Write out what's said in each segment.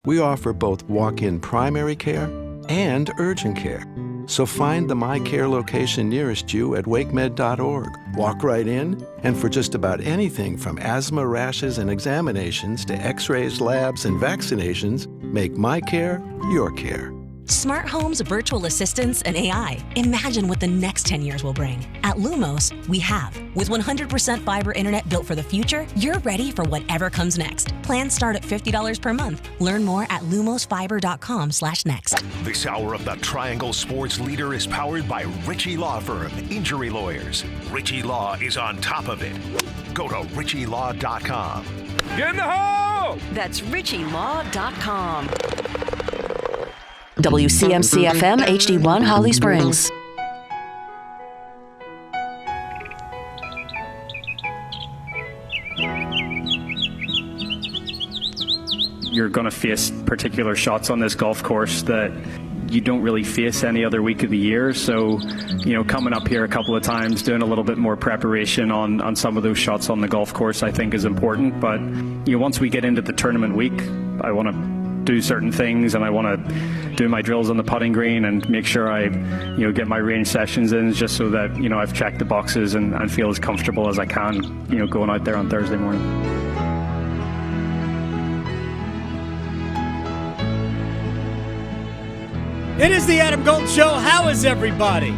we offer both walk-in primary care and urgent care. So find the MyCare location nearest you at wakemed.org. Walk right in, and for just about anything from asthma, rashes, and examinations to x-rays, labs, and vaccinations, make MyCare your care. Smart homes, virtual assistants, and AI. Imagine what the next 10 years will bring. At Lumos, we have. With 100% fiber internet built for the future, you're ready for whatever comes next. Plans start at $50 per month. Learn more at lumosfiber.com/next. This hour of the Triangle Sports Leader is powered by Ritchie Law Firm, Injury Lawyers. Ritchie Law is on top of it. Go to ritchielaw.com. Get in the hole! That's ritchielaw.com. WCMC-FM HD1 Holly Springs. You're going to face particular shots on this golf course that you don't really face any other week of the year. So, coming up here a couple of times, doing a little bit more preparation on some of those shots on the golf course, I think is important. But, once we get into the tournament week, I want to do certain things, and I want to do my drills on the putting green and make sure I get my range sessions in, just so that I've checked the boxes and feel as comfortable as I can going out there on Thursday morning. It is the Adam Gold Show. How is everybody?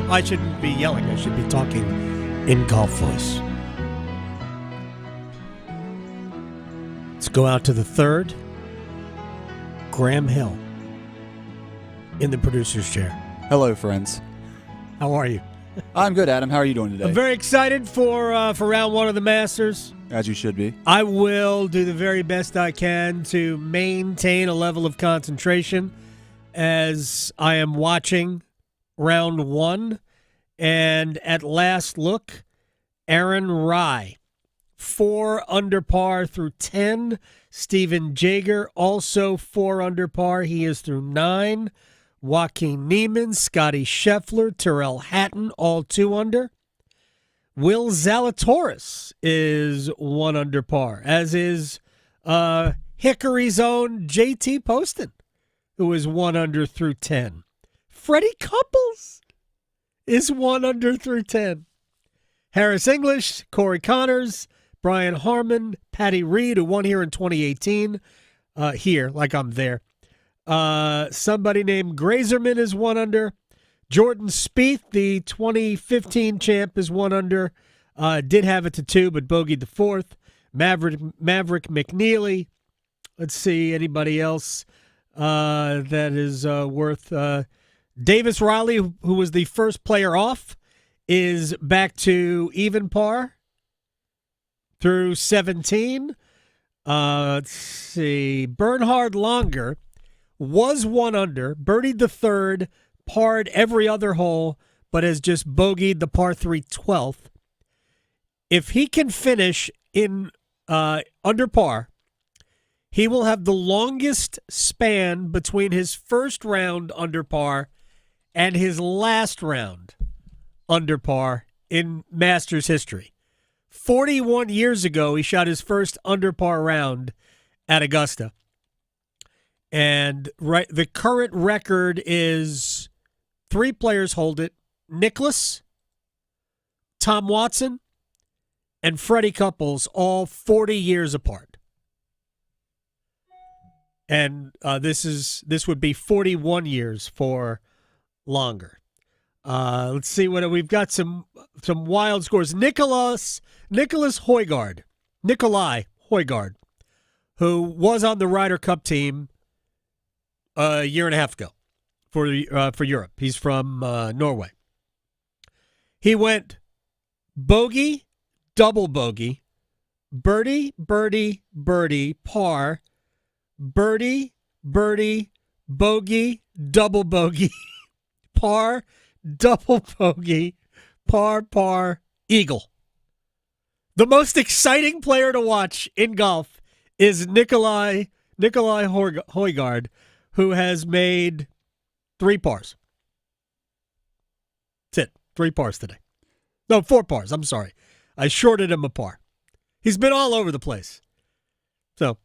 I shouldn't be yelling. I should be talking in golf voice. Let's go out to the third. Graham Hill in the producer's chair. Hello, friends. How are you? I'm good, Adam. How are you doing today? I'm very excited for round one of the Masters. As you should be. I will do the very best I can to maintain a level of concentration as I am watching round one. And at last look, Aaron Rai, 4 under par through 10. Steven Jaeger, also 4 under par. He is through 9. Joaquin Niemann, Scotty Scheffler, Tyrrell Hatton, all 2 under. Will Zalatoris is 1 under par, as is Hickory's own JT Poston, who is 1 under through 10. Freddie Couples is 1 under through 10. Harris English, Corey Connors, Brian Harmon, Patty Reed, who won here in 2018. Here, like I'm there. Somebody named Grazerman is 1 under. Jordan Spieth, the 2015 champ, is 1 under. Did have it to 2, but bogeyed the 4th. Maverick McNeely. Let's see, anybody else that is worth. Davis Riley, who was the first player off, is back to even par through 17. Let's see. Bernhard Langer was 1 under, birdied the 3rd, parred every other hole, but has just bogeyed the par 3 12th. If he can finish in under par, he will have the longest span between his first round under par and his last round under par in Masters history. 41 years ago, he shot his first under par round at Augusta. And the current record is 3 players hold it: Nicklaus, Tom Watson, and Freddie Couples, all 40 years apart. And this would be 41 years for Longer. Let's see what we've got. Some wild scores. Nikolai Højgaard, who was on the Ryder Cup team a year and a half ago for Europe. He's from Norway. He went bogey, double bogey, birdie, birdie, birdie, par, birdie, birdie, bogey, double bogey, par, double bogey, par, par, eagle. The most exciting player to watch in golf is Nikolai Højgaard, who has made 3 pars. That's it. 3 pars today. No, 4 pars. I'm sorry. I shorted him a par. He's been all over the place. So,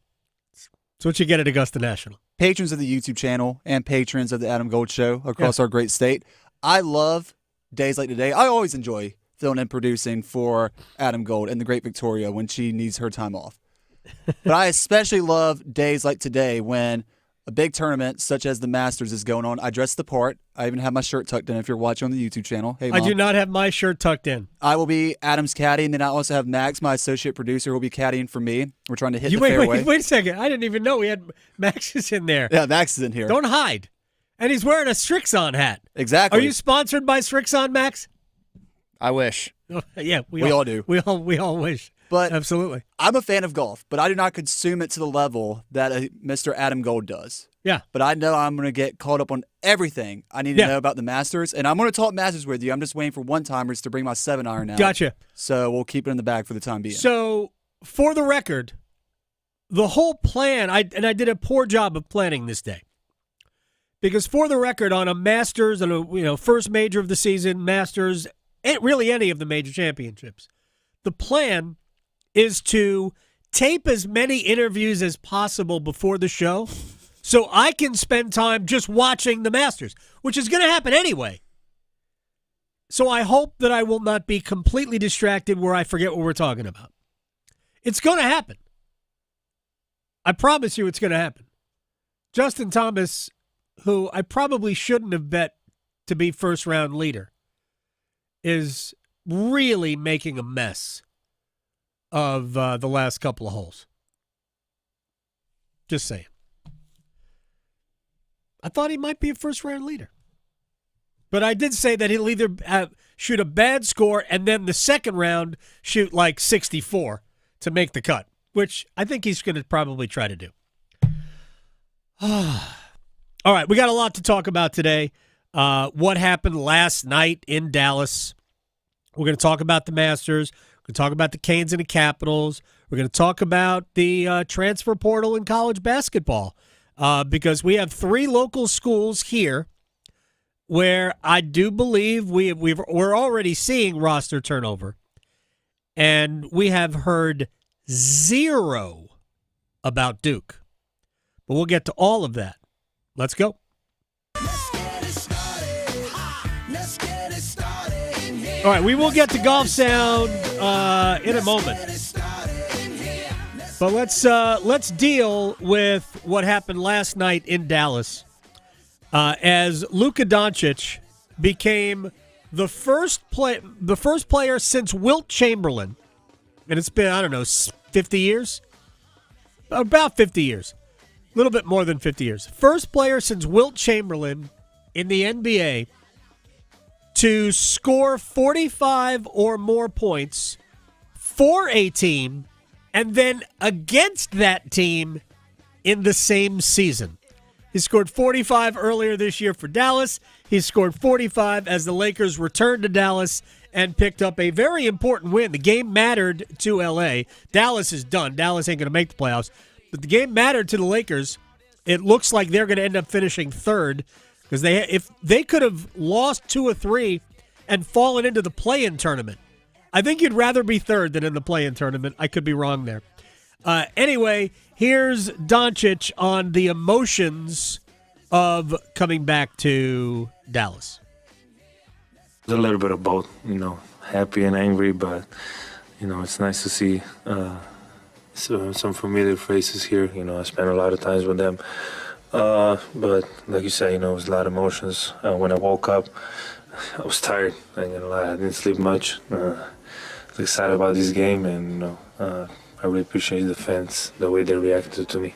That's what you get at Augusta National. Patrons of the YouTube channel and patrons of the Adam Gold Show across our great state, I love days like today. I always enjoy filling and producing for Adam Gold and the great Victoria when she needs her time off. But I especially love days like today when a big tournament such as the Masters is going on. I dress the part. I even have my shirt tucked in if you're watching on the YouTube channel. Hey, Mom. I do not have my shirt tucked in. I will be Adam's caddy, and then I also have Max, my associate producer, who will be caddying for me. We're trying to hit the fairway. Wait a second. I didn't even know we had Max is in there. Yeah, Max is in here. Don't hide. And he's wearing a Strixon hat. Exactly. Are you sponsored by Strixon, Max? I wish. Yeah, we all do. We all wish. But absolutely. I'm a fan of golf, but I do not consume it to the level that Mr. Adam Gold does. Yeah. But I know I'm going to get caught up on everything I need to know about the Masters, and I'm going to talk Masters with you. I'm just waiting for one-timers to bring my 7-iron out. Gotcha. So we'll keep it in the bag for the time being. So, for the record, the whole plan, I did a poor job of planning this day. Because for the record, on a Masters, and a first major of the season, Masters, and really any of the major championships, the plan is to tape as many interviews as possible before the show so I can spend time just watching the Masters, which is going to happen anyway. So I hope that I will not be completely distracted where I forget what we're talking about. It's going to happen. I promise you it's going to happen. Justin Thomas, who I probably shouldn't have bet to be first-round leader, is really making a mess of the last couple of holes. Just saying. I thought he might be a first-round leader. But I did say that he'll either shoot a bad score and then the second round shoot like 64 to make the cut, which I think he's going to probably try to do. All right, we got a lot to talk about today. What happened last night in Dallas. We're going to talk about the Masters. We're going to talk about the Canes and the Capitals. We're going to talk about the transfer portal in college basketball because we have 3 local schools here where I do believe we're already seeing roster turnover, and we have heard 0 about Duke. But we'll get to all of that. Let's go. All right, we will get to Golf Sound in a moment. But let's deal with what happened last night in Dallas as Luka Dončić became the first player since Wilt Chamberlain, and it's been 50 years, about 50 years, a little bit more than 50 years. First player since Wilt Chamberlain in the NBA to score 45 or more points for a team and then against that team in the same season. He scored 45 earlier this year for Dallas. He scored 45 as the Lakers returned to Dallas and picked up a very important win. The game mattered to L.A. Dallas is done. Dallas ain't going to make the playoffs. But the game mattered to the Lakers. It looks like they're going to end up finishing third because if they could have lost 2 or 3 and fallen into the play-in tournament. I think you'd rather be third than in the play-in tournament. I could be wrong there. Anyway, here's Dončić on the emotions of coming back to Dallas. It's a little bit of both, happy and angry, but, it's nice to see some familiar faces here. I spent a lot of times with them. But like you say, it was a lot of emotions. When I woke up, I was tired. I ain't gonna lie, I didn't sleep much. I was excited about this game, and I really appreciate the fans, the way they reacted to me.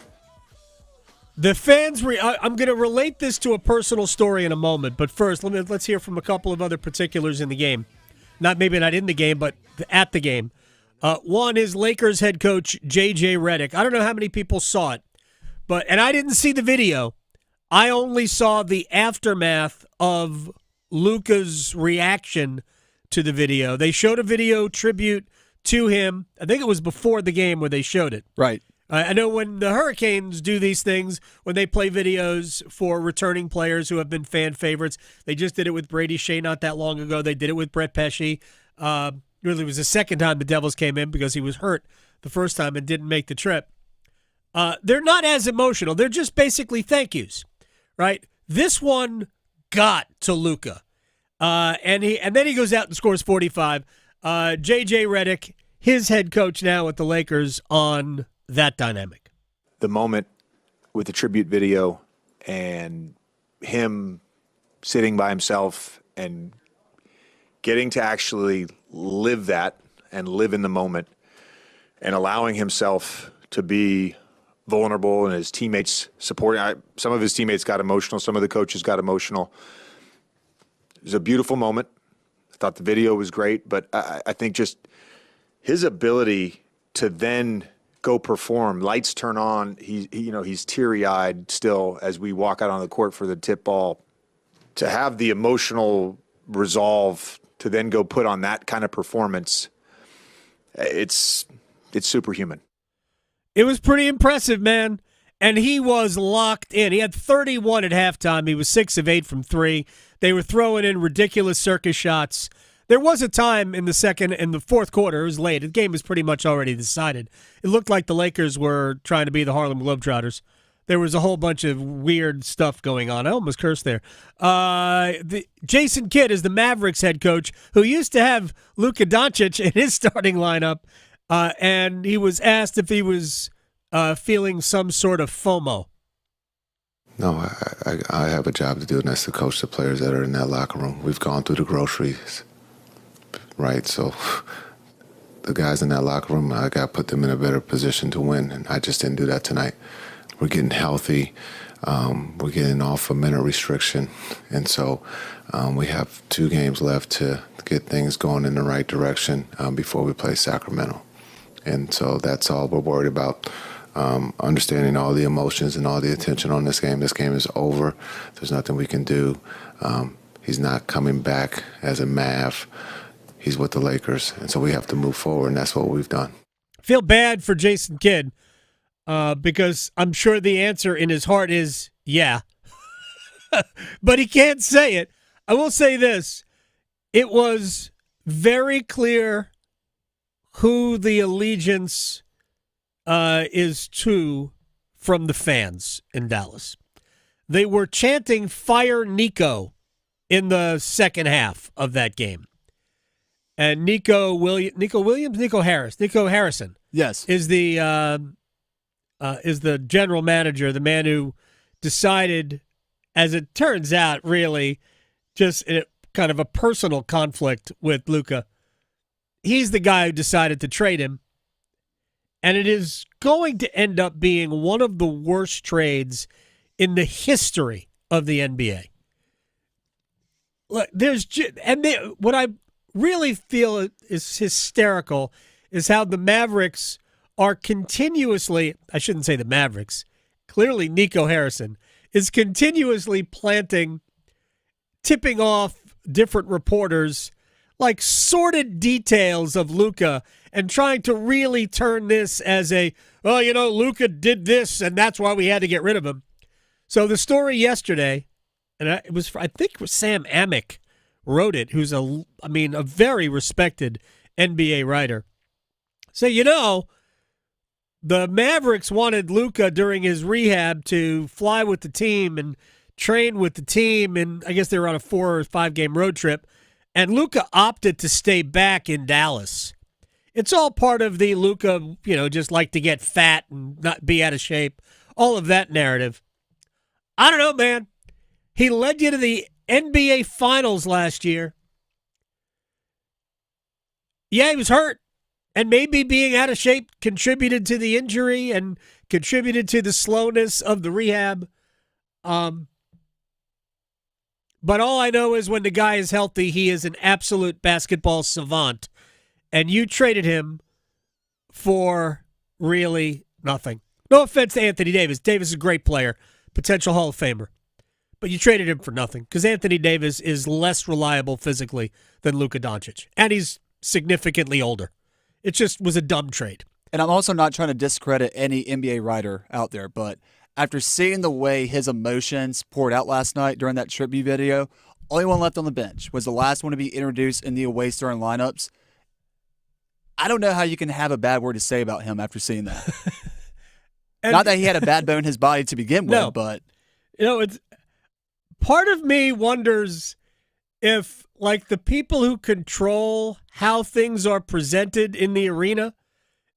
The fans, I'm going to relate this to a personal story in a moment, but first, let's hear from a couple of other particulars in the game. Maybe not in the game, but at the game. One is Lakers head coach J.J. Redick. I don't know how many people saw it, and I didn't see the video. I only saw the aftermath of Luka's reaction to the video. They showed a video tribute to him. I think it was before the game where they showed it. Right. I know when the Hurricanes do these things, when they play videos for returning players who have been fan favorites, they just did it with Brady Shea not that long ago. They did it with Brett Pesce. Really, it was the second time the Devils came in because he was hurt the first time and didn't make the trip. they're not as emotional. They're just basically thank yous, right? This one got to Luka. And then he goes out and scores 45. J.J. Redick, his head coach now at the Lakers, on that dynamic. The moment with the tribute video and him sitting by himself and getting to actually live that and live in the moment and allowing himself to be vulnerable and his teammates supporting. Some of his teammates got emotional. Some of the coaches got emotional. It was a beautiful moment. I thought the video was great, but I think just his ability to then go perform, lights turn on. He's teary-eyed still as we walk out on the court for the tip ball. To have the emotional resolve to then go put on that kind of performance, it's superhuman. It was pretty impressive, man. And he was locked in. He had 31 at halftime. He was 6 of 8 from 3. They were throwing in ridiculous circus shots. There was a time in the fourth quarter, it was late. The game was pretty much already decided. It looked like the Lakers were trying to be the Harlem Globetrotters. There was a whole bunch of weird stuff going on. I almost cursed there. Jason Kidd is the Mavericks head coach, who used to have Luka Dončić in his starting lineup, and he was asked if he was feeling some sort of FOMO. No, I have a job to do, and that's to coach the players that are in that locker room. We've gone through the groceries, right? So the guys in that locker room, I got to put them in a better position to win, and I just didn't do that tonight. We're getting healthy. We're getting off a minute restriction, and so we have 2 games left to get things going in the right direction before we play Sacramento. And so that's all we're worried about. Understanding all the emotions and all the attention on this game. This game is over. There's nothing we can do. He's not coming back as a Mav. He's with the Lakers, and so we have to move forward, and that's what we've done. I feel bad for Jason Kidd because I'm sure the answer in his heart is yeah. But he can't say it. I will say this. It was very clear who the allegiance is to from the fans in Dallas. They were chanting "Fire Nico" in the second half of that game. And Nico Harrison. Yes, is the general manager, the man who decided, as it turns out, really just kind of a personal conflict with Luka. He's the guy who decided to trade him. And it is going to end up being one of the worst trades in the history of the NBA. Look, what I really feel is hysterical is how the Mavericks are continuously, I shouldn't say the Mavericks, clearly Nico Harrison is continuously tipping off different reporters like sordid details of Luka and trying to really turn this as Luka did this and that's why we had to get rid of him. So the story yesterday, and I think it was Sam Amick wrote it, who's a very respected NBA writer. So, the Mavericks wanted Luka during his rehab to fly with the team and train with the team, and I guess they were on a 4 or 5 game road trip, and Luka opted to stay back in Dallas. It's all part of the Luka, just like to get fat and not be out of shape, all of that narrative. I don't know, man. He led you to the NBA Finals last year. Yeah, he was hurt. And maybe being out of shape contributed to the injury and contributed to the slowness of the rehab. But all I know is when the guy is healthy, he is an absolute basketball savant. And you traded him for really nothing. No offense to Anthony Davis. Davis is a great player, potential Hall of Famer. But you traded him for nothing because Anthony Davis is less reliable physically than Luka Dončić. And he's significantly older. It just was a dumb trade. And I'm also not trying to discredit any NBA writer out there, but after seeing the way his emotions poured out last night during that tribute video, only one left on the bench was the last one to be introduced in the away starting lineups. I don't know how you can have a bad word to say about him after seeing that. Not that he had a bad bone in his body to begin with, but it's part of me wonders if, like, the people who control how things are presented in the arena,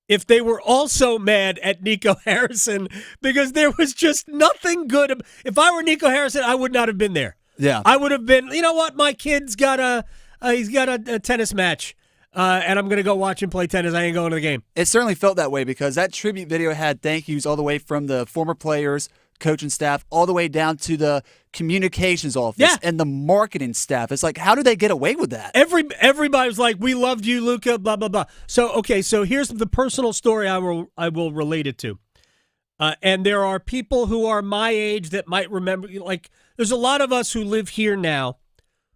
if they were also mad at Nico Harrison, because there was just nothing good. If I were Nico Harrison, I would not have been there. Yeah, I would have been, you know what, my kid's got he's got a tennis match, and I'm going to go watch him play tennis. I ain't going to the game. It certainly felt that way because that tribute video had thank yous all the way from the former players, coaching staff, all the way down to the communications office and the marketing staff. It's like, how do they get away with that? Everybody was like, we loved you, Luka, blah, blah, blah. So here's the personal story I will relate it to. And there are people who are my age that might remember, like, there's a lot of us who live here now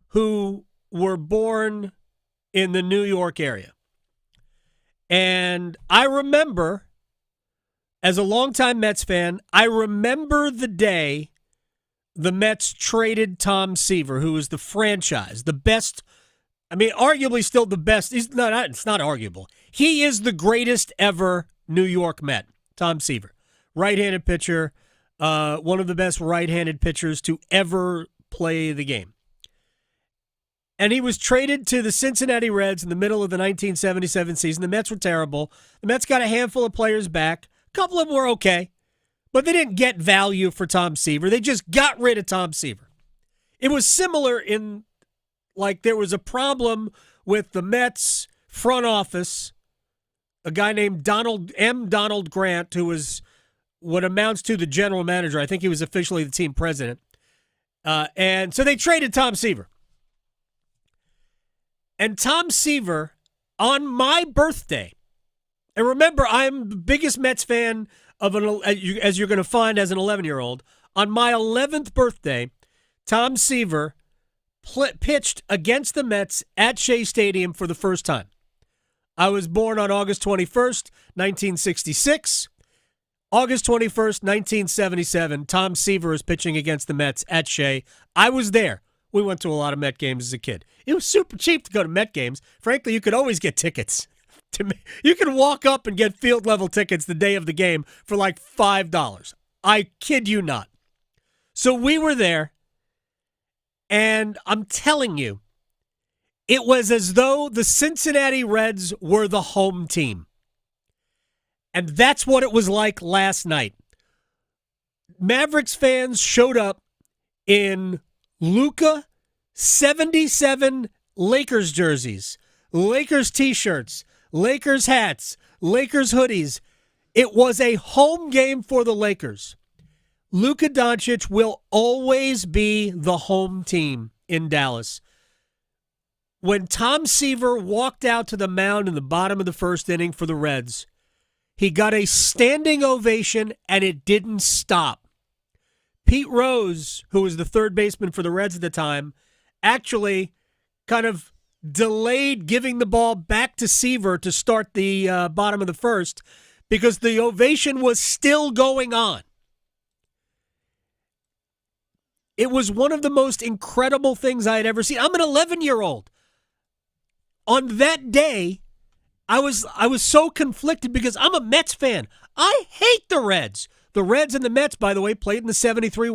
who were born in the New York area. And I remember, as a longtime Mets fan, I remember the day the Mets traded Tom Seaver, who was the franchise, the best, arguably still the best. It's not arguable. He is the greatest ever New York Met, Tom Seaver. Right-handed pitcher, one of the best right-handed pitchers to ever play the game. And he was traded to the Cincinnati Reds in the middle of the 1977 season. The Mets were terrible. The Mets got a handful of players back. A couple of them were okay, but they didn't get value for Tom Seaver. They just got rid of Tom Seaver. It was similar in, like, there was a problem with the Mets front office, a guy named Donald Grant, who was what amounts to the general manager. I think he was officially the team president. And so they traded Tom Seaver. And Tom Seaver, on my birthday, and remember, I'm the biggest Mets fan as you're going to find as an 11-year-old. On my 11th birthday, Tom Seaver pitched against the Mets at Shea Stadium for the first time. I was born on August 21st, 1966. August 21st, 1977, Tom Seaver is pitching against the Mets at Shea. I was there. We went to a lot of Met games as a kid. It was super cheap to go to Met games. Frankly, you could always get tickets. You could walk up and get field-level tickets the day of the game for like $5. I kid you not. So we were there, and I'm telling you, it was as though the Cincinnati Reds were the home team. And that's what it was like last night. Mavericks fans showed up in Luka 77 Lakers jerseys, Lakers t-shirts, Lakers hats, Lakers hoodies. It was a home game for the Lakers. Luka Dončić will always be the home team in Dallas. When Tom Seaver walked out to the mound in the bottom of the first inning for the Reds, he got a standing ovation, and it didn't stop. Pete Rose, who was the third baseman for the Reds at the time, actually kind of delayed giving the ball back to Seaver to start the bottom of the first because the ovation was still going on. It was one of the most incredible things I had ever seen. I'm an 11-year-old. On that day, I was so conflicted because I'm a Mets fan. I hate the Reds. The Reds and the Mets, by the way, played in the 73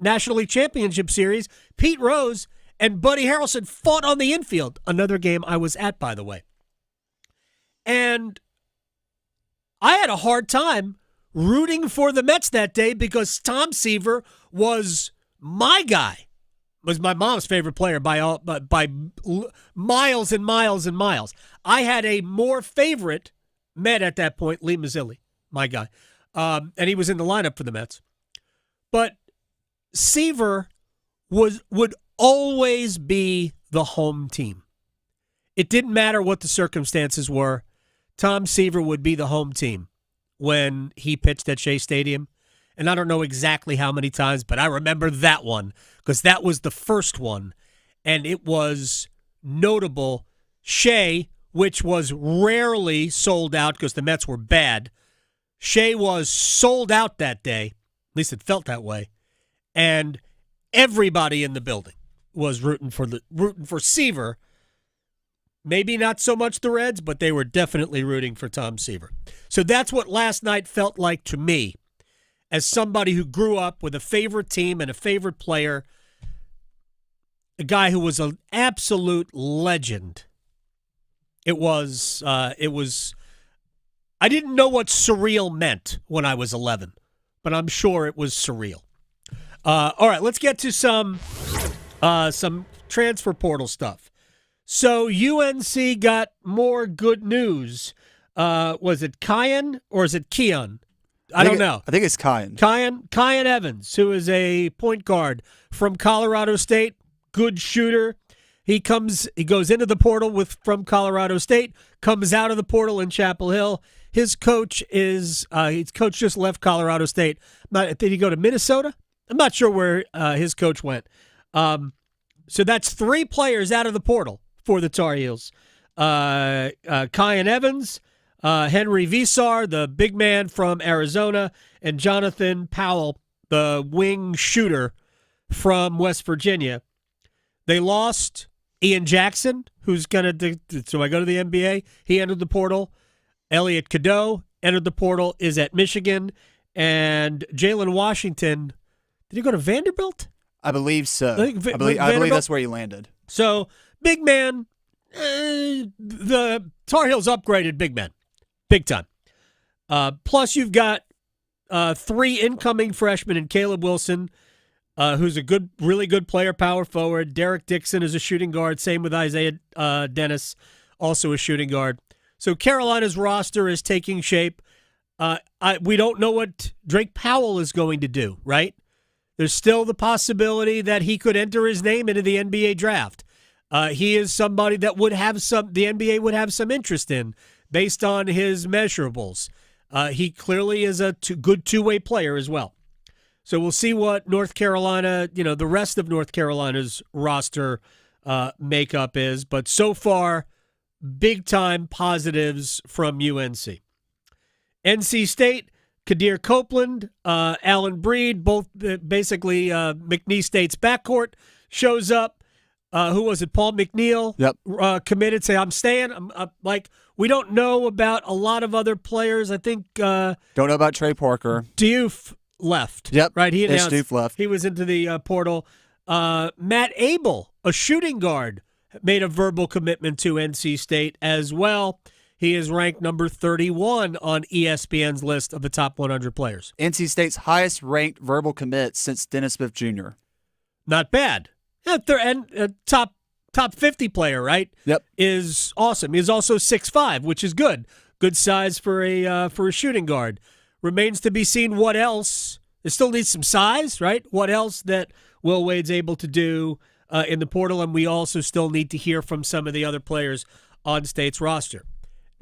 National League Championship Series. Pete Rose and Buddy Harrelson fought on the infield. Another game I was at, by the way. And I had a hard time rooting for the Mets that day because Tom Seaver was my guy. Was my mom's favorite player by miles and miles and miles. I had a more favorite Met at that point, Lee Mazzilli, my guy. And he was in the lineup for the Mets. But Seaver would always be the home team. It didn't matter what the circumstances were. Tom Seaver would be the home team when he pitched at Shea Stadium. And I don't know exactly how many times, but I remember that one because that was the first one. And it was notable. Shea, which was rarely sold out because the Mets were bad, Shea was sold out that day. At least it felt that way. And everybody in the building was rooting for Seaver Maybe not so much the Reds, but they were definitely rooting for Tom Seaver. So that's what last night felt like to me, as somebody who grew up with a favorite team and a favorite player, a guy who was an absolute legend. It was, I didn't know what surreal meant when I was 11, but I'm sure it was surreal. All right, let's get to some transfer portal stuff. So UNC got more good news. Was it Kian or is it Keon? I don't know. I think it's Kian. Kian Evans, who is a point guard from Colorado State, good shooter. He goes into the portal from Colorado State, comes out of the portal in Chapel Hill. His coach his coach just left Colorado State. Did he go to Minnesota? I'm not sure where his coach went. So that's 3 players out of the portal for the Tar Heels. Kian Evans, Henry Visar, the big man from Arizona, and Jonathan Powell, the wing shooter from West Virginia. They lost Ian Jackson, who's going to so I go to the NBA. He entered the portal. Elliot Cadeau entered the portal, is at Michigan. And Jalen Washington, did he go to Vanderbilt? I believe so. I believe that's where he landed. So, big man, the Tar Heels upgraded big men, big time. Plus, you've got 3 incoming freshmen in Caleb Wilson, who's a really good player, power forward. Derek Dixon is a shooting guard. Same with Isaiah Dennis, also a shooting guard. So Carolina's roster is taking shape. We don't know what Drake Powell is going to do, right? There's still the possibility that he could enter his name into the NBA draft. He is somebody that the NBA would have some interest in based on his measurables. He clearly is a good two-way player as well. So we'll see what North Carolina, the rest of North Carolina's roster makeup is. But so far, big-time positives from UNC. NC State, Kadir Copeland, Alan Breed, both basically McNeese State's backcourt, shows up. Who was it? Paul McNeil. Yep. Committed. Say, I'm staying. We don't know about a lot of other players. I think. Don't know about Trey Parker. Diouf left. Yep. Right. He announced Diouf left. He was into the portal. Matt Abel, a shooting guard, made a verbal commitment to NC State as well. He is ranked number 31 on ESPN's list of the top 100 players. NC State's highest-ranked verbal commit since Dennis Smith Jr. Not bad. And top 50 player, right? Yep. Is awesome. He's also 6'5", which is good. Good size for a shooting guard. Remains to be seen what else. It still needs some size, right? What else that Will Wade's able to do in the portal, and we also still need to hear from some of the other players on State's roster.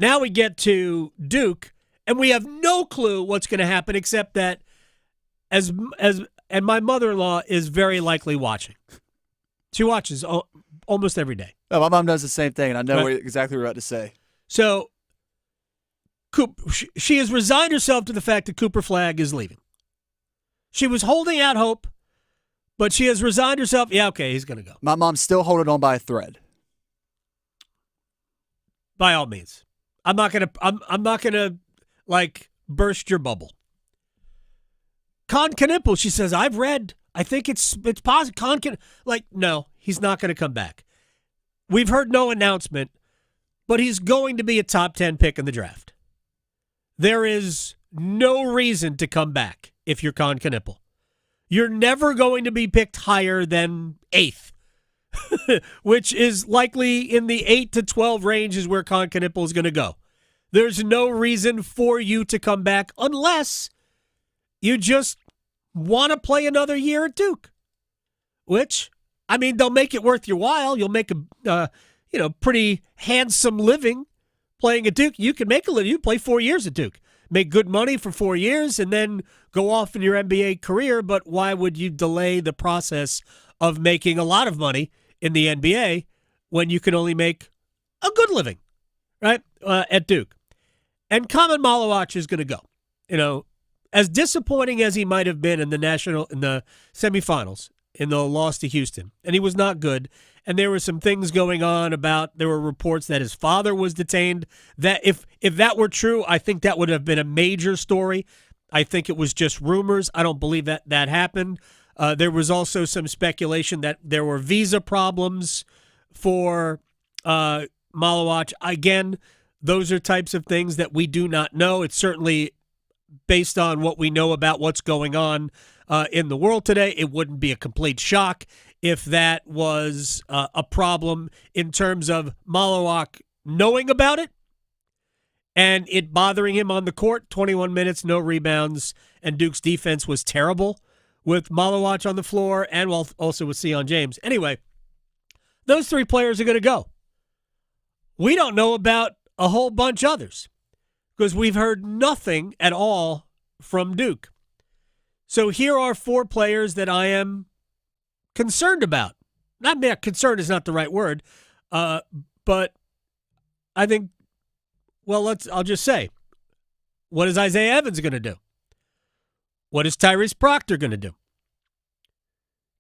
Now we get to Duke, and we have no clue what's going to happen except that and my mother-in-law is very likely watching. She watches almost every day. Oh, my mom does the same thing, and I know exactly what you're about to say. So she has resigned herself to the fact that Cooper Flagg is leaving. She was holding out hope, but she has resigned herself. Yeah, okay, he's going to go. My mom's still holding on by a thread. By all means. I'm not gonna burst your bubble. Con Knipple, she says, I've read. I think it's positive. No, he's not going to come back. We've heard no announcement, but he's going to be a top 10 pick in the draft. There is no reason to come back if you're Con Knipple. You're never going to be picked higher than 8th. Which is likely in the 8 to 12 range is where Con Knipple is going to go. There's no reason for you to come back unless you just want to play another year at Duke. Which, they'll make it worth your while. You'll make a pretty handsome living playing at Duke. You can make a living. You play 4 years at Duke. Make good money for 4 years and then go off in your NBA career. But why would you delay the process of making a lot of money in the NBA when you can only make a good living, right, at Duke? And Kamen Malawach is going to go. As disappointing as he might have been in the semifinals in the loss to Houston, and he was not good. And there were some things going on there were reports that his father was detained. That if that were true, I think that would have been a major story. I think it was just rumors. I don't believe that happened. There was also some speculation that there were visa problems for Malawach. Again, those are types of things that we do not know. It's certainly based on what we know about what's going on in the world today. It wouldn't be a complete shock if that was a problem in terms of Malawach knowing about it and it bothering him on the court. 21 minutes, no rebounds, and Duke's defense was terrible with Malawach on the floor and also with Sion James. Anyway, those three players are going to go. We don't know about a whole bunch others because we've heard nothing at all from Duke. So here are four players that I am concerned about. Concerned is not the right word, but I think, I'll just say, what is Isaiah Evans going to do? What is Tyrese Proctor going to do?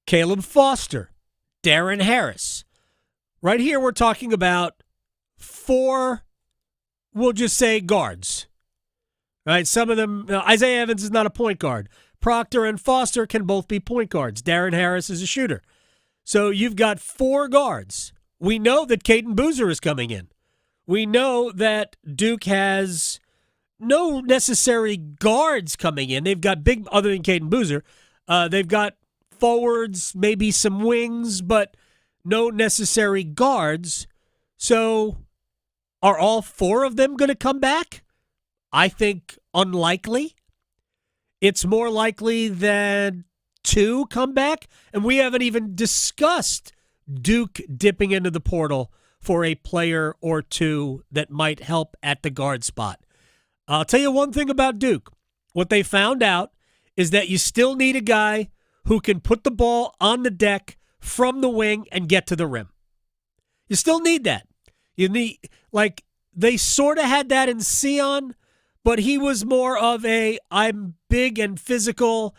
Caleb Foster, Darren Harris. Right here we're talking about four, we'll just say guards. Right? Some of them, Isaiah Evans is not a point guard. Proctor and Foster can both be point guards. Darren Harris is a shooter. So you've got four guards. We know that Caden Boozer is coming in. We know that Duke has no necessary guards coming in. They've got other than Caden Boozer, they've got forwards, maybe some wings, but no necessary guards. So are all four of them going to come back? I think unlikely. It's more likely that two come back, and we haven't even discussed Duke dipping into the portal for a player or two that might help at the guard spot. I'll tell you one thing about Duke. What they found out is that you still need a guy who can put the ball on the deck from the wing and get to the rim. You still need that. You need, they sort of had that in Sion, but he was more of I'm big and physical,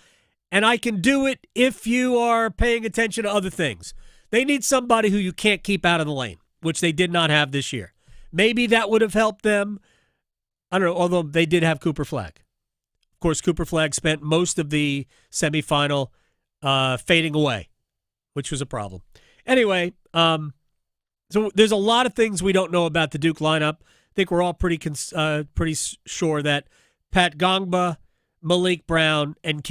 and I can do it if you are paying attention to other things. They need somebody who you can't keep out of the lane, which they did not have this year. Maybe that would have helped them. I don't know, although they did have Cooper Flagg. Of course, Cooper Flagg spent most of the semifinal fading away, which was a problem. Anyway, so there's a lot of things we don't know about the Duke lineup. I think we're all pretty sure that Pat Gongba, Malik Brown, and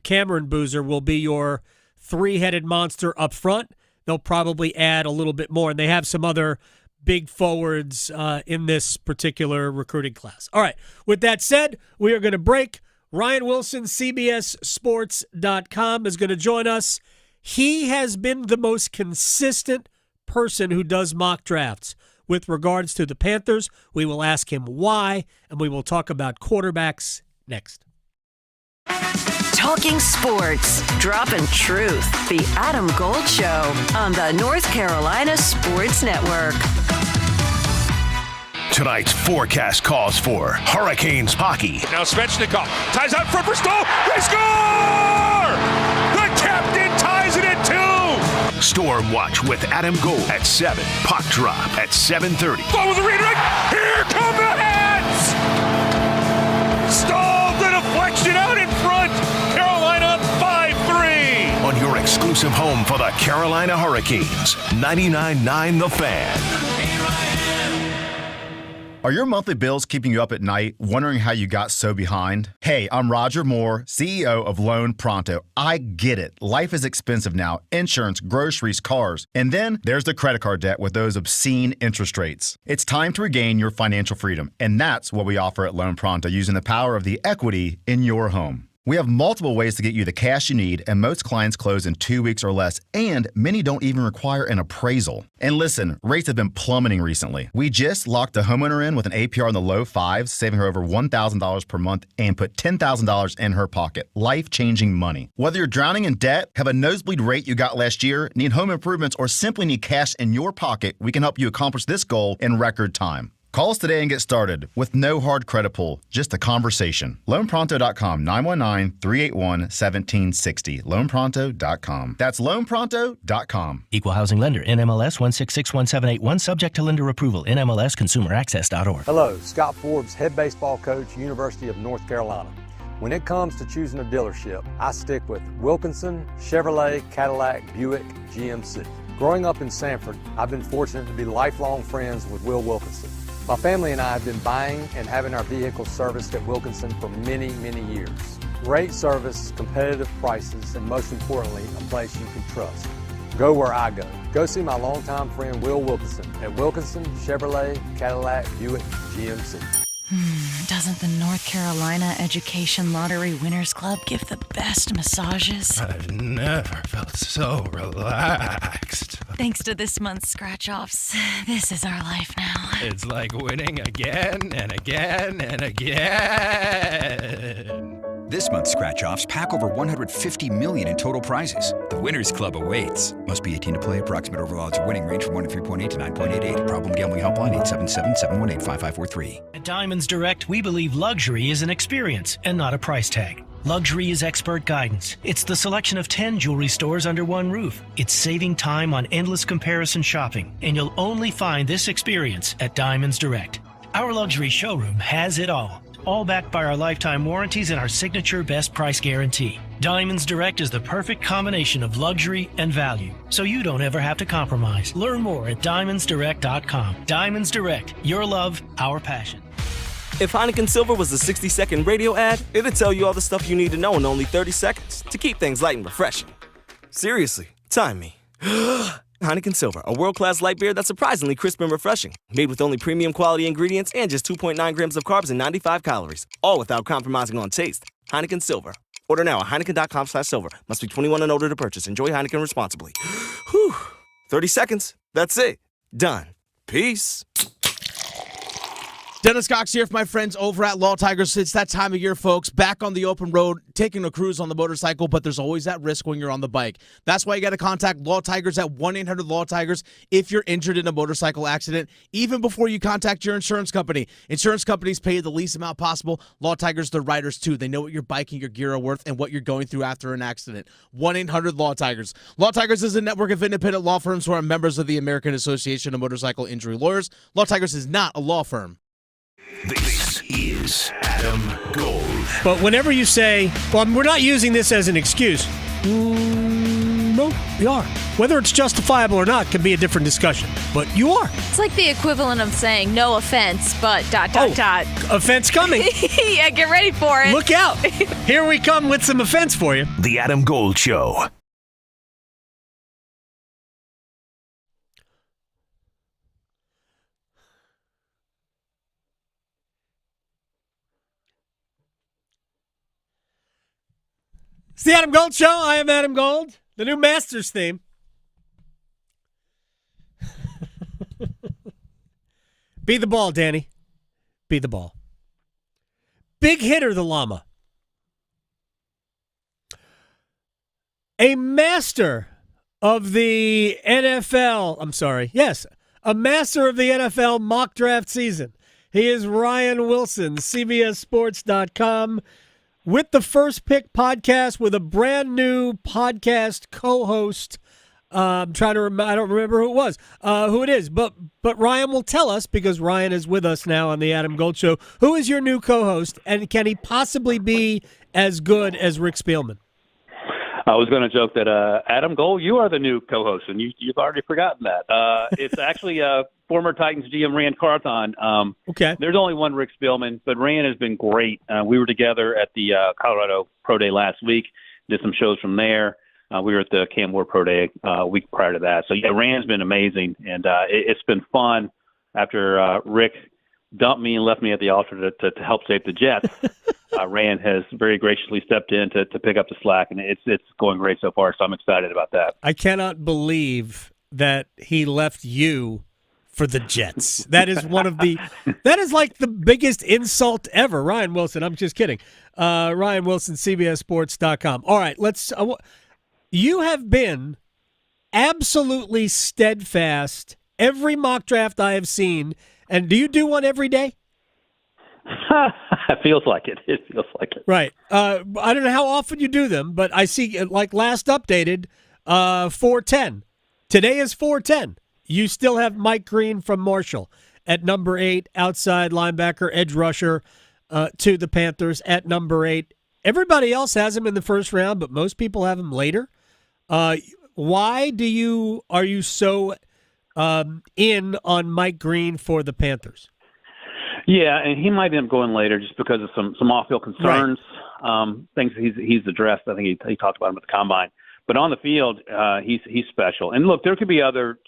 Cameron Boozer will be your three-headed monster up front. They'll probably add a little bit more, and they have some other big forwards in this particular recruiting class. All right, with that said, we are going to break. Ryan Wilson, CBSSports.com, is going to join us. He has been the most consistent person who does mock drafts with regards to the Panthers. We will ask him why, and we will talk about quarterbacks next. Talking sports, dropping truth. The Adam Gold Show on the North Carolina Sports Network. Tonight's forecast calls for Hurricanes hockey. Now Svechnikov ties out front for Stoll. They score! The captain ties it at 2. Storm Watch with Adam Gold at 7. Puck drop at 7:30. Ball with the redirect. Here come the Hats! Stoll, the deflection out in front. Carolina 5-3. On your exclusive home for the Carolina Hurricanes, 99.9 The Fan. Are your monthly bills keeping you up at night, wondering how you got so behind? Hey, I'm Roger Moore, CEO of Loan Pronto. I get it. Life is expensive now. Insurance, groceries, cars. And then there's the credit card debt with those obscene interest rates. It's time to regain your financial freedom, and that's what we offer at Loan Pronto using the power of the equity in your home. We have multiple ways to get you the cash you need, and most clients close in 2 weeks or less, and many don't even require an appraisal. And listen, rates have been plummeting recently. We just locked a homeowner in with an APR in the low 5s, saving her over $1,000 per month, and put $10,000 in her pocket. Life-changing money. Whether you're drowning in debt, have a nosebleed rate you got last year, need home improvements, or simply need cash in your pocket, we can help you accomplish this goal in record time. Call us today and get started with no hard credit pull, just a conversation. LoanPronto.com, 919-381-1760. LoanPronto.com. That's LoanPronto.com. Equal Housing Lender, NMLS 1661781, subject to lender approval, NMLSConsumerAccess.org. Hello, Scott Forbes, head baseball coach, University of North Carolina. When it comes to choosing a dealership, I stick with Wilkinson, Chevrolet, Cadillac, Buick, GMC. Growing up in Sanford, I've been fortunate to be lifelong friends with Will Wilkinson. My family and I have been buying and having our vehicles serviced at Wilkinson for many, many years. Great service, competitive prices, and most importantly, a place you can trust. Go where I go. Go see my longtime friend Will Wilkinson at Wilkinson, Chevrolet, Cadillac, Buick, GMC. Doesn't the North Carolina Education Lottery Winners Club give the best massages? I've never felt so relaxed. Thanks to this month's scratch-offs, this is our life now. It's like winning again and again and again. This month's scratch-offs pack over $150 million in total prizes. The Winners Club awaits. Must be 18 to play. Approximate overall odds of winning range from 1 to 3.8 to 9.88. Problem gambling helpline 877-718-5543. At Diamonds Direct, we believe luxury is an experience and not a price tag. Luxury is expert guidance. It's the selection of 10 jewelry stores under one roof. It's saving time on endless comparison shopping, and you'll only find this experience at Diamonds Direct. Our luxury showroom has it all backed by our lifetime warranties and our signature best price guarantee. Diamonds Direct is the perfect combination of luxury and value, so you don't ever have to compromise. Learn more at diamondsdirect.com. Diamonds Direct, your love, our passion. If Heineken Silver was a 60-second radio ad, it'd tell you all the stuff you need to know in only 30 seconds to keep things light and refreshing. Seriously, time me. Heineken Silver, a world-class light beer that's surprisingly crisp and refreshing. Made with only premium quality ingredients and just 2.9 grams of carbs and 95 calories. All without compromising on taste. Heineken Silver. Order now at Heineken.com/silver. Must be 21 and older to purchase. Enjoy Heineken responsibly. Whew. 30 seconds. That's it. Done. Peace. Dennis Cox here for my friends over at Law Tigers. It's that time of year, folks. Back on the open road, taking a cruise on the motorcycle, but there's always that risk when you're on the bike. That's why you got to contact Law Tigers at 1-800-LAW-TIGERS if you're injured in a motorcycle accident, even before you contact your insurance company. Insurance companies pay the least amount possible. Law Tigers, they're riders too. They know what your bike and your gear are worth and what you're going through after an accident. 1-800-LAW-TIGERS. Law Tigers is a network of independent law firms who are members of the American Association of Motorcycle Injury Lawyers. Law Tigers is not a law firm. This is Adam Gold. But whenever you say, well, we're not using this as an excuse, no, we are. Whether it's justifiable or not can be a different discussion, but you are. It's like the equivalent of saying no offense, but ... Offense coming. Yeah, get ready for it. Look out. Here we come with some offense for you. The Adam Gold Show. It's the Adam Gold Show. I am Adam Gold. The new Masters theme. Be the ball, Danny. Be the ball. Big hitter, the llama. A master of the NFL. I'm sorry. Yes, a master of the NFL mock draft season. He is Ryan Wilson, CBSSports.com. With the First Pick podcast, with a brand new podcast co-host. I'm trying to remember. I don't remember who it was, who it is. But Ryan will tell us, because Ryan is with us now on the Adam Gold Show. Who is your new co-host, and can he possibly be as good as Rick Spielman? I was going to joke that Adam Gold, you are the new co-host, and you've already forgotten that. It's actually former Titans GM Rand Carthon. Okay. There's only one Rick Spielman, but Rand has been great. We were together at the Colorado Pro Day last week, did some shows from there. We were at the Cam Ward Pro Day a week prior to that. So, yeah, Rand's been amazing, and it's been fun after Rick dumped me and left me at the altar to help save the Jets. Rand has very graciously stepped in to pick up the slack, and it's going great so far, so I'm excited about that. I cannot believe that he left you for the Jets. That is that is like the biggest insult ever. Ryan Wilson, I'm just kidding. Ryan Wilson, CBSSports.com. All right, you have been absolutely steadfast every mock draft I have seen And do you do one every day? It feels like it. It feels like it. Right. I don't know how often you do them, but I see, like last updated, 410. Today is 410. You still have Mike Green from Marshall at number 8, outside linebacker, edge rusher to the Panthers at number 8. Everybody else has him in the first round, but most people have him later. Why are you so in on Mike Green for the Panthers? Yeah, and he might end up going later just because of some off-field concerns, things he's addressed. I think he talked about them at the combine. But on the field, he's special. And look, there could be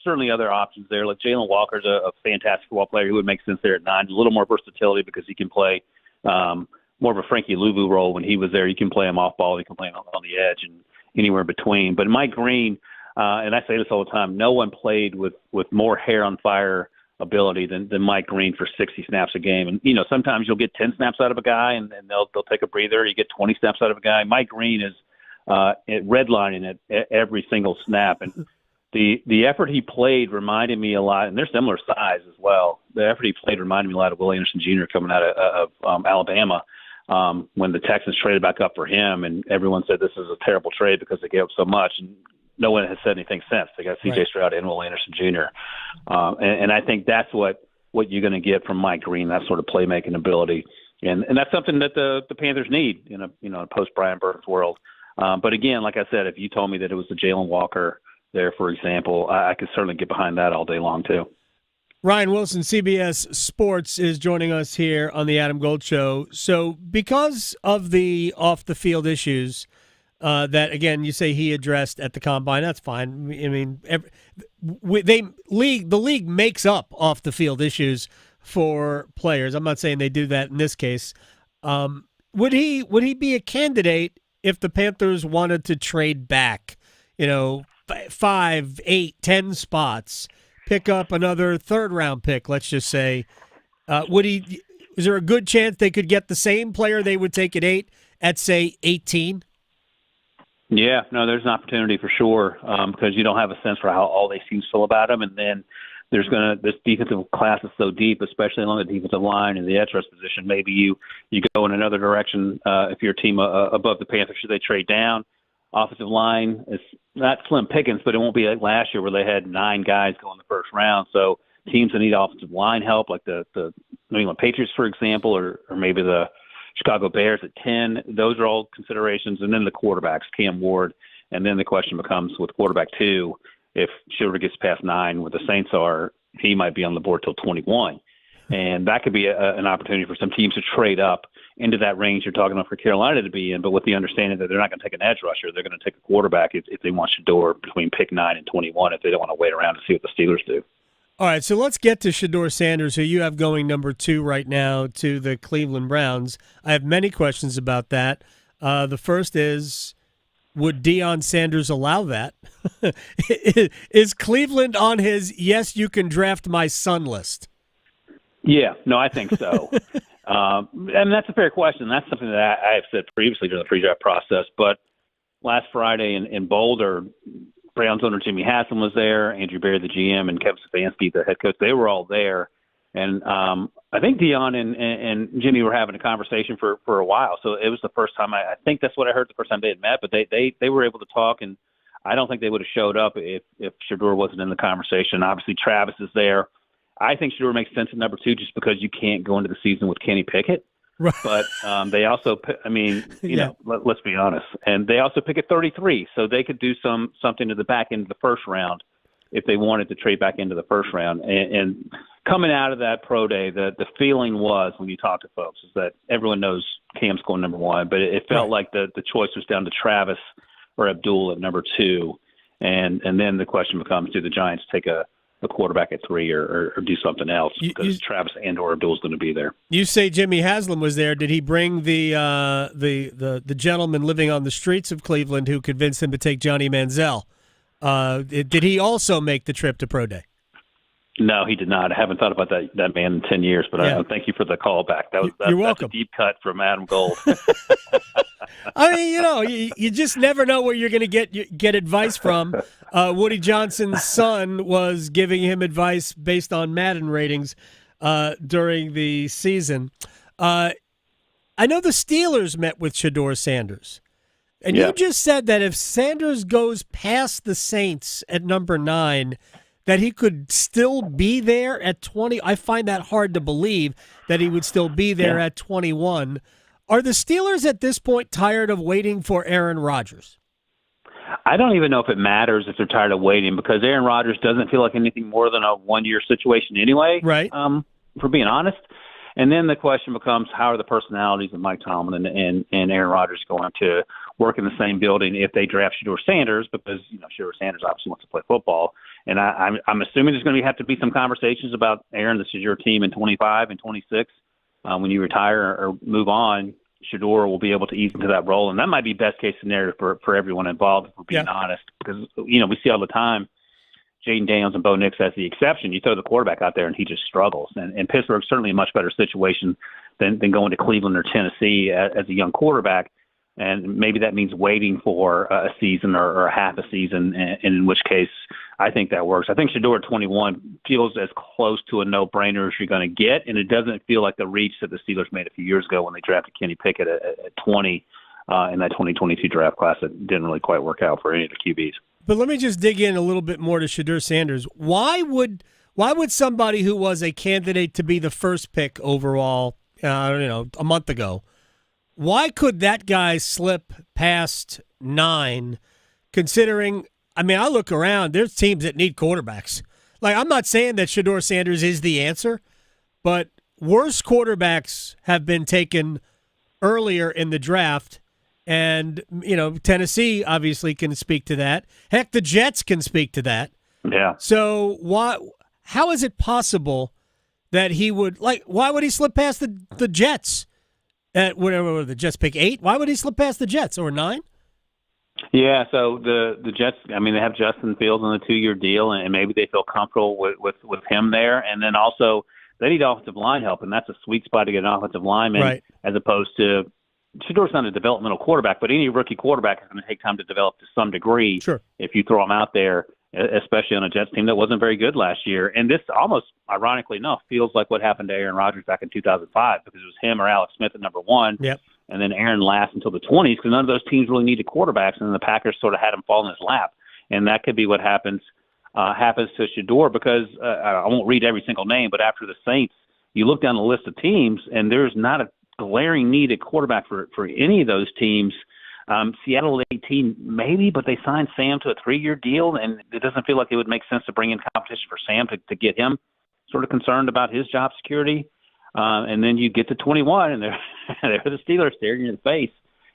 certainly other options there. Like Jalen Walker's a fantastic football player who would make sense there at 9. A little more versatility because he can play more of a Frankie Louvu role when he was there. You can play him off ball, you can play him on the edge, and anywhere in between. But Mike Green, and I say this all the time, no one played with more hair on fire ability than Mike Green for 60 snaps a game. And, sometimes you'll get 10 snaps out of a guy and they'll take a breather. You get 20 snaps out of a guy. Mike Green is redlining at every single snap. And the effort he played reminded me a lot, and they're similar size as well. The effort he played reminded me a lot of Will Anderson Jr. coming out of Alabama when the Texans traded back up for him. And everyone said this is a terrible trade because they gave up so much. And no one has said anything since. They got C.J. Stroud and Will Anderson Jr. And I think that's what you're going to get from Mike Green, that sort of playmaking ability. And that's something that the Panthers need in a post-Brian Burns world. But again, like I said, if you told me that it was the Jalen Walker there, for example, I could certainly get behind that all day long too. Ryan Wilson, CBS Sports, is joining us here on the Adam Gold Show. So because of the off-the-field issues that, again, you say he addressed at the Combine, that's fine. I mean, the league makes up off-the-field issues for players. I'm not saying they do that in this case. Would he be a candidate if the Panthers wanted to trade back, 5, 8, 10 spots, pick up another third-round pick, let's just say? Is there a good chance they could get the same player they would take at 8 at, say, 18? Yeah, no, there's an opportunity for sure because you don't have a sense for how all these teams feel about him. And then this defensive class is so deep, especially along the defensive line and the edge rush position. Maybe you go in another direction if you're a team above the Panthers. Should they trade down? Offensive line is not slim pickings, but it won't be like last year where they had 9 guys go in the first round. So teams that need offensive line help, like the New England Patriots, for example, or maybe the Chicago Bears at 10, those are all considerations. And then the quarterbacks, Cam Ward. And then the question becomes with quarterback 2, if Schroeder gets past 9, what the Saints are, he might be on the board till 21. And that could be an opportunity for some teams to trade up into that range you're talking about for Carolina to be in, but with the understanding that they're not going to take an edge rusher. They're going to take a quarterback if they want Shedeur between pick 9 and 21 if they don't want to wait around to see what the Steelers do. All right, so let's get to Shedeur Sanders, who you have going number 2 right now to the Cleveland Browns. I have many questions about that. The first is, would Deion Sanders allow that? Is Cleveland on his, yes, you can draft my son list? Yeah, no, I think so. And that's a fair question. That's something that I have said previously during the pre-draft process. But last Friday in Boulder, Browns owner Jimmy Haslam was there, Andrew Berry, the GM, and Kevin Stefanski, the head coach. They were all there. And I think Deion and Jimmy were having a conversation for a while. So it was the first time. I think that's what I heard the first time they had met. But they were able to talk, and I don't think they would have showed up if Shedeur wasn't in the conversation. Obviously, Travis is there. I think Shedeur makes sense at number 2 just because you can't go into the season with Kenny Pickett. Right. But they also, let's be honest. And they also pick at 33, so they could do something to the back end of the first round if they wanted to trade back into the first round. And coming out of that pro day, the feeling was when you talk to folks is that everyone knows Cam's going number 1, but it felt like the choice was down to Travis or Abdul at number 2. And then the question becomes, do the Giants take a quarterback at 3 or do something else because Travis and or Abdul's going to be there. You say Jimmy Haslam was there. Did he bring the gentleman living on the streets of Cleveland who convinced him to take Johnny Manziel? Did he also make the trip to Pro Day? No, he did not. I haven't thought about that man in 10 years, but I thank you for the call back. You're welcome. That's a deep cut from Adam Gold. I mean, you just never know where you're going to get advice from. Woody Johnson's son was giving him advice based on Madden ratings. during the season. I know the Steelers met with Shedeur Sanders. And you just said that if Sanders goes past the Saints at number 9, that he could still be there at 20. I find that hard to believe that he would still be there at 21. Are the Steelers at this point tired of waiting for Aaron Rodgers? I don't even know if it matters if they're tired of waiting, because Aaron Rodgers doesn't feel like anything more than a one-year situation anyway, right? For being honest. And then the question becomes, how are the personalities of Mike Tomlin and Aaron Rodgers going to work in the same building if they draft Shedeur Sanders? Because, Shedeur Sanders obviously wants to play football. And I'm assuming there's going to have to be some conversations about Aaron, this is your team in 25 and 26. When you retire or move on, Shedeur will be able to ease into that role. And that might be best case scenario for everyone involved, if we're being honest. Because, we see all the time, Jaden Daniels and Bo Nix as the exception. You throw the quarterback out there and he just struggles. And Pittsburgh's certainly a much better situation than going to Cleveland or Tennessee as a young quarterback. And maybe that means waiting for a season or half a season, and in which case I think that works. I think Shedeur at 21 feels as close to a no-brainer as you're going to get, and it doesn't feel like the reach that the Steelers made a few years ago when they drafted Kenny Pickett at 20 in that 2022 draft class. That didn't really quite work out for any of the QBs. But let me just dig in a little bit more to Shedeur Sanders. Why would somebody who was a candidate to be the first pick overall, a month ago, why could that guy slip past 9, considering, I look around, there's teams that need quarterbacks. Like, I'm not saying that Shedeur Sanders is the answer, but worse quarterbacks have been taken earlier in the draft. And, Tennessee obviously can speak to that. Heck, the Jets can speak to that. Yeah. So how is it possible that he would, why would he slip past the Jets at whatever the Jets pick 8? Why would he slip past the Jets, or 9? Yeah, so the Jets, they have Justin Fields on a 2-year deal, and maybe they feel comfortable with him there. And then also they need offensive line help, and that's a sweet spot to get an offensive lineman, right, as opposed to Shedeur's not a developmental quarterback, but any rookie quarterback is going to take time to develop to some degree. Sure. If you throw him out there, especially on a Jets team that wasn't very good last year. And this almost, ironically enough, feels like what happened to Aaron Rodgers back in 2005, because it was him or Alex Smith at number 1. Yep. And then Aaron last until the 20s, because none of those teams really needed quarterbacks, and the Packers sort of had him fall in his lap. And that could be what happens to Shedeur, because I won't read every single name, but after the Saints, you look down the list of teams, and there's not a glaring need at quarterback for any of those teams. Seattle at 18, maybe, but they signed Sam to a 3-year deal, and it doesn't feel like it would make sense to bring in competition for Sam to get him sort of concerned about his job security. And then you get to 21, and they're the Steelers staring you in the face.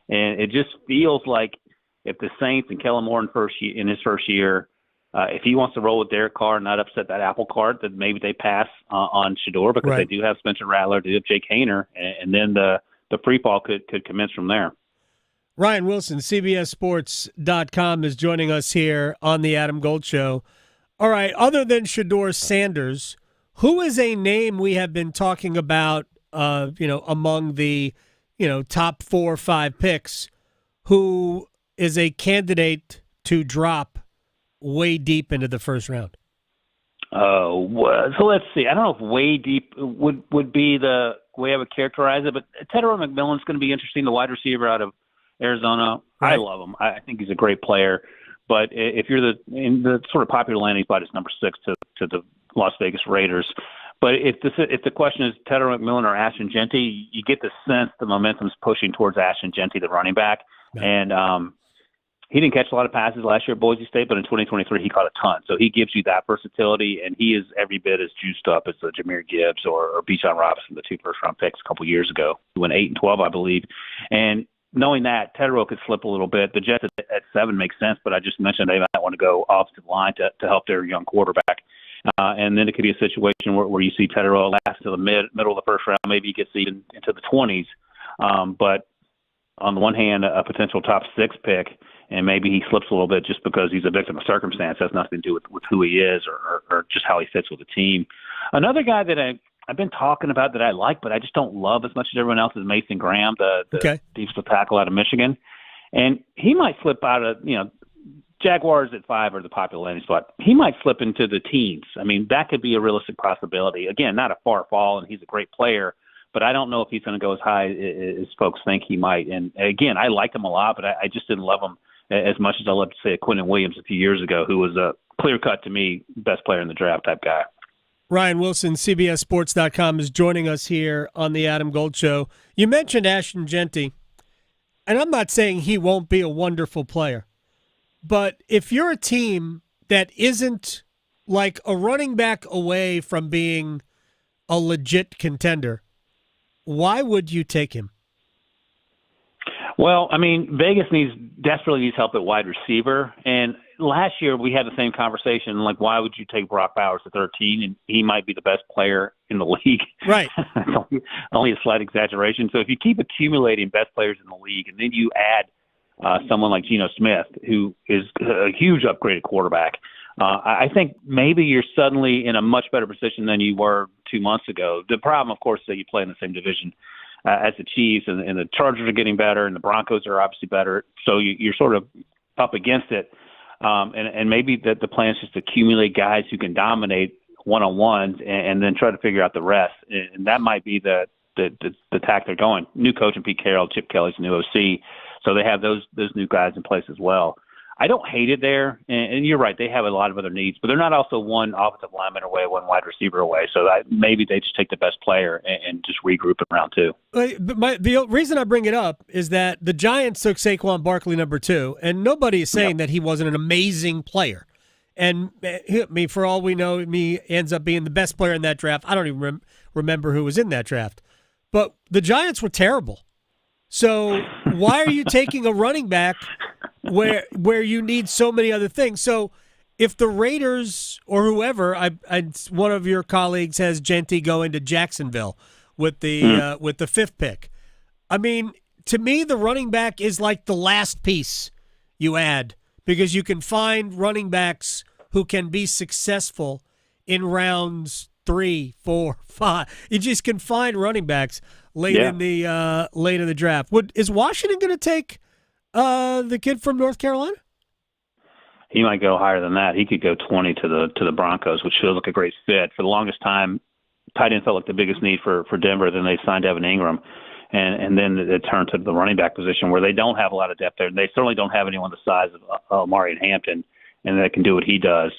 And it just feels like if the Saints and Kellen Moore in his first year, if he wants to roll with Derek Carr and not upset that apple cart, then maybe they pass on Shedeur, because right, they do have Spencer Rattler, they do have Jake Haener, and then the free fall could commence from there. Ryan Wilson, CBSSports.com, is joining us here on the Adam Gold Show. All right, other than Shedeur Sanders, who is a name we have been talking about, among the, top 4 or 5 picks, who is a candidate to drop way deep into the first round? So let's see. I don't know if way deep would be the way I would characterize it, but Tedero McMillan's going to be interesting, the wide receiver out of Arizona. Right. I love him. I think he's a great player. But if you're in the sort of popular landing spot, it's number 6 to the Las Vegas Raiders. But if the question is Tedero McMillan or Ashton Jeanty, you get the sense the momentum's pushing towards Ashton Jeanty, the running back. Right. And he didn't catch a lot of passes last year at Boise State, but in 2023 he caught a ton. So he gives you that versatility, and he is every bit as juiced up as Jahmyr Gibbs or Bijan Robinson, the 2 first-round picks a couple years ago. He went 8-12, I believe. And knowing that, Tedero could slip a little bit. The Jets at 7 makes sense, but I just mentioned they might want to go offensive line to help their young quarterback. And then it could be a situation where you see Tedero last to the middle of the first round. Maybe he gets even into the 20s. But on the one hand, a potential top 6 pick, and maybe he slips a little bit just because he's a victim of circumstance. It has nothing to do with who he is or just how he fits with the team. Another guy that I've been talking about that I like, but I just don't love as much as everyone else, is Mason Graham, the defensive tackle out of Michigan. And he might slip out of, Jaguars at 5 are the popular landing spot. He might slip into the teens. I mean, that could be a realistic possibility. Again, not a far fall, and he's a great player, but I don't know if he's going to go as high as folks think he might. And again, I liked him a lot, but I just didn't love him as much as I loved to say Quentin Williams a few years ago, who was a clear-cut, to me, best player in the draft type guy. Ryan Wilson, CBSSports.com, is joining us here on the Adam Gold Show. You mentioned Ashton Jeanty, and I'm not saying he won't be a wonderful player, but if you're a team that isn't like a running back away from being a legit contender, why would you take him? Well, I mean, Vegas desperately needs help at wide receiver. And last year we had the same conversation, like, why would you take Brock Bowers at 13? And he might be the best player in the league. Right. only a slight exaggeration. So if you keep accumulating best players in the league and then you add someone like Geno Smith, who is a huge upgraded quarterback, I think maybe you're suddenly in a much better position than you were 2 months ago. The problem, of course, is that you play in the same division as the Chiefs, and the Chargers are getting better, and the Broncos are obviously better. So you're sort of up against it. And maybe the plan is just to accumulate guys who can dominate one-on-ones and then try to figure out the rest. And that might be the tack they're going. New coach in Pete Carroll, Chip Kelly's new OC. So they have those new guys in place as well. I don't hate it there, and you're right. They have a lot of other needs, but they're not also one offensive lineman away, one wide receiver away. So maybe they just take the best player and just regroup in round 2. The reason I bring it up is that the Giants took Saquon Barkley number 2, and nobody is saying that he wasn't an amazing player. And for all we know, he ends up being the best player in that draft. I don't even remember who was in that draft. But the Giants were terrible. So why are you taking a running back where you need so many other things? So if the Raiders or whoever, one of your colleagues has Jeanty going to Jacksonville with the 5th pick. I mean, to me, the running back is like the last piece you add, because you can find running backs who can be successful in rounds 3, 4, 5. You just can find running backs late in the draft. Is Washington going to take the kid from North Carolina? He might go higher than that. He could go 20 to the Broncos, which feels like a great fit. For the longest time, tight end felt like the biggest need for Denver. Then they signed Evan Ingram, and then it turned to the running back position where they don't have a lot of depth there. They certainly don't have anyone the size of Omari and Hampton, and that can do what he does.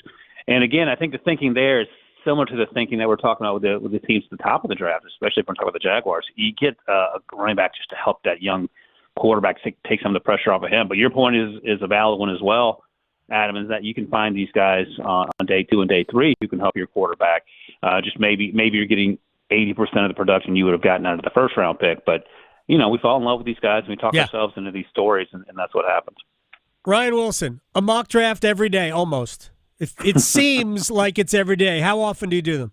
And again, I think the thinking there is similar to the thinking that we're talking about with the teams at the top of the draft, especially if we're talking about the Jaguars. You get a running back just to help that young quarterback take some of the pressure off of him. But your point is a valid one as well, Adam, is that you can find these guys on day 2 and day 3 who can help your quarterback. Just maybe you're getting 80% of the production you would have gotten out of the first round pick. But, we fall in love with these guys and we talk ourselves into these stories, and that's what happens. Ryan Wilson, a mock draft every day, almost. It seems like it's every day. How often do you do them?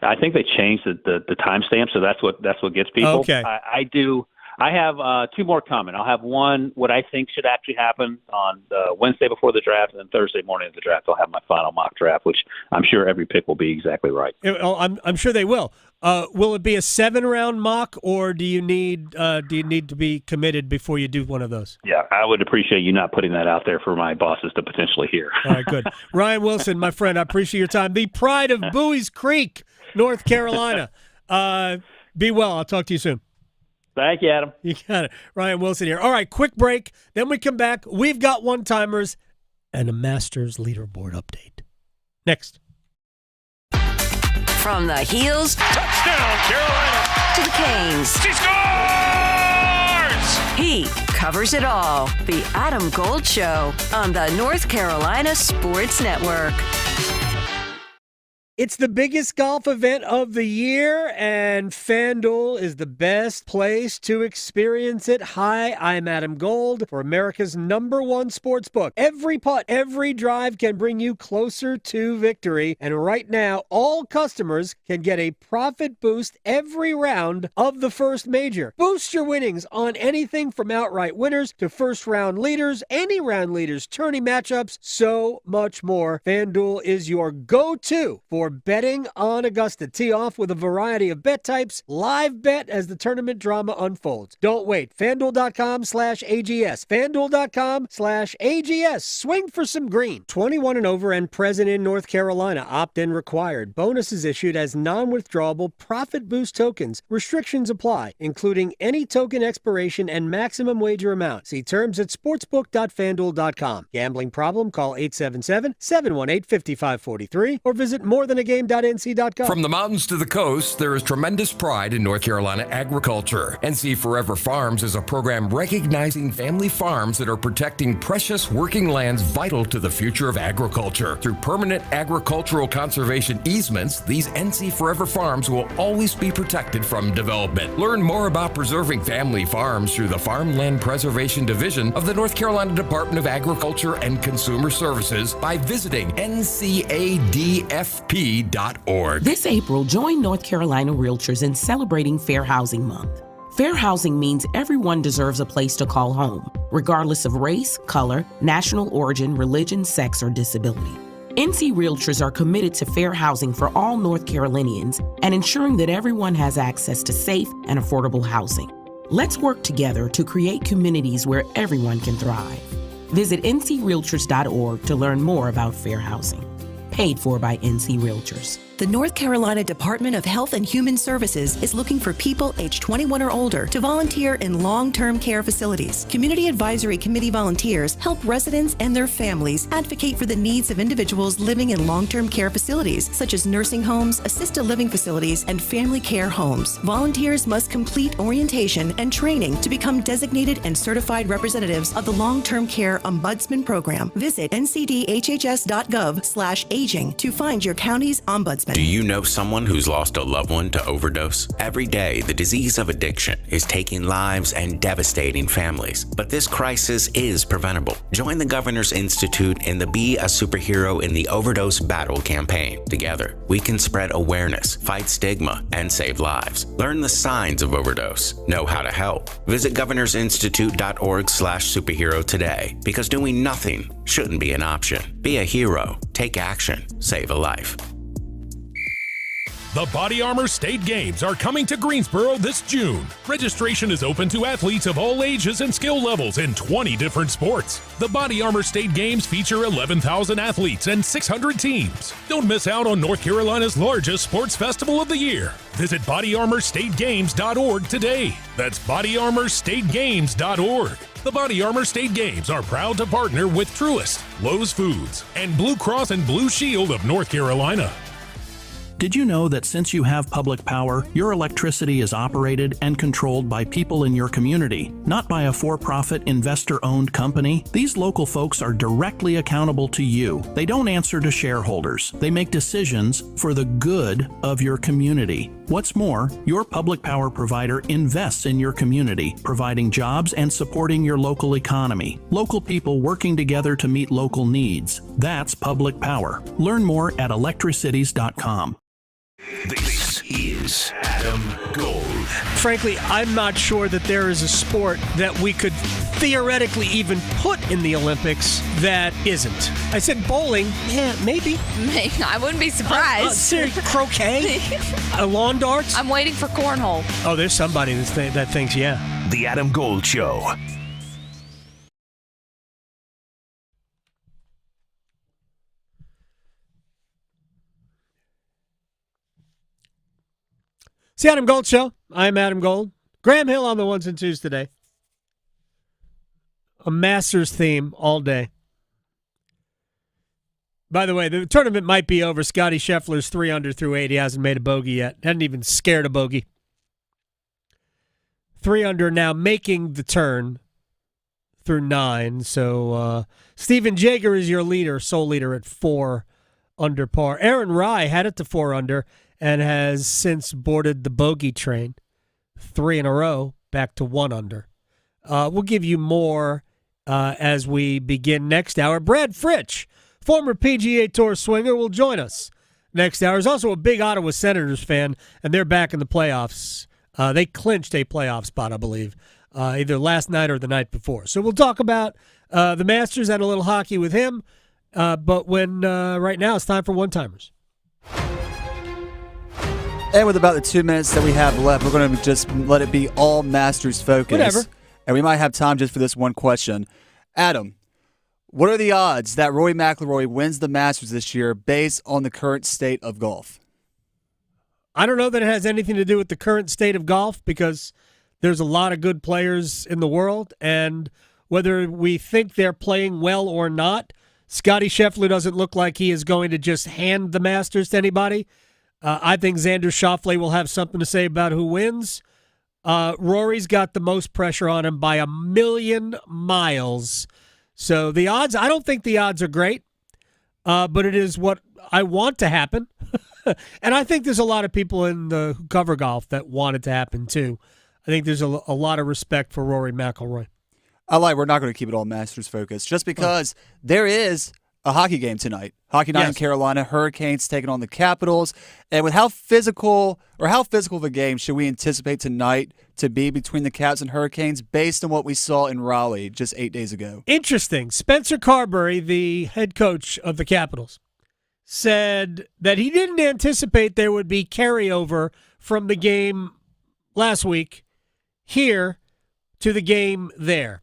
I think they changed the timestamp, so that's what gets people. Okay. I do. I have 2 more coming. I'll have one, what I think should actually happen on Wednesday before the draft, and then Thursday morning of the draft, I'll have my final mock draft, which I'm sure every pick will be exactly right. I'm sure they will. Will it be a 7-round mock, or do you need to be committed before you do one of those? Yeah, I would appreciate you not putting that out there for my bosses to potentially hear. All right, good. Ryan Wilson, my friend, I appreciate your time. The pride of Bowie's Creek, North Carolina. Be well. I'll talk to you soon. Thank you, Adam. You got it. Ryan Wilson here. All right, quick break. Then we come back. We've got one-timers and a Masters leaderboard update. Next. From the heels Touchdown, Carolina. to the canes, She scores! he covers it all. The Adam Gold Show on the North Carolina Sports Network. It's the biggest golf event of the year, and FanDuel is the best place to experience it. Hi, I'm Adam Gold for America's #1 sportsbook. Every putt, every drive can bring you closer to victory, and right now, all customers can get a profit boost every round of the first major. Boost your winnings on anything from outright winners to first-round leaders, any round leaders, tourney matchups, so much more. FanDuel is your go-to for for betting on Augusta. Tee off with a variety of bet types. Live bet as the tournament drama unfolds. Don't wait. FanDuel.com/AGS. FanDuel.com/AGS. Swing for some green. 21 and over and present in North Carolina. Opt-in required. Bonuses issued as non-withdrawable profit boost tokens. Restrictions apply, including any token expiration and maximum wager amount. See terms at sportsbook.fanduel.com. Gambling problem? Call 877-718-5543 or visit morethanagame.nc.com. From the mountains to the coast, there is tremendous pride in North Carolina agriculture. NC Forever Farms is a program recognizing family farms that are protecting precious working lands vital to the future of agriculture. Through permanent agricultural conservation easements, these NC Forever Farms will always be protected from development. Learn more about preserving family farms through the Farmland Preservation Division of the North Carolina Department of Agriculture and Consumer Services by visiting ncadfp.org. This April, join North Carolina Realtors in celebrating Fair Housing Month. Fair housing means everyone deserves a place to call home, regardless of race, color, national origin, religion, sex, or disability. NC Realtors are committed to fair housing for all North Carolinians and ensuring that everyone has access to safe and affordable housing. Let's work together to create communities where everyone can thrive. Visit ncrealtors.org to learn more about fair housing. Paid for by NC Realtors. The North Carolina Department of Health and Human Services is looking for people age 21 or older to volunteer in long-term care facilities. Community Advisory Committee volunteers help residents and their families advocate for the needs of individuals living in long-term care facilities, such as nursing homes, assisted living facilities, and family care homes. Volunteers must complete orientation and training to become designated and certified representatives of the Long-Term Care Ombudsman Program. Visit ncdhhs.gov/aging to find your county's ombudsman. Do you know someone who's lost a loved one to overdose? Every day, the disease of addiction is taking lives and devastating families. But this crisis is preventable. Join the Governor's Institute in the Be a Superhero in the Overdose Battle campaign. Together, we can spread awareness, fight stigma, and save lives. Learn the signs of overdose. Know how to help. Visit governorsinstitute.org/superhero today, because doing nothing shouldn't be an option. Be a hero. Take action. Save a life. The Body Armor State Games are coming to Greensboro this June. Registration is open to athletes of all ages and skill levels in 20 different sports. The Body Armor State Games feature 11,000 athletes and 600 teams. Don't miss out on North Carolina's largest sports festival of the year. Visit bodyarmorstategames.org today. That's bodyarmorstategames.org. The Body Armor State Games are proud to partner with Truist, Lowe's Foods, and Blue Cross and Blue Shield of North Carolina. Did you know that since you have public power, your electricity is operated and controlled by people in your community, not by a for-profit investor-owned company? These local folks are directly accountable to you. They don't answer to shareholders. They make decisions for the good of your community. What's more, your public power provider invests in your community, providing jobs and supporting your local economy. Local people working together to meet local needs. That's public power. Learn more at electricities.com. This is Adam Gold. Frankly, I'm not sure that there is a sport that we could theoretically even put in the Olympics that isn't. I said bowling. Yeah, maybe. I wouldn't be surprised. Croquet? Lawn darts? I'm waiting for cornhole. Oh, there's somebody that thinks, yeah. The Adam Gold Show. It's the Adam Gold Show. I'm Adam Gold. Graham Hill on the ones and twos today. A Masters theme all day. By the way, the tournament might be over. Scotty Scheffler's 3 under through 8. He hasn't made a bogey yet. Hadn't even scared a bogey. 3 under now, making the turn through 9. So Stephen Jager is your leader, sole leader at 4 under par. Aaron Rye had it to 4 under. And has since boarded the bogey train, 3 in a row, back to 1 under. We'll give you more as we begin next hour. Brad Fritsch, former PGA Tour swinger, will join us next hour. He's also a big Ottawa Senators fan, and they're back in the playoffs. They clinched a playoff spot, I believe, either last night or the night before. So we'll talk about the Masters and a little hockey with him. But right now it's time for one-timers. And with about the 2 minutes that we have left, we're going to just let it be all Masters focus. Whatever. And we might have time just for this one question. Adam, what are the odds that Rory McIlroy wins the Masters this year based on the current state of golf? I don't know that it has anything to do with the current state of golf because there's a lot of good players in the world, and whether we think they're playing well or not, Scottie Scheffler doesn't look like he is going to just hand the Masters to anybody. I think Xander Schauffele will have something to say about who wins. Rory's got the most pressure on him by 1,000,000 miles. So the odds, I don't think the odds are great, but it is what I want to happen. And I think there's a lot of people in the who cover golf that want it to happen too. I think there's a lot of respect for Rory McIlroy. We're not going to keep it all Masters focused just because there is a hockey game tonight. Hockey night in Carolina, Hurricanes taking on the Capitals. And with how physical of a game should we anticipate tonight to be between the Caps and Hurricanes based on what we saw in Raleigh just 8 days ago? Interesting. Spencer Carberry, the head coach of the Capitals, said that he didn't anticipate there would be carryover from the game last week here to the game there.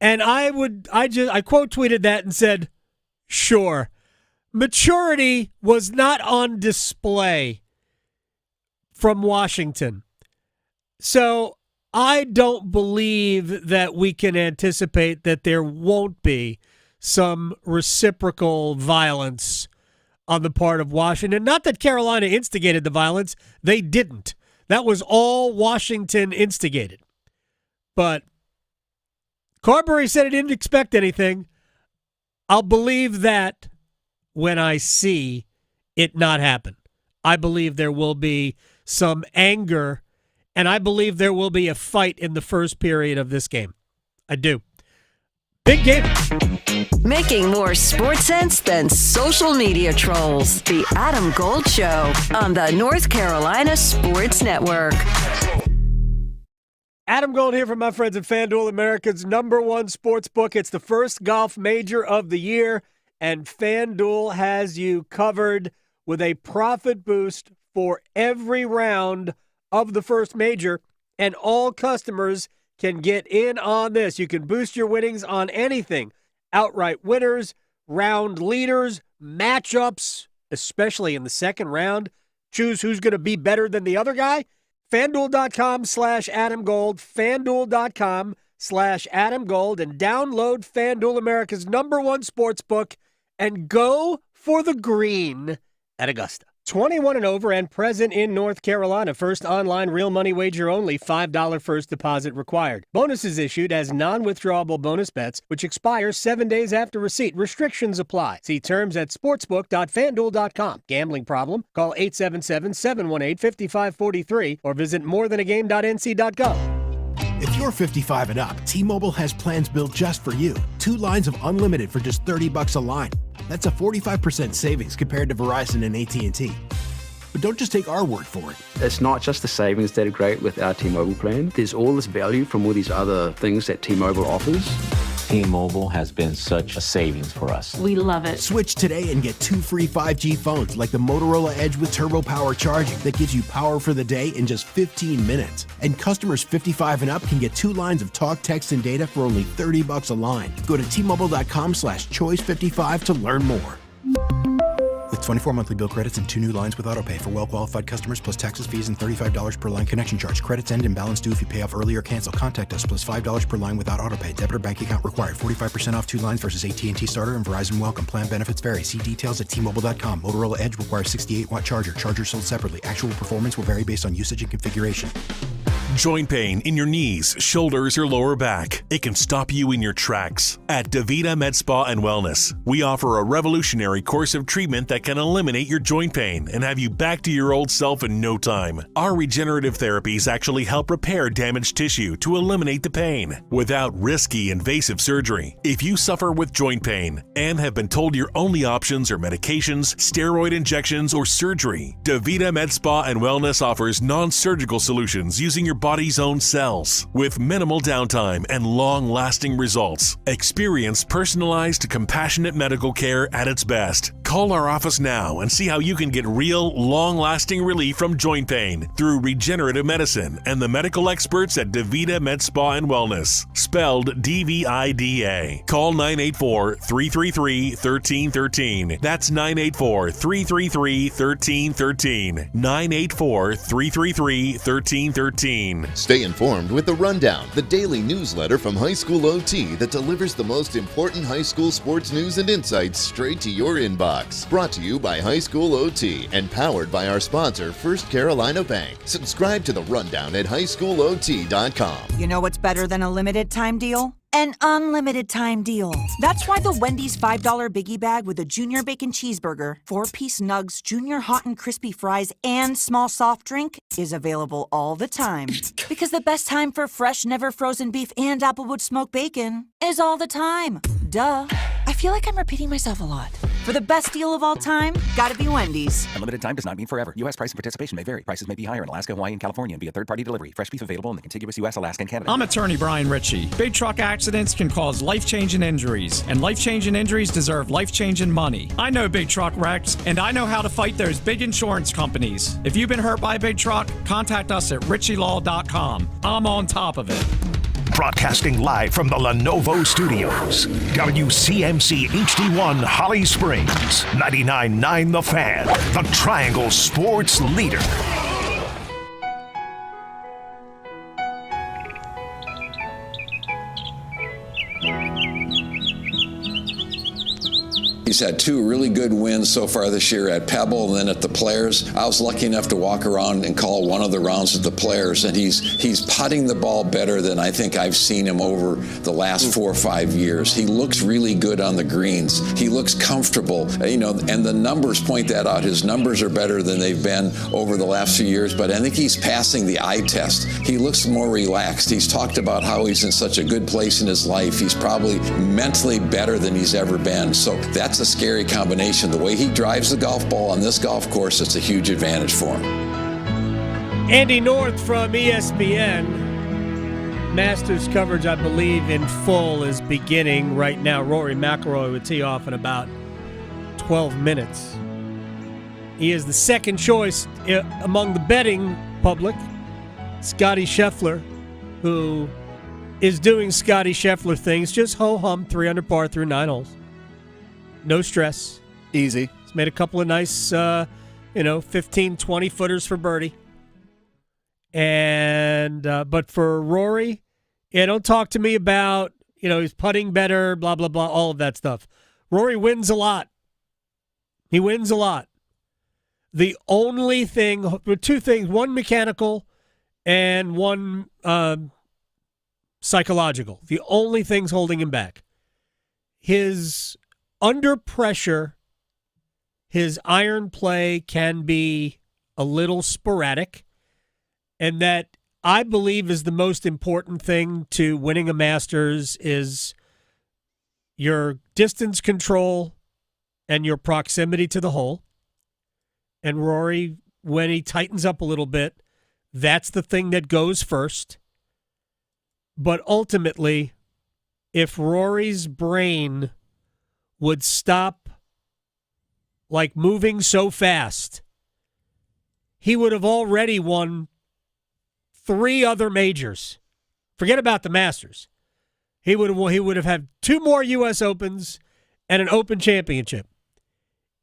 And I quote tweeted that and said, sure. Maturity was not on display from Washington. So I don't believe that we can anticipate that there won't be some reciprocal violence on the part of Washington. Not that Carolina instigated the violence. They didn't. That was all Washington instigated. But Carberry said he didn't expect anything. I'll believe that when I see it not happen. I believe there will be some anger, and I believe there will be a fight in the first period of this game. I do. Big game. Making more sports sense than social media trolls. The Adam Gold Show on the North Carolina Sports Network. Adam Gold here from my friends at FanDuel, America's #1 sports book. It's the first golf major of the year, and FanDuel has you covered with a profit boost for every round of the first major, and all customers can get in on this. You can boost your winnings on anything. Outright winners, round leaders, matchups, especially in the second round. Choose who's going to be better than the other guy. FanDuel.com/AdamGold, FanDuel.com/AdamGold, and download FanDuel, America's #1 sports book, and go for the green at Augusta. 21 and over and present in North Carolina. First online real money wager only. $5 first deposit required. Bonuses issued as non-withdrawable bonus bets, which expire 7 days after receipt. Restrictions apply. See terms at sportsbook.fanduel.com. Gambling problem? Call 877-718-5543 or visit morethanagame.nc.gov. If you're 55 and up, T-Mobile has plans built just for you. 2 lines of unlimited for just $30 a line. That's a 45% savings compared to Verizon and AT&T. But don't just take our word for it. It's not just the savings that are great with our T-Mobile plan. There's all this value from all these other things that T-Mobile offers. T-Mobile has been such a savings for us. We love it. Switch today and get 2 free 5G phones like the Motorola Edge with Turbo Power charging that gives you power for the day in just 15 minutes. And customers 55 and up can get 2 lines of talk, text, and data for only $30 a line. Go to T-Mobile.com/choice55 to learn more. With 24 monthly bill credits and 2 new lines with autopay for well-qualified customers plus taxes, fees, and $35 per line connection charge. Credits end and balance due if you pay off early or cancel. Contact us plus $5 per line without autopay. Debit or bank account required. 45% off 2 lines versus AT&T Starter and Verizon Welcome. Plan benefits vary. See details at T-Mobile.com. Motorola Edge requires 68-watt charger. Charger sold separately. Actual performance will vary based on usage and configuration. Joint pain in your knees, shoulders, or lower back. It can stop you in your tracks. At DaVita Med Spa and Wellness, we offer a revolutionary course of treatment that can eliminate your joint pain and have you back to your old self in no time. Our regenerative therapies actually help repair damaged tissue to eliminate the pain without risky invasive surgery. If you suffer with joint pain and have been told your only options are medications, steroid injections, or surgery, DaVita Med Spa and Wellness offers non-surgical solutions using your body's own cells with minimal downtime and long-lasting results. Experience personalized, compassionate medical care at its best. Call our office now and see how you can get real, long-lasting relief from joint pain through regenerative medicine and the medical experts at DaVita Med Spa and Wellness, spelled DVIDA. Call 984-333-1313. That's 984-333-1313. 984-333-1313. Stay informed with The Rundown, the daily newsletter from High School OT that delivers the most important high school sports news and insights straight to your inbox. Brought to you by High School OT and powered by our sponsor, First Carolina Bank. Subscribe to The Rundown at highschoolot.com. You know what's better than a limited time deal? An unlimited time deal. That's why the Wendy's $5 Biggie Bag with a Junior Bacon Cheeseburger, 4-piece nugs, Junior Hot and Crispy Fries, and small soft drink is available all the time. Because the best time for fresh, never frozen beef and Applewood smoked bacon is all the time. Duh. I feel like I'm repeating myself a lot. For the best deal of all time, gotta be Wendy's. Unlimited time does not mean forever. U.S. price and participation may vary. Prices may be higher in Alaska, Hawaii, and California and via third-party delivery. Fresh beef available in the contiguous U.S., Alaska, and Canada. I'm attorney Brian Ritchie. Big truck accidents can cause life-changing injuries, and life-changing injuries deserve life-changing money. I know big truck wrecks, and I know how to fight those big insurance companies. If you've been hurt by a big truck, contact us at ritchielaw.com. I'm on top of it. Broadcasting live from the Lenovo Studios. WCMC HD1 Holly Springs. 99.9 The Fan. The Triangle Sports Leader. He's had two really good wins so far this year at Pebble and then at the Players. I was lucky enough to walk around and call one of the rounds at the Players, and he's putting the ball better than I think I've seen him over the last 4 or 5 years. He looks really good on the greens. He looks comfortable, and the numbers point that out. His numbers are better than they've been over the last few years, but I think he's passing the eye test. He looks more relaxed. He's talked about how he's in such a good place in his life. He's probably mentally better than he's ever been. So that's a scary combination. The way he drives the golf ball on this golf course, it's a huge advantage for him. Andy North from ESPN. Masters coverage, I believe, in full is beginning right now. Rory McIlroy would tee off in about 12 minutes. He is the second choice among the betting public. Scotty Scheffler, who is doing Scotty Scheffler things, just ho-hum 3 under par through 9 holes. No stress. Easy. He's made a couple of nice, 15, 20 footers for birdie. And, but for Rory, don't talk to me about, he's putting better, blah, blah, blah, all of that stuff. Rory wins a lot. He wins a lot. The only thing, two things, one mechanical and one psychological. The only things holding him back. His under pressure, his iron play can be a little sporadic, and that I believe is the most important thing to winning a Masters is your distance control and your proximity to the hole. And Rory, when he tightens up a little bit, that's the thing that goes first. But ultimately, if Rory's brain would stop moving so fast, he would have already won 3 other majors. Forget about the Masters. He would have had 2 more U.S. Opens and an Open Championship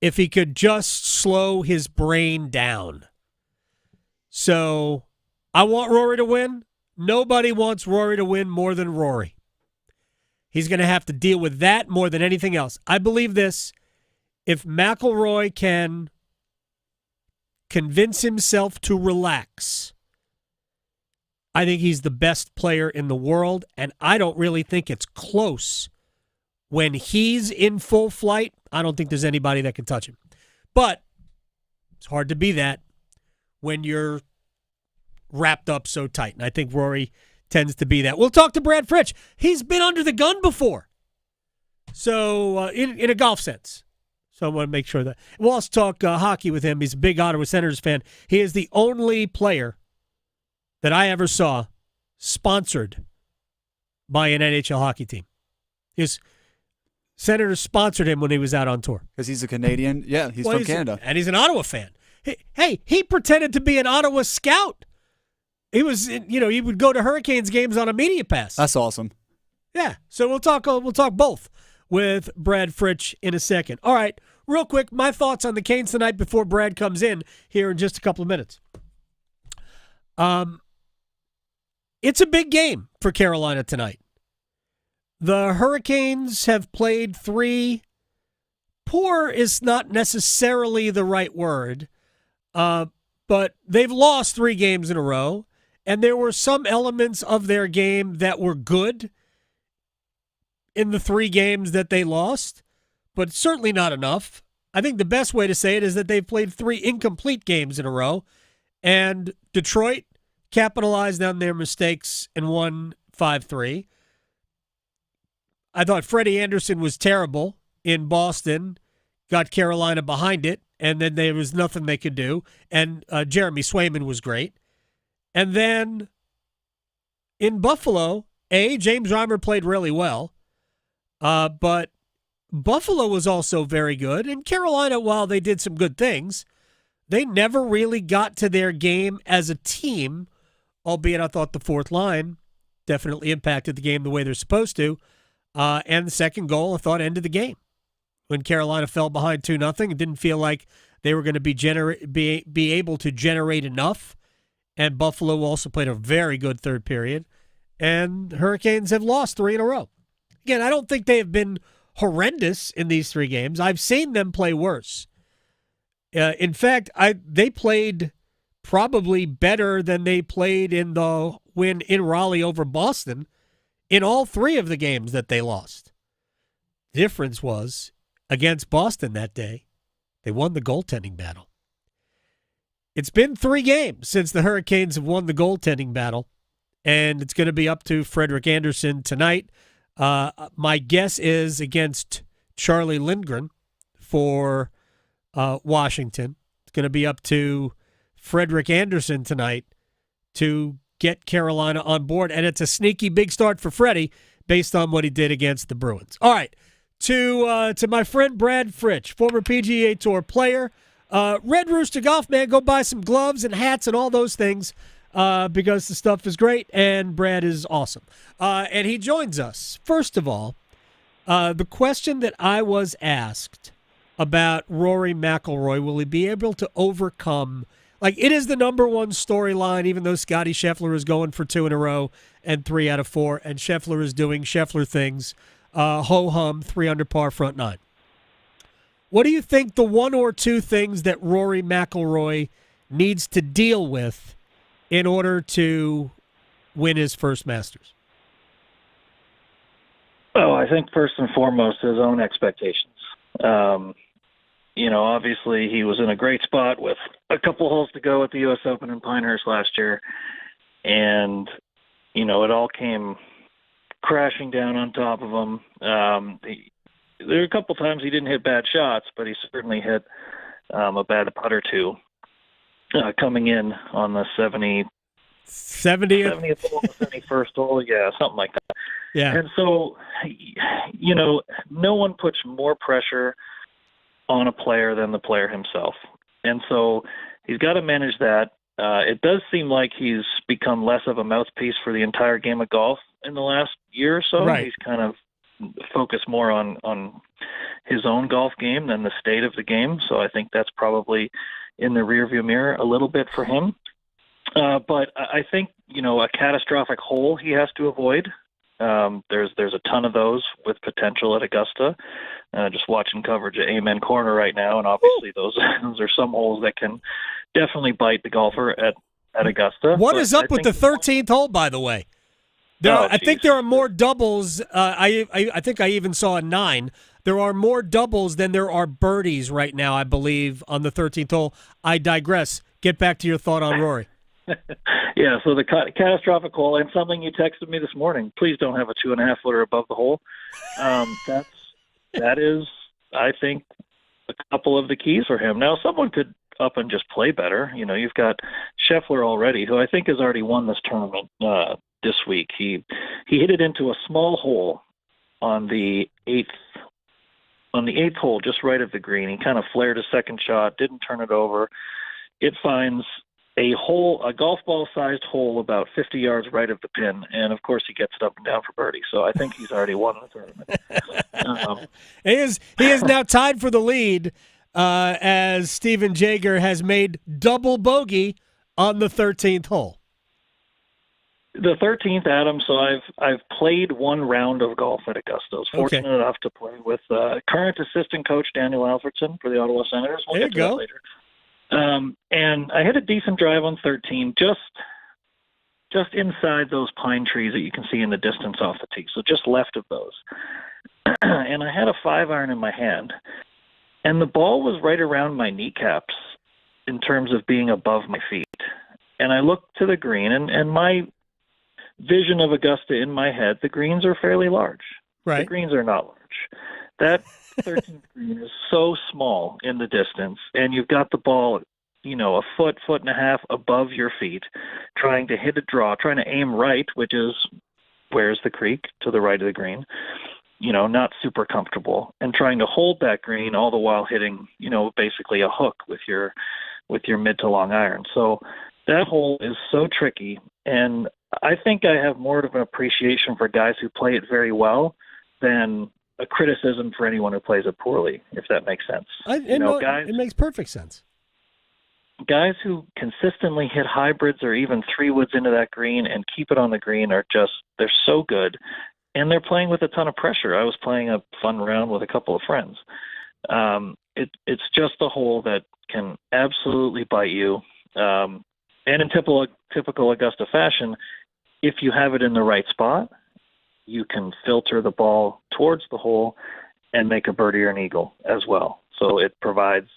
if he could just slow his brain down. So I want Rory to win. Nobody wants Rory to win more than Rory. He's going to have to deal with that more than anything else. I believe this. If McIlroy can convince himself to relax, I think he's the best player in the world, and I don't really think it's close. When he's in full flight, I don't think there's anybody that can touch him. But it's hard to be that when you're wrapped up so tight, and I think Rory tends to be that. We'll talk to Brad Fritsch. He's been under the gun before, so in a golf sense. So I want to make sure that. We'll also talk hockey with him. He's a big Ottawa Senators fan. He is the only player that I ever saw sponsored by an NHL hockey team. Senators sponsored him when he was out on tour. Because he's a Canadian. Yeah, he's from Canada. And he's an Ottawa fan. Hey, he pretended to be an Ottawa scout. He was, he would go to Hurricanes games on a media pass. That's awesome. Yeah, so we'll talk both with Brad Fritsch in a second. All right, real quick, my thoughts on the Canes tonight before Brad comes in here in just a couple of minutes. It's a big game for Carolina tonight. The Hurricanes have played 3. Poor is not necessarily the right word, but they've lost 3 games in a row, and there were some elements of their game that were good in the 3 games that they lost, but certainly not enough. I think the best way to say it is that they've played 3 incomplete games in a row, and Detroit capitalized on their mistakes and won 5-3. I thought Freddie Anderson was terrible in Boston, got Carolina behind it, and then there was nothing they could do. And Jeremy Swayman was great. And then in Buffalo, James Reimer played really well, but Buffalo was also very good. And Carolina, while they did some good things, they never really got to their game as a team, albeit I thought the fourth line definitely impacted the game the way they're supposed to. And the second goal, I thought, ended the game. When Carolina fell behind 2-0, it didn't feel like they were going to be able to generate enough. And Buffalo also played a very good third period. And Hurricanes have lost 3 in a row. Again, I don't think they have been horrendous in these 3 games. I've seen them play worse. In fact, they played probably better than they played in the win in Raleigh over Boston in all 3 of the games that they lost. The difference was, against Boston that day, they won the goaltending battle. It's been 3 games since the Hurricanes have won the goaltending battle, and it's going to be up to Frederik Andersen tonight. My guess is against Charlie Lindgren for Washington. It's going to be up to Frederik Andersen tonight to get Carolina on board, and it's a sneaky big start for Freddie based on what he did against the Bruins. All right, to my friend Brad Fritsch, former PGA Tour player, Red Rooster Golf, man, go buy some gloves and hats and all those things because the stuff is great, and Brad is awesome. And he joins us. First of all, the question that I was asked about Rory McIlroy, will he be able to overcome... Like, it is the number one storyline, even though Scotty Scheffler is going for 2 in a row and 3 out of 4, and Scheffler is doing Scheffler things. Ho-hum, 3 under par, front 9. What do you think the 1 or 2 things that Rory McIlroy needs to deal with in order to win his first Masters? Oh, I think first and foremost, his own expectations. Obviously he was in a great spot with a couple holes to go at the U.S. Open in Pinehurst last year. And, it all came crashing down on top of him. There were a couple times he didn't hit bad shots, but he certainly hit a bad putt or 2 coming in on the 70th hole, 71st hole. Yeah, something like that. Yeah. And so, no one puts more pressure on a player than the player himself. And so he's got to manage that. It does seem like he's become less of a mouthpiece for the entire game of golf in the last year or so. Right. He's kind of focused more on his own golf game than the state of the game. So I think that's probably in the rearview mirror a little bit for him. But I think, a catastrophic hole he has to avoid. There's a ton of those with potential at Augusta. Just watching coverage at Amen Corner right now, and obviously those are some holes that can definitely bite the golfer at Augusta. What is up with the 13th hole, by the way? I think there are more doubles. I think I even saw a 9. There are more doubles than there are birdies right now, I believe, on the 13th hole. I digress. Get back to your thought on Rory. Yeah, so the catastrophic hole, and something you texted me this morning, please don't have a 2.5-footer above the hole. That is, I think, a couple of the keys for him. Now, someone could up and just play better. You've got Scheffler already, who I think has already won this tournament this week. He hit it into a small hole on the 8th on the 8th hole, just right of the green, he kind of flared a second shot, didn't turn it over. It finds a golf ball-sized hole about 50 yards right of the pin, and of course he gets it up and down for birdie. So I think he's already won the tournament. He is now tied for the lead as Steven Jaeger has made double bogey on the 13th hole. The 13th, Adam. So I've played one round of golf at Augusta. I was fortunate enough to play with current assistant coach Daniel Alfredson for the Ottawa Senators. We'll get to that later. And I hit a decent drive on 13, just inside those pine trees that you can see in the distance off the tee, so just left of those. And I had a 5-iron in my hand, and the ball was right around my kneecaps in terms of being above my feet. And I looked to the green, and my vision of Augusta in my head, the greens are fairly large. Right. The greens are not large. That 13th green is so small in the distance, and you've got the ball, a foot and a half above your feet, trying to hit a draw, trying to aim right, which is where's the creek, to the right of the green, not super comfortable, and trying to hold that green all the while hitting, basically a hook with your mid to long iron. So that hole is so tricky, and I think I have more of an appreciation for guys who play it very well than a criticism for anyone who plays it poorly, if that makes sense. It makes perfect sense. Guys who consistently hit hybrids or even 3-woods into that green and keep it on the green they're so good, and they're playing with a ton of pressure. I was playing a fun round with a couple of friends. It's just a hole that can absolutely bite you. And in typical Augusta fashion, if you have it in the right spot, you can filter the ball towards the hole and make a birdie or an eagle as well. So it provides,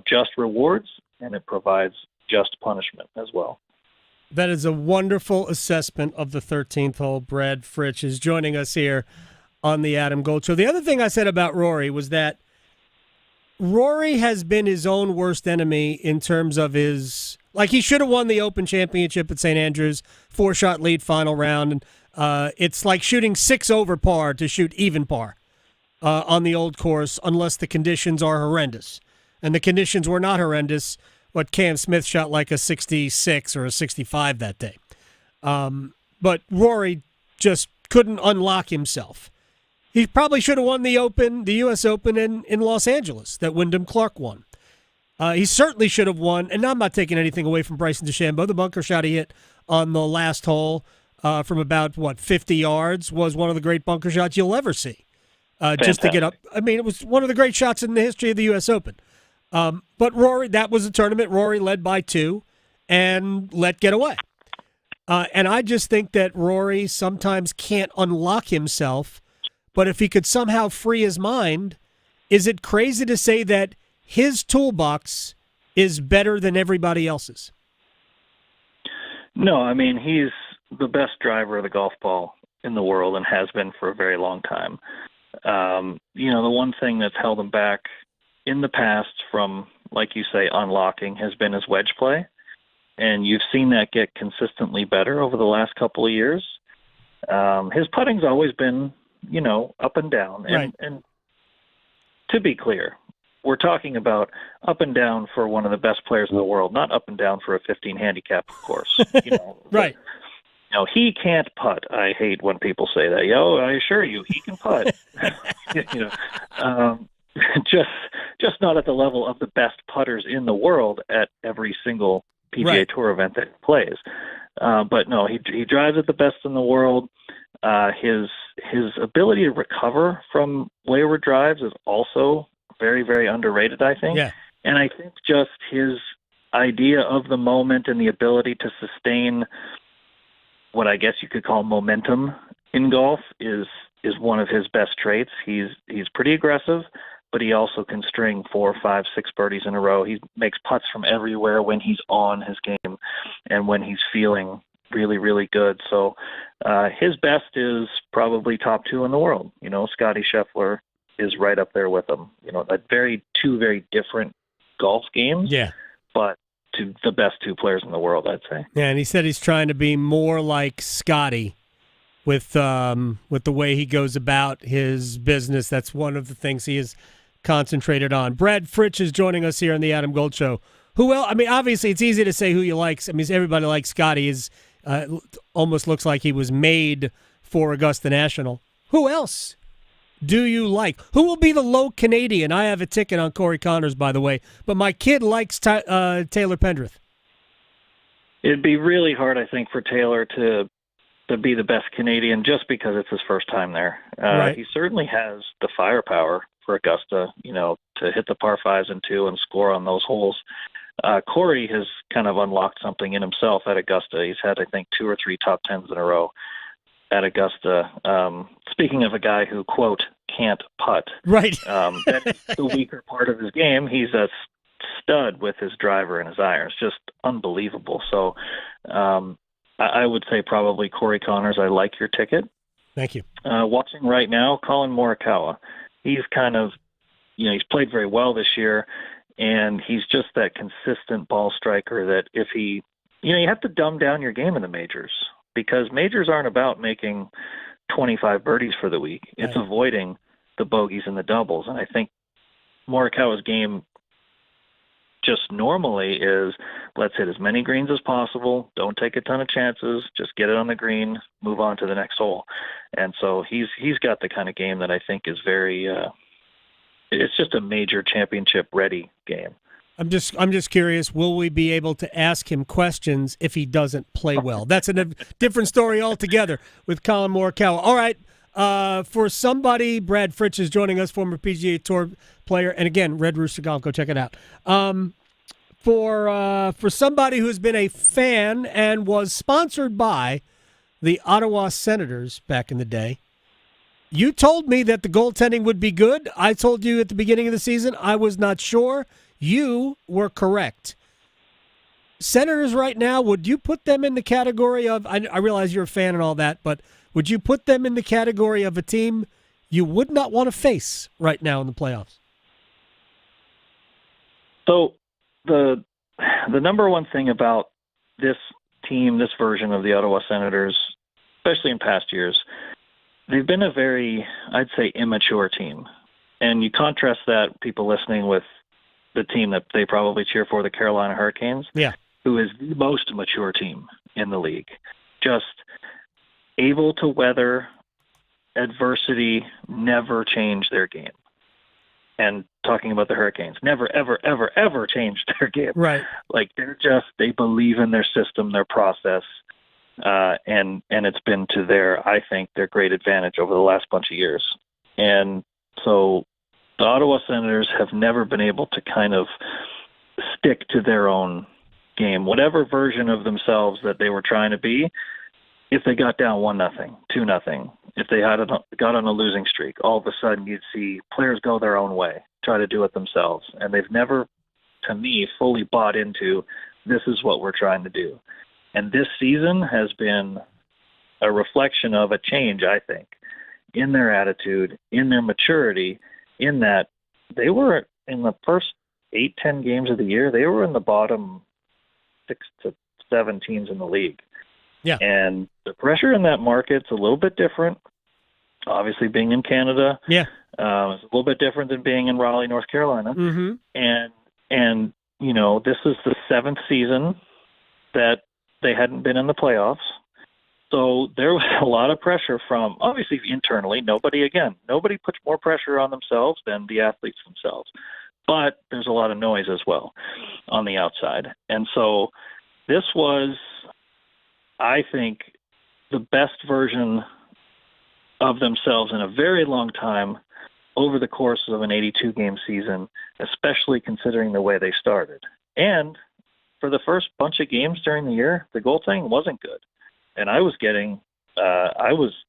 just rewards, and it provides just punishment as well. That is a wonderful assessment of the 13th hole. Brad Fritsch is joining us here on the Adam Gold Show. The other thing I said about Rory was that Rory has been his own worst enemy in terms of he should have won the Open Championship at St. Andrews, 4-shot lead final round, and it's like shooting 6 over par to shoot even par on the old course unless the conditions are horrendous. And the conditions were not horrendous. What Cam Smith shot like a 66 or a 65 that day. But Rory just couldn't unlock himself. He probably should have won the U.S. Open in Los Angeles that Wyndham Clark won. He certainly should have won, and I'm not taking anything away from Bryson DeChambeau. The bunker shot he hit on the last hole from about, 50 yards was one of the great bunker shots you'll ever see. Just to get up. I mean, it was one of the great shots in the history of the U.S. Open. But Rory, that was a tournament. Rory led by 2 and let get away. And I just think that Rory sometimes can't unlock himself, but if he could somehow free his mind, is it crazy to say that his toolbox is better than everybody else's? No, I mean, he's the best driver of the golf ball in the world and has been for a very long time. The one thing that's held him back in the past from, like you say, unlocking has been his wedge play. And you've seen that get consistently better over the last couple of years. His putting's always been, up and down. Right. And to be clear, we're talking about up and down for one of the best players in the world, not up and down for a 15 handicap, of course. Right. He can't putt. I hate when people say that. I assure you, he can putt. Just not at the level of the best putters in the world at every single PGA Tour event that he plays. But no, he drives it the best in the world. His ability to recover from wayward drives is also very, very underrated, I think. Yeah. And I think just his idea of the moment and the ability to sustain what I guess you could call momentum in golf is one of his best traits. He's pretty aggressive, but he also can string 4, 5, 6 birdies in a row. He makes putts from everywhere when he's on his game and when he's feeling really, really good. So his best is probably top 2 in the world. Scotty Scheffler is right up there with him. Two very different golf games. Yeah. But the best 2 players in the world, I'd say. Yeah, and he said he's trying to be more like Scotty with the way he goes about his business. That's one of the things he is concentrated on. Brad Fritsch is joining us here on the Adam Gold Show. Who else? I mean, obviously, it's easy to say who you like. I mean, everybody likes Scotty. Almost looks like he was made for Augusta National. Who else do you like? Who will be the low Canadian? I have a ticket on Corey Connors, by the way, but my kid likes Taylor Pendrith. It'd be really hard, I think, for Taylor to be the best Canadian just because it's his first time there. Right. He certainly has the firepower for Augusta, to hit the par 5s and 2 and score on those holes. Corey has kind of unlocked something in himself at Augusta. He's had, I think, 2 or 3 top 10s in a row at Augusta. Speaking of a guy who, quote, can't putt. Right. That's the weaker part of his game. He's a stud with his driver and his irons. Just unbelievable. So I would say probably Corey Connors. I like your ticket. Thank you. Watching right now, Colin Morikawa. He's kind of, he's played very well this year, and he's just that consistent ball striker that if he, you have to dumb down your game in the majors because majors aren't about making 25 birdies for the week. It's avoiding the bogeys and the doubles. And I think Morikawa's game just normally is let's hit as many greens as possible. Don't take a ton of chances. Just get it on the green, move on to the next hole. And so he's got the kind of game that I think is very it's just a major championship ready game. I'm just curious, will we be able to ask him questions if he doesn't play well? That's a different story altogether with Colin Morikawa. All right, for somebody, Brad Fritsch is joining us, former PGA Tour player, and again, Red Rooster Golf, go check it out. For somebody who's been a fan and was sponsored by the Ottawa Senators back in the day, you told me that the goaltending would be good. I told you at the beginning of the season I was not sure. You were correct. Senators right now, would you put them in the category of, I realize you're a fan and all that, but would you put them in the category of a team you would not want to face right now in the playoffs? So the number one thing about this team, this version of the Ottawa Senators, especially in past years, they've been a very, I'd say, immature team. And you contrast that, people listening, with the team that they probably cheer for, the Carolina Hurricanes, who is the most mature team in the league. Just able to weather adversity, never change their game. And talking about the Hurricanes, never, ever, ever, ever changed their game. Right. Like they believe in their system, their process, and it's been to their great advantage over the last bunch of years. And so the Ottawa Senators have never been able to kind of stick to their own game, whatever version of themselves that they were trying to be. If they got down 1-0, 2-0, if they got on a losing streak, all of a sudden you'd see players go their own way, try to do it themselves. And they've never, to me, fully bought into this is what we're trying to do. And this season has been a reflection of a change, I think, in their attitude, in their maturity, in that they were in the first 8-10 games of the year, they were in the bottom 6 to 7 teams in the league. Yeah. And the pressure in that market's a little bit different. Obviously, being in Canada, it's a little bit different than being in Raleigh, North Carolina. Mm-hmm. And this is the 7th season that they hadn't been in the playoffs. So there was a lot of pressure from, obviously, internally. Nobody puts more pressure on themselves than the athletes themselves. But there's a lot of noise as well on the outside. And so this was, I think, the best version of themselves in a very long time over the course of an 82-game season, especially considering the way they started. And for the first bunch of games during the year, the goaltending wasn't good. And I was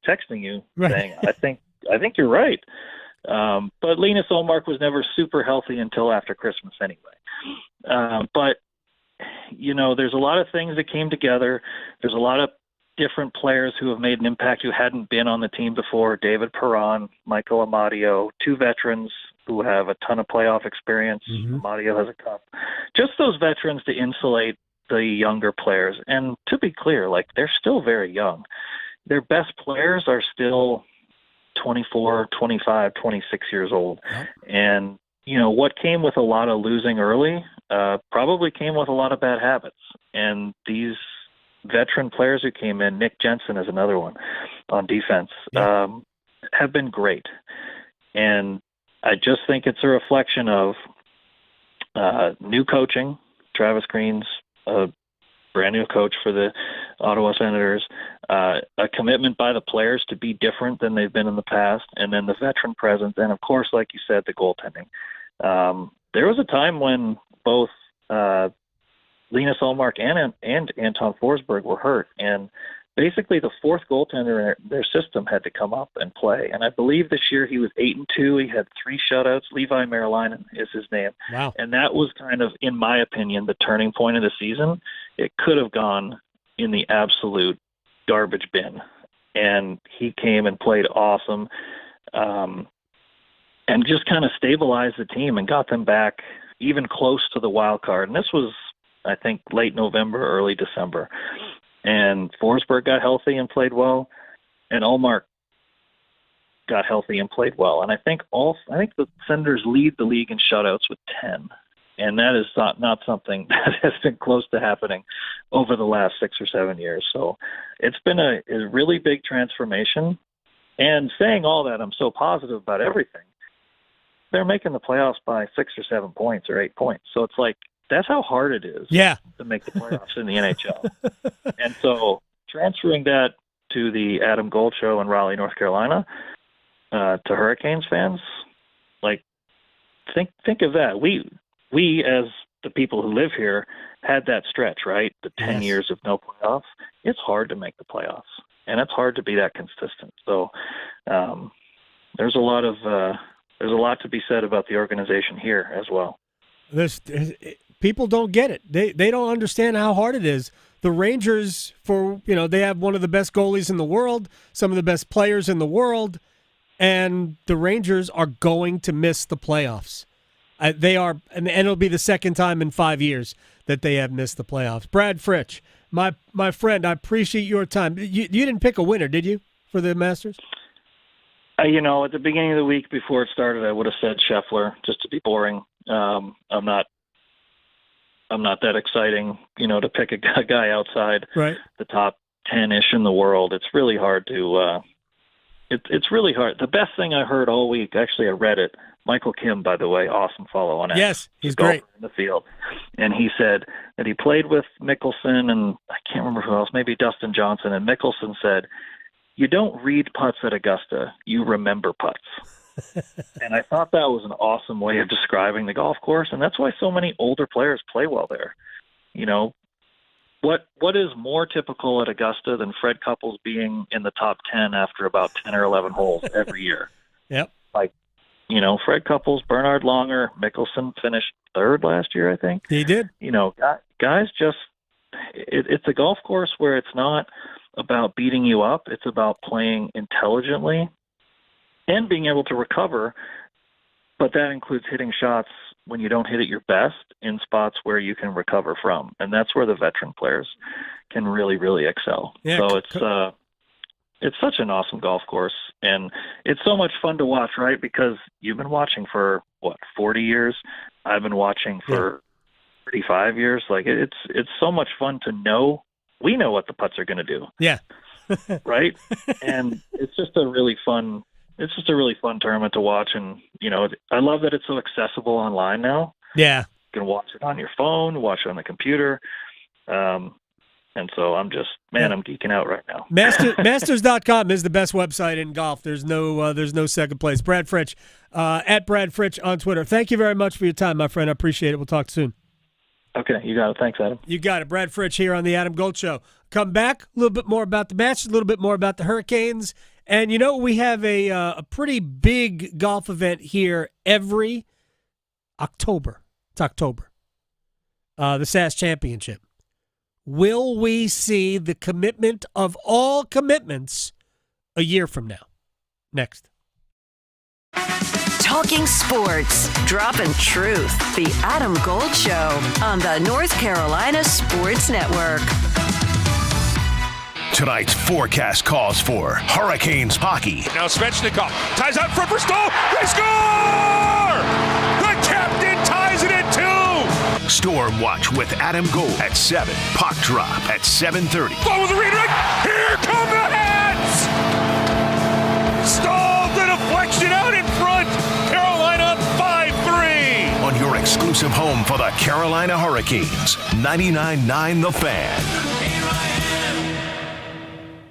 texting you saying, I think you're right. But Linus Ullmark was never super healthy until after Christmas anyway. But there's a lot of things that came together. There's a lot of different players who have made an impact who hadn't been on the team before. David Perron, Michael Amadio, 2 veterans who have a ton of playoff experience. Mm-hmm. Amadio has a cup. Just those veterans to insulate the younger players. And to be clear, they're still very young. their best players are still 24, 25, 26 years old. And, what came with a lot of losing early probably came with a lot of bad habits. And these veteran players who came in, Nick Jensen is another one on defense, have been great. And I just think it's a reflection of new coaching. Travis Green's a brand new coach for the Ottawa Senators, a commitment by the players to be different than they've been in the past, and then the veteran presence, and of course, like you said, the goaltending. There was a time when both Linus Ullmark and Anton Forsberg were hurt, and basically the fourth goaltender in their system had to come up and play. And I believe this year he was 8-2. He had 3 shutouts. Levi Marilainen is his name. Wow. And that was kind of, in my opinion, the turning point of the season. It could have gone in the absolute garbage bin. And he came and played awesome, and just kind of stabilized the team and got them back even close to the wild card. And this was, I think, late November, early December. And Forsberg got healthy and played well, and Ullmark got healthy and played well. And I think the Senators lead the league in shutouts with 10, and that is not something that has been close to happening over the last 6 or 7 years. So it's been a really big transformation. And saying all that, I'm so positive about everything. They're making the playoffs by 6 or 7 points or 8 points. So it's like, that's how hard it is to make the playoffs in the NHL. And so transferring that to the Adam Gold Show in Raleigh, North Carolina, to Hurricanes fans, like, think of that. We as the people who live here had that stretch, right? The 10 years of no playoffs. It's hard to make the playoffs, and it's hard to be that consistent. So there's a lot to be said about the organization here as well. People don't get it. They don't understand how hard it is. The Rangers, they have one of the best goalies in the world, some of the best players in the world, and the Rangers are going to miss the playoffs. They are, and it'll be the second time in 5 years that they have missed the playoffs. Brad Fritsch, my friend, I appreciate your time. You didn't pick a winner, did you, for the Masters? At the beginning of the week before it started, I would have said Scheffler, just to be boring. I'm not that exciting, to pick a guy outside the top 10-ish in the world. It's really hard to it's really hard. The best thing I heard all week, actually I read it, Michael Kim, by the way, awesome follow on X. Yes, he's great. In the field. And he said that he played with Mickelson and I can't remember who else, maybe Dustin Johnson, and Mickelson said, "You don't read putts at Augusta, you remember putts." And I thought that was an awesome way of describing the golf course, and that's why so many older players play well there. What is more typical at Augusta than Fred Couples being in the top 10 after about 10 or 11 holes every year? Yep. Fred Couples, Bernhard Langer, Mickelson finished third last year, I think. He did. Guys just it's a golf course where it's not about beating you up. It's about playing intelligently and being able to recover, but that includes hitting shots when you don't hit at your best in spots where you can recover from. And that's where the veteran players can really, really excel. Yeah, so it's such an awesome golf course, and it's so much fun to watch, right? Because you've been watching for, 40 years? I've been watching for 35 years. Like, it's so much fun to know. We know what the putts are going to do. Yeah. Right? And it's just a really fun tournament to watch. And, I love that it's so accessible online now. Yeah. You can watch it on your phone, watch it on the computer. And so I'm just, I'm geeking out right now. Masters.com is the best website in golf. There's no second place. Brad Fritsch, at Brad Fritsch on Twitter. Thank you very much for your time, my friend. I appreciate it. We'll talk soon. Okay, you got it. Thanks, Adam. You got it. Brad Fritsch here on the Adam Gold Show. Come back, a little bit more about the match, a little bit more about the Hurricanes. And, we have a pretty big golf event here every October. It's October. The SAS Championship. Will we see the commitment of all commitments a year from now? Next. Talking sports, dropping truth. The Adam Gold Show on the North Carolina Sports Network. Tonight's forecast calls for Hurricanes hockey. Now Svechnikov ties out front for Stoll. They score! The captain ties it at 2. Storm Watch with Adam Gold at 7. Puck drop at 7:30. Follow the redirect. Here come the Hats! Stoll, the deflection out in front. Carolina 5-3. On your exclusive home for the Carolina Hurricanes, 99.9 The Fan.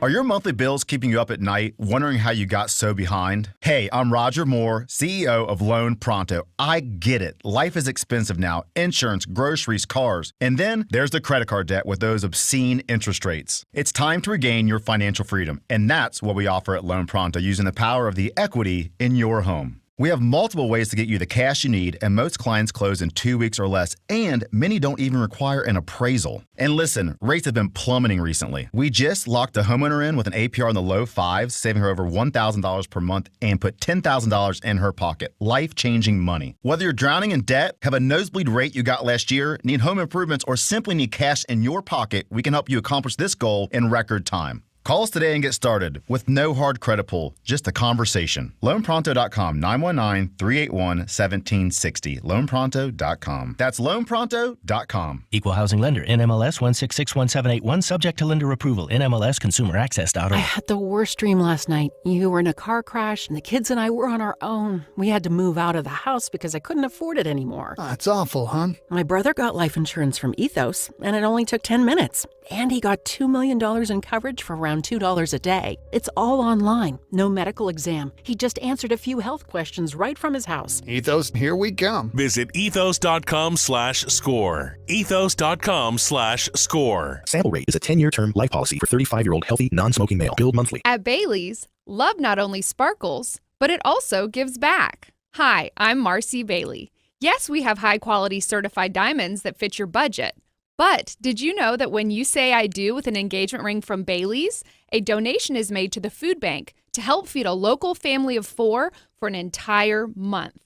Are your monthly bills keeping you up at night, wondering how you got so behind? Hey, I'm Roger Moore, CEO of Loan Pronto. I get it. Life is expensive now. Insurance, groceries, cars. And then there's the credit card debt with those obscene interest rates. It's time to regain your financial freedom. And that's what we offer at Loan Pronto, using the power of the equity in your home. We have multiple ways to get you the cash you need, and most clients close in 2 weeks or less, and many don't even require an appraisal. And listen, rates have been plummeting recently. We just locked a homeowner in with an APR in the low 5s, saving her over $1,000 per month, and put $10,000 in her pocket. Life-changing money. Whether you're drowning in debt, have a nosebleed rate you got last year, need home improvements, or simply need cash in your pocket, we can help you accomplish this goal in record time. Call us today and get started with no hard credit pull, just a conversation. LoanPronto.com, 919-381-1760. LoanPronto.com. That's LoanPronto.com. Equal Housing Lender, NMLS 1661781, subject to lender approval, NMLSConsumerAccess.org. I had the worst dream last night. You were in a car crash, and the kids and I were on our own. We had to move out of the house because I couldn't afford it anymore. That's awful, hon. My brother got life insurance from Ethos, and it only took 10 minutes. And he got $2 million in coverage for around $2 a day. It's all online, no medical exam. He just answered a few health questions right from his house. Ethos, here we come. Visit ethos.com/score. Ethos.com/score. Sample rate is a 10-year term life policy for 35-year-old healthy, non-smoking male. Billed monthly. At Bailey's, love not only sparkles, but it also gives back. Hi, I'm Marcy Bailey. Yes, we have high-quality certified diamonds that fit your budget. But did you know that when you say I do with an engagement ring from Bailey's, a donation is made to the food bank to help feed a local family of 4 for an entire month?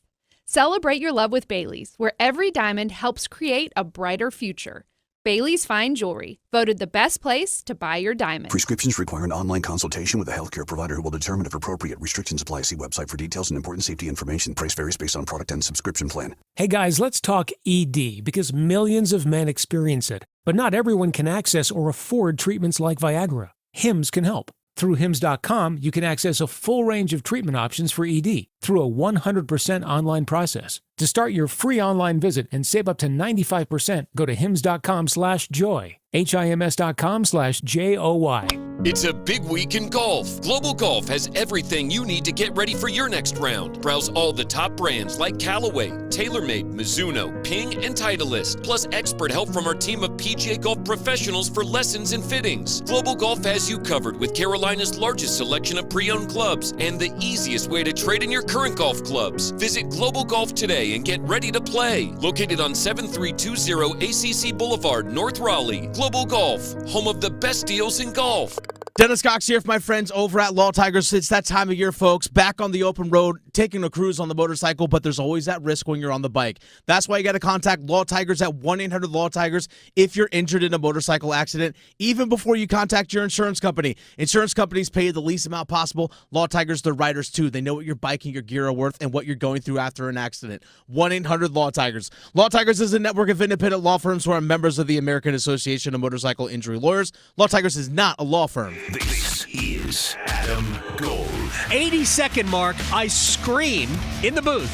Celebrate your love with Bailey's, where every diamond helps create a brighter future. Bailey's Fine Jewelry, voted the best place to buy your diamond. Prescriptions require an online consultation with a healthcare provider who will determine if appropriate. Restrictions apply. See website for details and important safety information. Price varies based on product and subscription plan. Hey guys, let's talk ED, because millions of men experience it. But not everyone can access or afford treatments like Viagra. Hims can help. Through Hims.com, you can access a full range of treatment options for ED through a 100% online process. To start your free online visit and save up to 95%, go to hims.com/joy. HIMS.com/JOY. It's a big week in golf. Global Golf has everything you need to get ready for your next round. Browse all the top brands like Callaway, TaylorMade, Mizuno, Ping, and Titleist, plus expert help from our team of PGA Golf professionals for lessons and fittings. Global Golf has you covered with Carolina's largest selection of pre-owned clubs and the easiest way to trade in your current golf clubs. Visit Global Golf today and get ready to play. Located on 7320 ACC Boulevard, North Raleigh. Global Golf, home of the best deals in golf. Dennis Cox here for my friends over at Law Tigers. It's that time of year, folks. Back on the open road, taking a cruise on the motorcycle, but there's always that risk when you're on the bike. That's why you got to contact Law Tigers at 1-800-LAW-TIGERS if you're injured in a motorcycle accident, even before you contact your insurance company. Insurance companies pay you the least amount possible. Law Tigers, they're riders too. They know what your bike and your gear are worth and what you're going through after an accident. 1-800-LAW-TIGERS. Law Tigers is a network of independent law firms who are members of the American Association of Motorcycle Injury Lawyers. Law Tigers is not a law firm. This is Adam Gold. 80-second mark, I scream in the booth.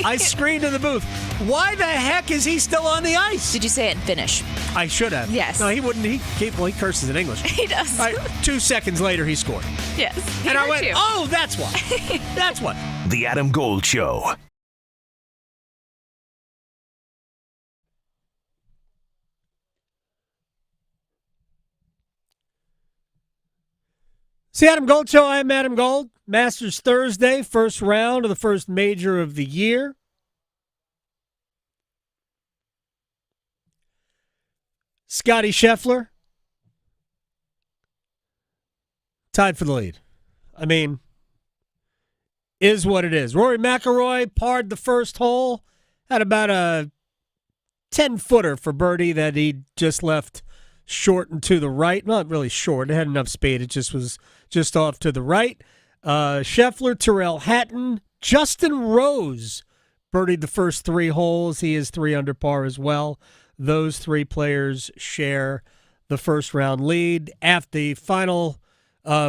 I screamed in the booth. Why the heck is he still on the ice? Did you say it in Finnish? I should have. Yes. No, he wouldn't. He curses in English. He does. All right, 2 seconds later, he scored. Yes. And I went, oh, that's why. That's what. The Adam Gold Show. It's the Adam Gold Show. I'm Adam Gold. Masters Thursday, first round of the first major of the year. Scotty Scheffler tied for the lead. I mean, is what it is. Rory McIlroy parred the first hole, had about a 10-footer for birdie that he just left short and to the right. Not really short. It had enough speed. It just was just off to the right. Scheffler, Tyrrell Hatton, Justin Rose birdied the first 3 holes. He is 3 under par as well. Those 3 players share the first round lead. After the final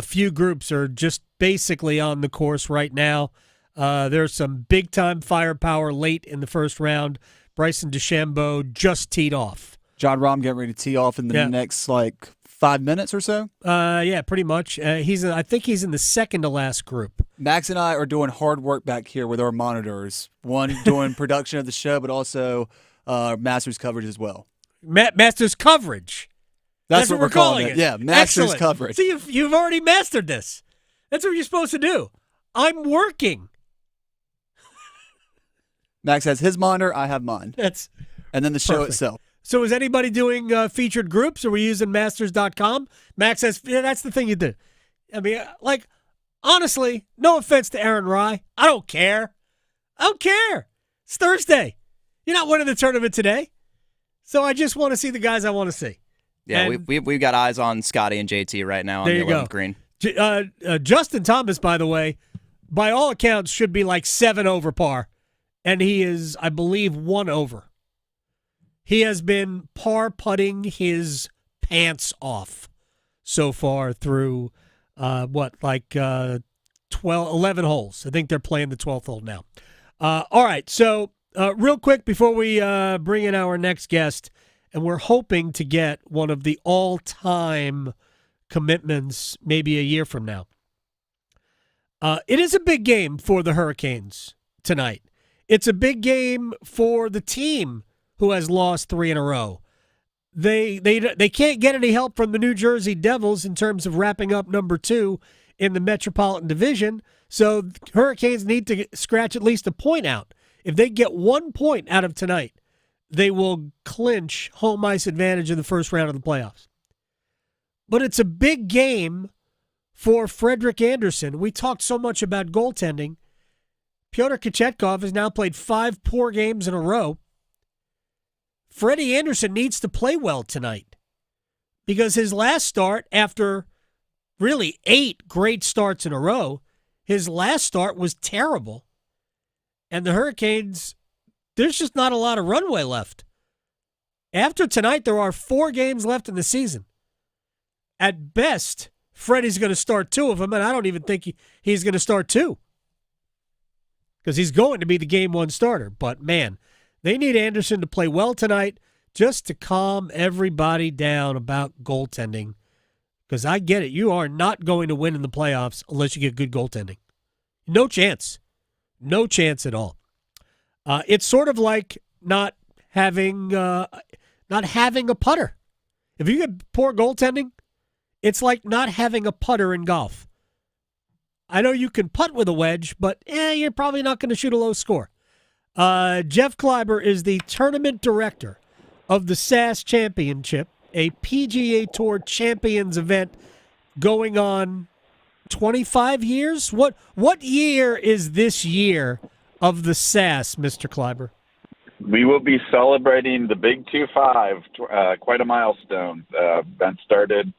few groups are just basically on the course right now. There's some big-time firepower late in the first round. Bryson DeChambeau just teed off. John Rahm getting ready to tee off in the next, 5 minutes or so? Yeah, pretty much. I think he's in the second to last group. Max and I are doing hard work back here with our monitors. One doing production of the show, but also Masters coverage as well. Masters coverage. That's what we're calling it. Yeah, Masters Excellent. coverage. See, you've already mastered this. That's what you're supposed to do. I'm working. Max has his monitor, I have mine. And then the show perfect. itself. So is anybody doing featured groups? Are we using masters.com? Max says, that's the thing you do. I mean, honestly, no offense to Aaron Rye. I don't care. It's Thursday. You're not winning the tournament today. So I just want to see the guys I want to see. Yeah, we've got eyes on Scotty and JT right now on the 11th green. Justin Thomas, by the way, by all accounts, should be like 7 over par. And he is, I believe, 1 over. He has been par putting his pants off so far through 11 holes. I think they're playing the 12th hole now. All right, so real quick before we bring in our next guest, and we're hoping to get one of the all-time commitments maybe a year from now. It is a big game for the Hurricanes tonight. It's a big game for the team who has lost 3 in a row. They can't get any help from the New Jersey Devils in terms of wrapping up number 2 in the Metropolitan Division, so Hurricanes need to scratch at least a point out. If they get 1 point out of tonight, they will clinch home ice advantage in the first round of the playoffs. But it's a big game for Frederik Andersen. We talked so much about goaltending. Pyotr Kochetkov has now played 5 poor games in a row. Freddie Andersen needs to play well tonight because his last start, after really 8 great starts in a row, his last start was terrible. And the Hurricanes, there's just not a lot of runway left. After tonight, there are 4 games left in the season. At best, Freddie's going to start 2 of them, and I don't even think he's going to start 2 because he's going to be the Game 1 starter. But, man, they need Andersen to play well tonight just to calm everybody down about goaltending because I get it. You are not going to win in the playoffs unless you get good goaltending. No chance. No chance at all. It's sort of like not having a putter. If you get poor goaltending, it's like not having a putter in golf. I know you can putt with a wedge, but you're probably not going to shoot a low score. Jeff Kleiber is the tournament director of the SAS Championship, a PGA Tour Champions event going on 25 years? What year is this year of the SAS, Mr. Kleiber? We will be celebrating the Big 2-5, quite a milestone. Event started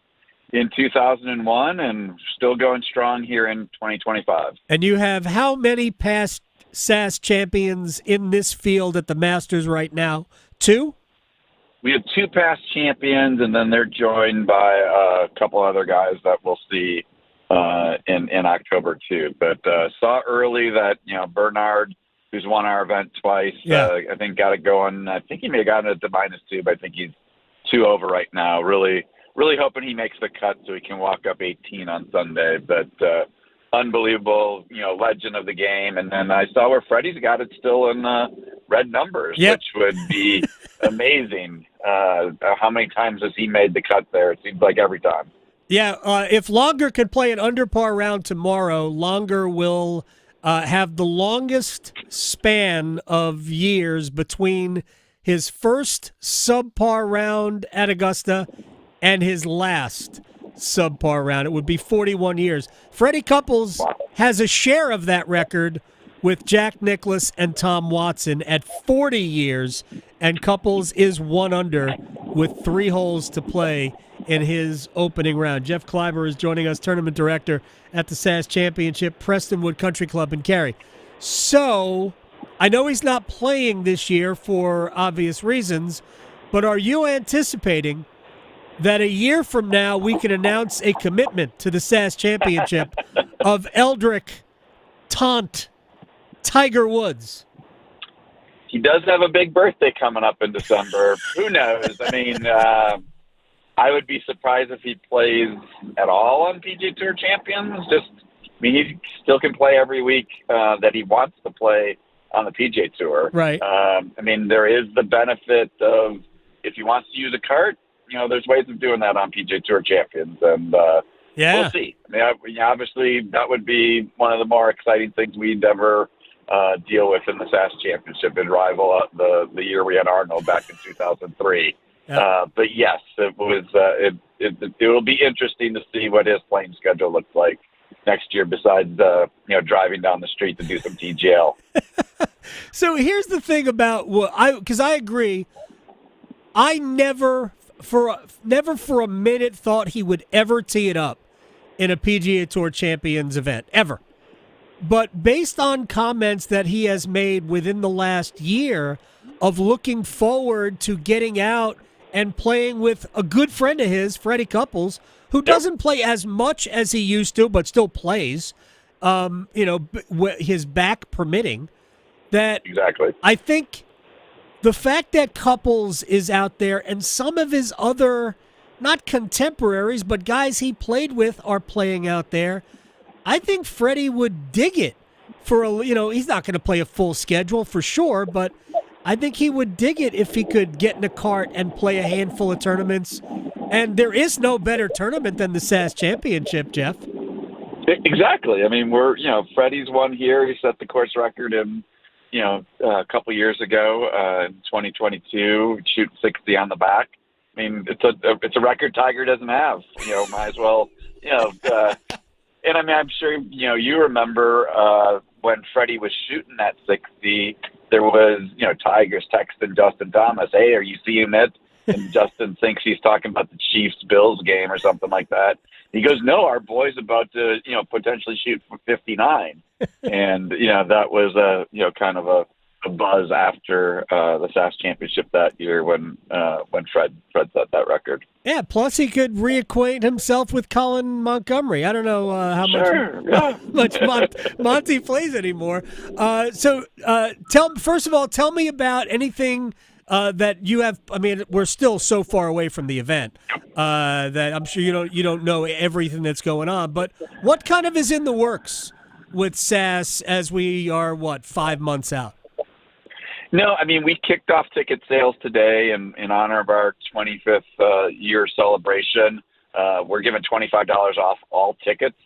in 2001 and still going strong here in 2025. And you have how many past SAS champions in this field at the Masters right now? 2? We have 2 past champions, and then they're joined by a couple other guys that we'll see in October too. But saw early that Bernard, who's won our event twice, I think got it going. I think he may have gotten it to -2, but I think he's 2 over right now. Really hoping he makes the cut so he can walk up 18 on Sunday. But unbelievable, legend of the game. And then I saw where Freddie's got it still in red numbers, which would be amazing. How many times has he made the cut there? It seems like every time. Yeah, if Longer could play an under par round tomorrow, Longer will have the longest span of years between his first subpar round at Augusta and his last subpar round. It would be 41 years. Freddie Couples has a share of that record with Jack Nicklaus and Tom Watson at 40 years, and Couples is 1 under with 3 holes to play in his opening round. Jeff Kleiber is joining us, tournament director at the SAS Championship, Prestonwood Country Club in Cary. So, I know he's not playing this year for obvious reasons, but are you anticipating that a year from now we can announce a commitment to the SAS Championship of Eldrick Taunt Tiger Woods? He does have a big birthday coming up in December. Who knows? I mean, I would be surprised if he plays at all on PGA Tour Champions. He still can play every week that he wants to play on the PGA Tour. Right. There is the benefit of if he wants to use a cart, there's ways of doing that on PGA Tour Champions, and we'll see. Obviously, that would be one of the more exciting things we'd ever deal with in the SAS Championship and rival the year we had Arnold back in 2003. Yeah. But yes, it was. It will be interesting to see what his playing schedule looks like next year. Besides, driving down the street to do some TGL. So here's the thing about because I agree. I never for a minute thought he would ever tee it up in a PGA Tour Champions event ever. But based on comments that he has made within the last year of looking forward to getting out and playing with a good friend of his, Freddie Couples, who doesn't play as much as he used to, but still plays, his back permitting, that exactly. I think the fact that Couples is out there and some of his other, not contemporaries, but guys he played with are playing out there, I think Freddie would dig it for he's not going to play a full schedule for sure, but I think he would dig it if he could get in a cart and play a handful of tournaments. And there is no better tournament than the SAS Championship, Jeff. Exactly. Freddie's won here. He set the course record in, a couple years ago, in 2022, shooting 60 on the back. It's a record Tiger doesn't have. Might as well, And I'm sure you remember when Freddie was shooting that 60, there was Tigers texting Justin Thomas, "Hey, are you seeing it?" And Justin thinks he's talking about the Chiefs-Bills game or something like that. He goes, "No, our boy's about to potentially shoot for 59," and that was kind of a buzz after the SAS Championship that year when Fred set that record. Yeah, plus he could reacquaint himself with Colin Montgomery. I don't know how much Monty plays anymore. Tell me about anything that you have. We're still so far away from the event that I'm sure you don't know everything that's going on. But what kind of is in the works with SAS as we are 5 months out? No, we kicked off ticket sales today in honor of our 25th year celebration. We're giving $25 off all tickets,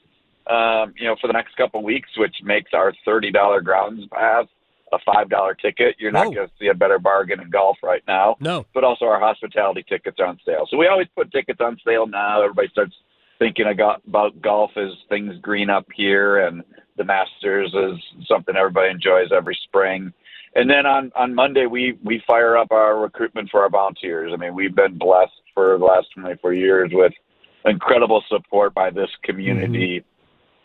for the next couple of weeks, which makes our $30 grounds pass a $5 ticket. You're not going to see a better bargain in golf right now. No. But also our hospitality tickets are on sale. So we always put tickets on sale now. Everybody starts thinking about golf as things green up here, and the Masters is something everybody enjoys every spring. And then on Monday, we fire up our recruitment for our volunteers. We've been blessed for the last 24 years with incredible support by this community.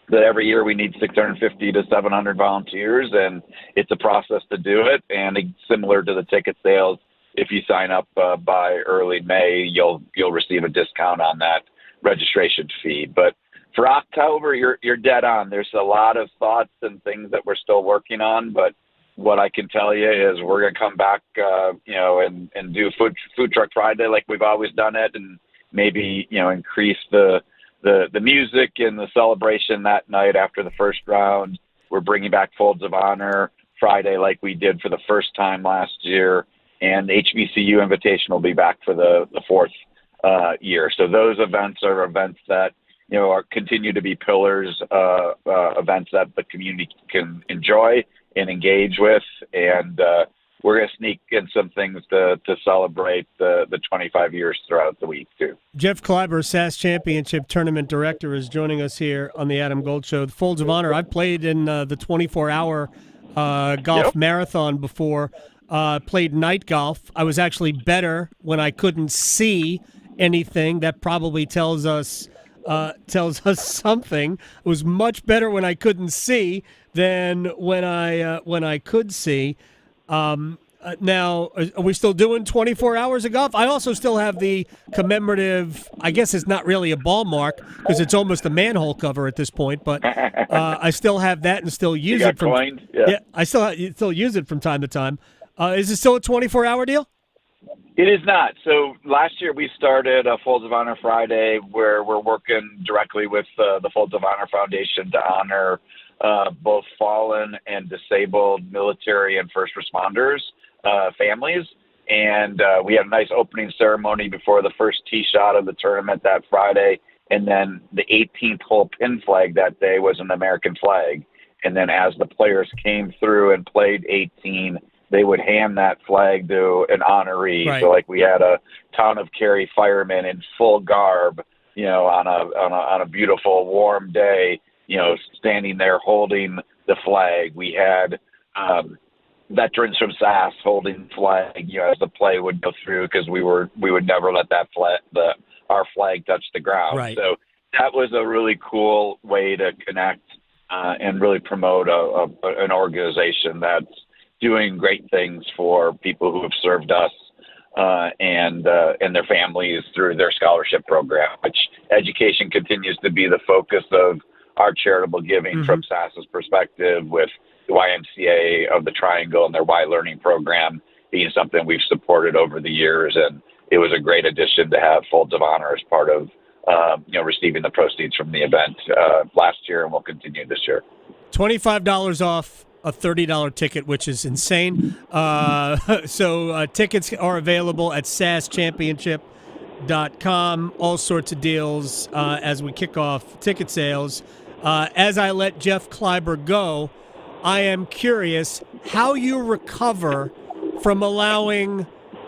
That every year we need 650 to 700 volunteers, and it's a process to do it. And it's similar to the ticket sales, if you sign up by early May, you'll receive a discount on that registration fee. But for October, you're dead on. There's a lot of thoughts and things that we're still working on, but what I can tell you is we're going to come back, and do food truck Friday like we've always done it, and maybe increase the music and the celebration that night after the first round. We're bringing back Folds of Honor Friday like we did for the first time last year, and HBCU Invitation will be back for the fourth year. So those events are events that continue to be pillars, events that the community can enjoy and engage with, and we're going to sneak in some things to celebrate the 25 years throughout the week, too. Jeff Kleiber, SAS Championship Tournament Director, is joining us here on the Adam Gold Show. The Folds of Honor, I've played in the 24-hour golf marathon before. played night golf. I was actually better when I couldn't see anything. That probably tells us something. It was much better when I couldn't see than when I could see. Now, are we still doing 24 hours of golf? I also still have the commemorative, I guess it's not really a ball mark because it's almost a manhole cover at this point, but I still have that and still use it. Yeah, I still use it from time to time. Is it still a 24-hour deal? It is not. So last year we started a Folds of Honor Friday where we're working directly with the Folds of Honor Foundation to honor both fallen and disabled military and first responders families. And we had a nice opening ceremony before the first tee shot of the tournament that Friday. And then the 18th hole pin flag that day was an American flag. And then as the players came through and played 18, they would hand that flag to an honoree. Right. So like we had a town of Cary fireman in full garb, on a beautiful warm day, standing there holding the flag. We had veterans from SAS holding the flag, as the play would go through because we would never let that our flag touch the ground. Right. So that was a really cool way to connect and really promote an organization that's doing great things for people who have served us and their families through their scholarship program, which education continues to be the focus of our charitable giving from SAS's perspective, with the YMCA of the Triangle and their Y Learning program being something we've supported over the years. And it was a great addition to have Folds of Honor as part of receiving the proceeds from the event last year, and we'll continue this year. $25 off a $30 ticket, which is insane. So tickets are available at SAS Championship.com. All sorts of deals as we kick off ticket sales. As I let Jeff Kleiber go, I am curious how you recover from allowing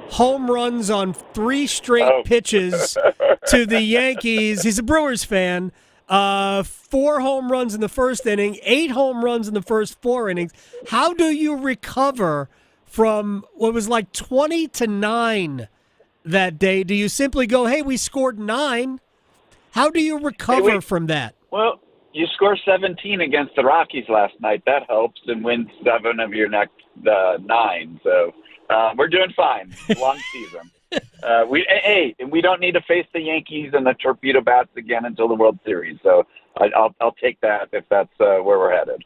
home runs on 3 straight pitches to the Yankees. He's a Brewers fan. 4 home runs in the first inning, 8 home runs in the first 4 innings. How do you recover from what was like 20-9 that day? Do you simply go, hey, we scored 9? How do you recover from that? Well, you score 17 against the Rockies last night. That helps, and win 7 of your next 9. So we're doing fine. Long season. We don't need to face the Yankees and the torpedo bats again until the World Series. So I'll take that if that's where we're headed.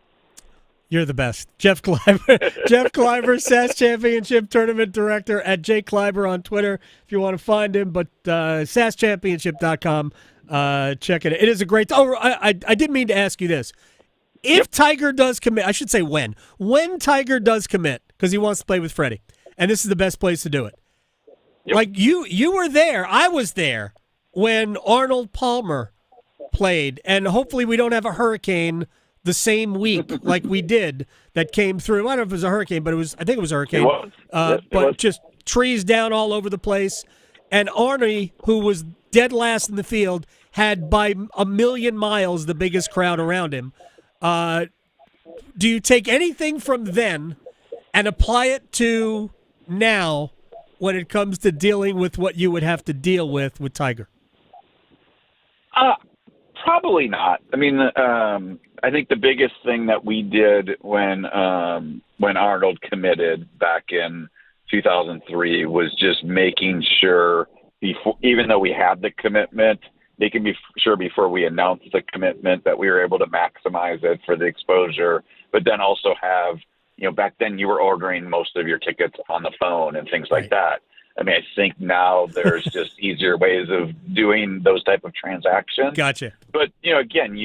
You're the best. Jeff Kleiber. Jeff Kleiber, SAS Championship Tournament Director at J. Kleiber on Twitter if you want to find him. But SASChampionship.com. Check it. It is a great. I didn't mean to ask you this. If Tiger does commit, I should say when Tiger does commit, because he wants to play with Freddie, and this is the best place to do it. Yep. Like you were there. I was there when Arnold Palmer played, and hopefully we don't have a hurricane the same week like we did that came through. I don't know if it was a hurricane, but I think it was a hurricane. It was. It was. Just trees down all over the place. And Arnie, who was dead last in the field, had by a million miles the biggest crowd around him. Do you take anything from then and apply it to now when it comes to dealing with what you would have to deal with Tiger? Probably not. I mean, I think the biggest thing that we did when Arnold committed back in 2003 was just making sure, even though we had the commitment, they can be sure before we announced the commitment that we were able to maximize it for the exposure, but then also have, back then you were ordering most of your tickets on the phone and things like that. I mean, I think now there's just easier ways of doing those type of transactions. Gotcha. But, again,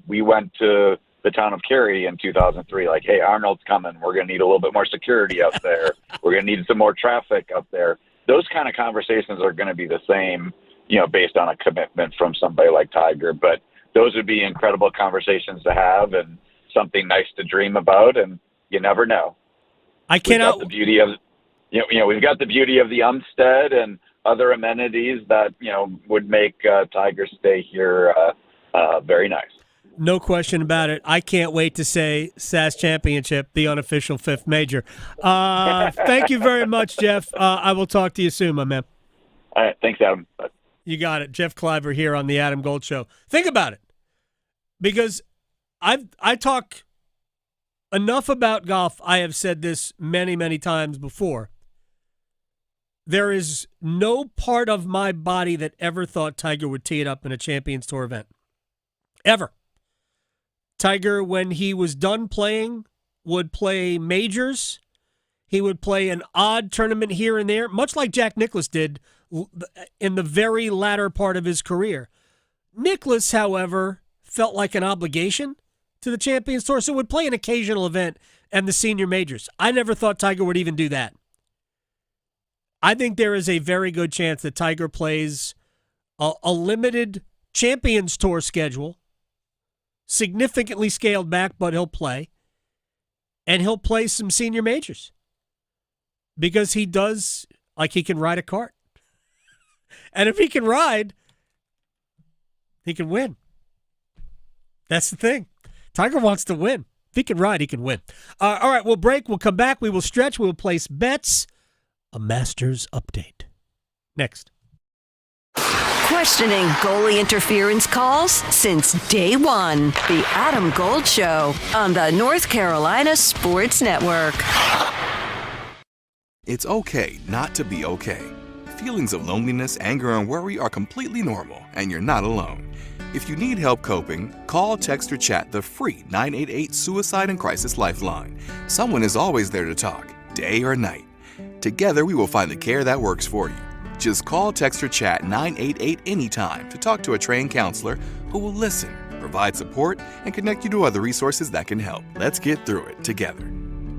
we went to the town of Cary in 2003, like, hey, Arnold's coming. We're going to need a little bit more security up there. We're going to need some more traffic up there. Those kind of conversations are going to be the same, based on a commitment from somebody like Tiger. But those would be incredible conversations to have and something nice to dream about. And you never know. I cannot. We've got the beauty of, we've got the beauty of the Umstead and other amenities that, would make Tiger's stay here very nice. No question about it. I can't wait to say SAS Championship, the unofficial fifth major. Thank you very much, Jeff. I will talk to you soon, my man. All right. Thanks, Adam. Bye. You got it. Jeff Kleiber here on the Adam Gold Show. Think about it, because I talk enough about golf. I have said this many, many times before. There is no part of my body that ever thought Tiger would tee it up in a Champions Tour event. Ever. Tiger, when he was done playing, would play majors. He would play an odd tournament here and there, much like Jack Nicklaus did in the very latter part of his career. Nicklaus, however, felt like an obligation to the Champions Tour, so would play an occasional event and the senior majors. I never thought Tiger would even do that. I think there is a very good chance that Tiger plays a limited Champions Tour schedule, significantly scaled back, but he'll play. And he'll play some senior majors. Because he does, like he can ride a cart. And if he can ride, he can win. That's the thing. Tiger wants to win. If he can ride, he can win. All right, we'll break. We'll come back. We will stretch. We will place bets. A Masters update. Next. Questioning goalie interference calls since day one. The Adam Gold Show on the North Carolina Sports Network. It's okay not to be okay. Feelings of loneliness, anger, and worry are completely normal, and you're not alone. If you need help coping, call, text, or chat the free 988 Suicide and Crisis Lifeline. Someone is always there to talk, day or night. Together, we will find the care that works for you. Just call, text, or chat 988 anytime to talk to a trained counselor who will listen, provide support, and connect you to other resources that can help. Let's get through it together.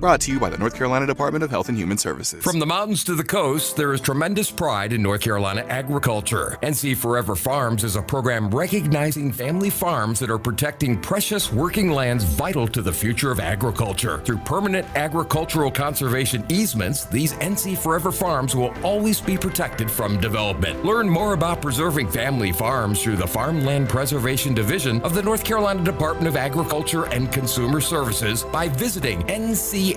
Brought to you by the North Carolina Department of Health and Human Services. From the mountains to the coast, there is tremendous pride in North Carolina agriculture. NC Forever Farms is a program recognizing family farms that are protecting precious working lands vital to the future of agriculture. Through permanent agricultural conservation easements, these NC Forever Farms will always be protected from development. Learn more about preserving family farms through the Farmland Preservation Division of the North Carolina Department of Agriculture and Consumer Services by visiting NCADFP.org.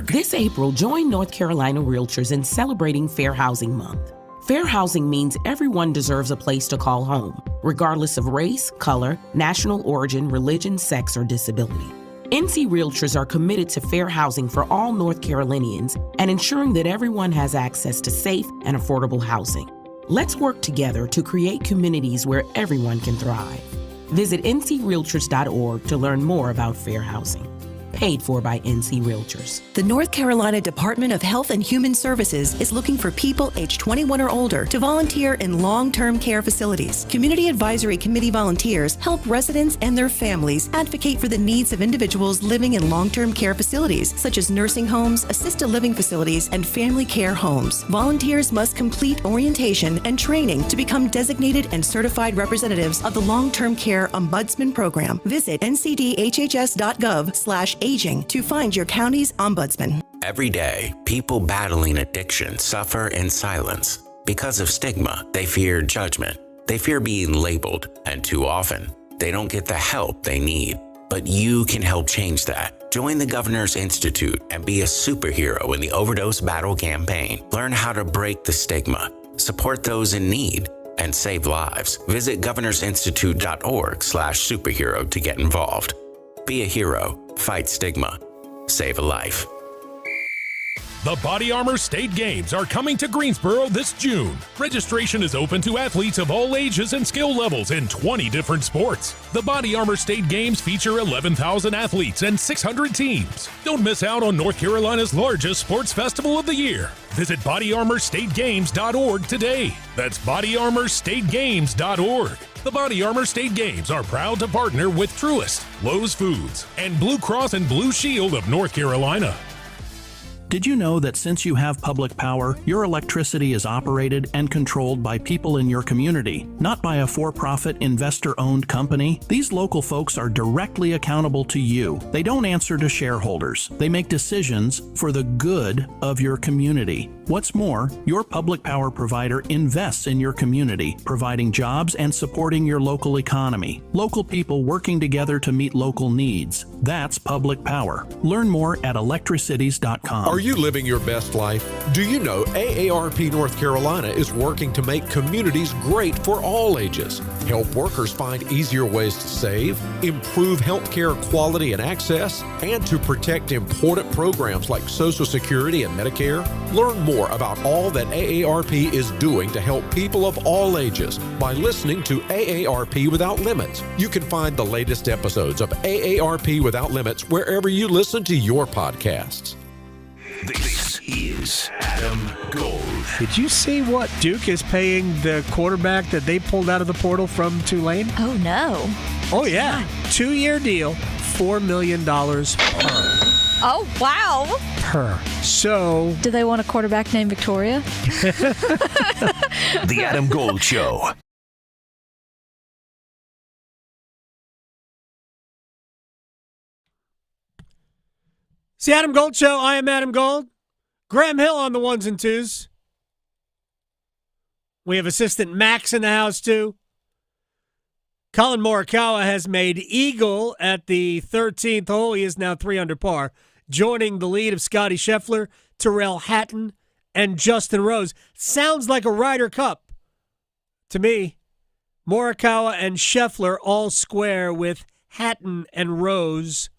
This April, join North Carolina Realtors in celebrating Fair Housing Month. Fair housing means everyone deserves a place to call home, regardless of race, color, national origin, religion, sex, or disability. NC Realtors are committed to fair housing for all North Carolinians and ensuring that everyone has access to safe and affordable housing. Let's work together to create communities where everyone can thrive. Visit ncrealtors.org to learn more about fair housing. Paid for by NC Realtors. The North Carolina Department of Health and Human Services is looking for people aged 21 or older to volunteer in long-term care facilities. Community Advisory Committee volunteers help residents and their families advocate for the needs of individuals living in long-term care facilities, such as nursing homes, assisted living facilities, and family care homes. Volunteers must complete orientation and training to become designated and certified representatives of the Long-Term Care Ombudsman Program. Visit ncdhhs.gov/aging to find your county's ombudsman. Every day, people battling addiction suffer in silence. Because of stigma, they fear judgment. They fear being labeled, and too often, they don't get the help they need. But you can help change that. Join the Governor's Institute and be a superhero in the overdose battle campaign. Learn how to break the stigma, support those in need, and save lives. Visit governorsinstitute.org/superhero to get involved. Be a hero. Fight stigma. Save a life. The Body Armor State Games are coming to Greensboro this June. Registration is open to athletes of all ages and skill levels in 20 different sports. The Body Armor State Games feature 11,000 athletes and 600 teams. Don't miss out on North Carolina's largest sports festival of the year. Visit bodyarmorstategames.org today. That's bodyarmorstategames.org. The Body Armor State Games are proud to partner with Truist, Lowe's Foods, and Blue Cross and Blue Shield of North Carolina. Did you know that since you have public power, your electricity is operated and controlled by people in your community, not by a for-profit investor-owned company? These local folks are directly accountable to you. They don't answer to shareholders. They make decisions for the good of your community. What's more, your public power provider invests in your community, providing jobs and supporting your local economy. Local people working together to meet local needs. That's public power. Learn more at electricities.com. Are you living your best life? Do you know AARP North Carolina is working to make communities great for all ages? Help workers find easier ways to save, improve healthcare quality and access, and to protect important programs like Social Security and Medicare. Learn more about all that AARP is doing to help people of all ages by listening to AARP Without Limits. You can find the latest episodes of AARP Without Limits wherever you listen to your podcasts. This is Adam Gold. Did you see what Duke is paying the quarterback that they pulled out of the portal from Tulane? Oh, no. Oh, yeah. 2-year deal, $4 million per. Oh, wow. Per. So. Do they want a quarterback named Victoria? The Adam Gold Show. It's the Adam Gold Show. I am Adam Gold. Graham Hill on the ones and twos. We have assistant Max in the house, too. Colin Morikawa has made eagle at the 13th hole. He is now 3 under par, joining the lead of Scotty Scheffler, Tyrrell Hatton, and Justin Rose. Sounds like a Ryder Cup to me. Morikawa and Scheffler all square with Hatton and Rose.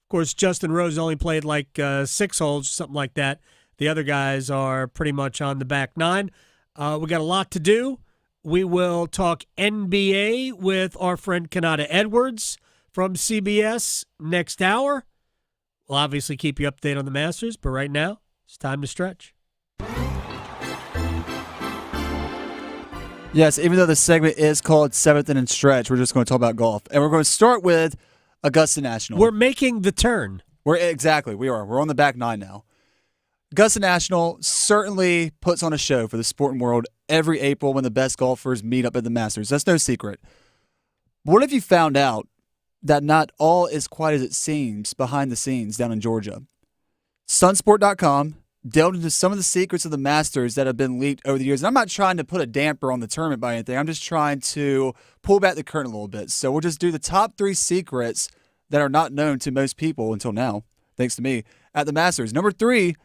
Of course, Justin Rose only played like 6 holes, something like that. The other guys are pretty much on the back nine. We got a lot to do. We will talk NBA with our friend Kanata Edwards from CBS next hour. We'll obviously keep you updated on the Masters, but right now, it's time to stretch. Yes, even though the segment is called 7th Inning Stretch, we're just going to talk about golf. And we're going to start with Augusta National. We're making the turn. Exactly, we are. We're on the back nine now. Augusta National certainly puts on a show for the sporting world every April when the best golfers meet up at the Masters. That's no secret. What if you found out that not all is quite as it seems behind the scenes down in Georgia? Sunsport.com delved into some of the secrets of the Masters that have been leaked over the years. And I'm not trying to put a damper on the tournament by anything. I'm just trying to pull back the curtain a little bit. So we'll just do the top 3 secrets that are not known to most people until now, thanks to me, at the Masters. Number 3,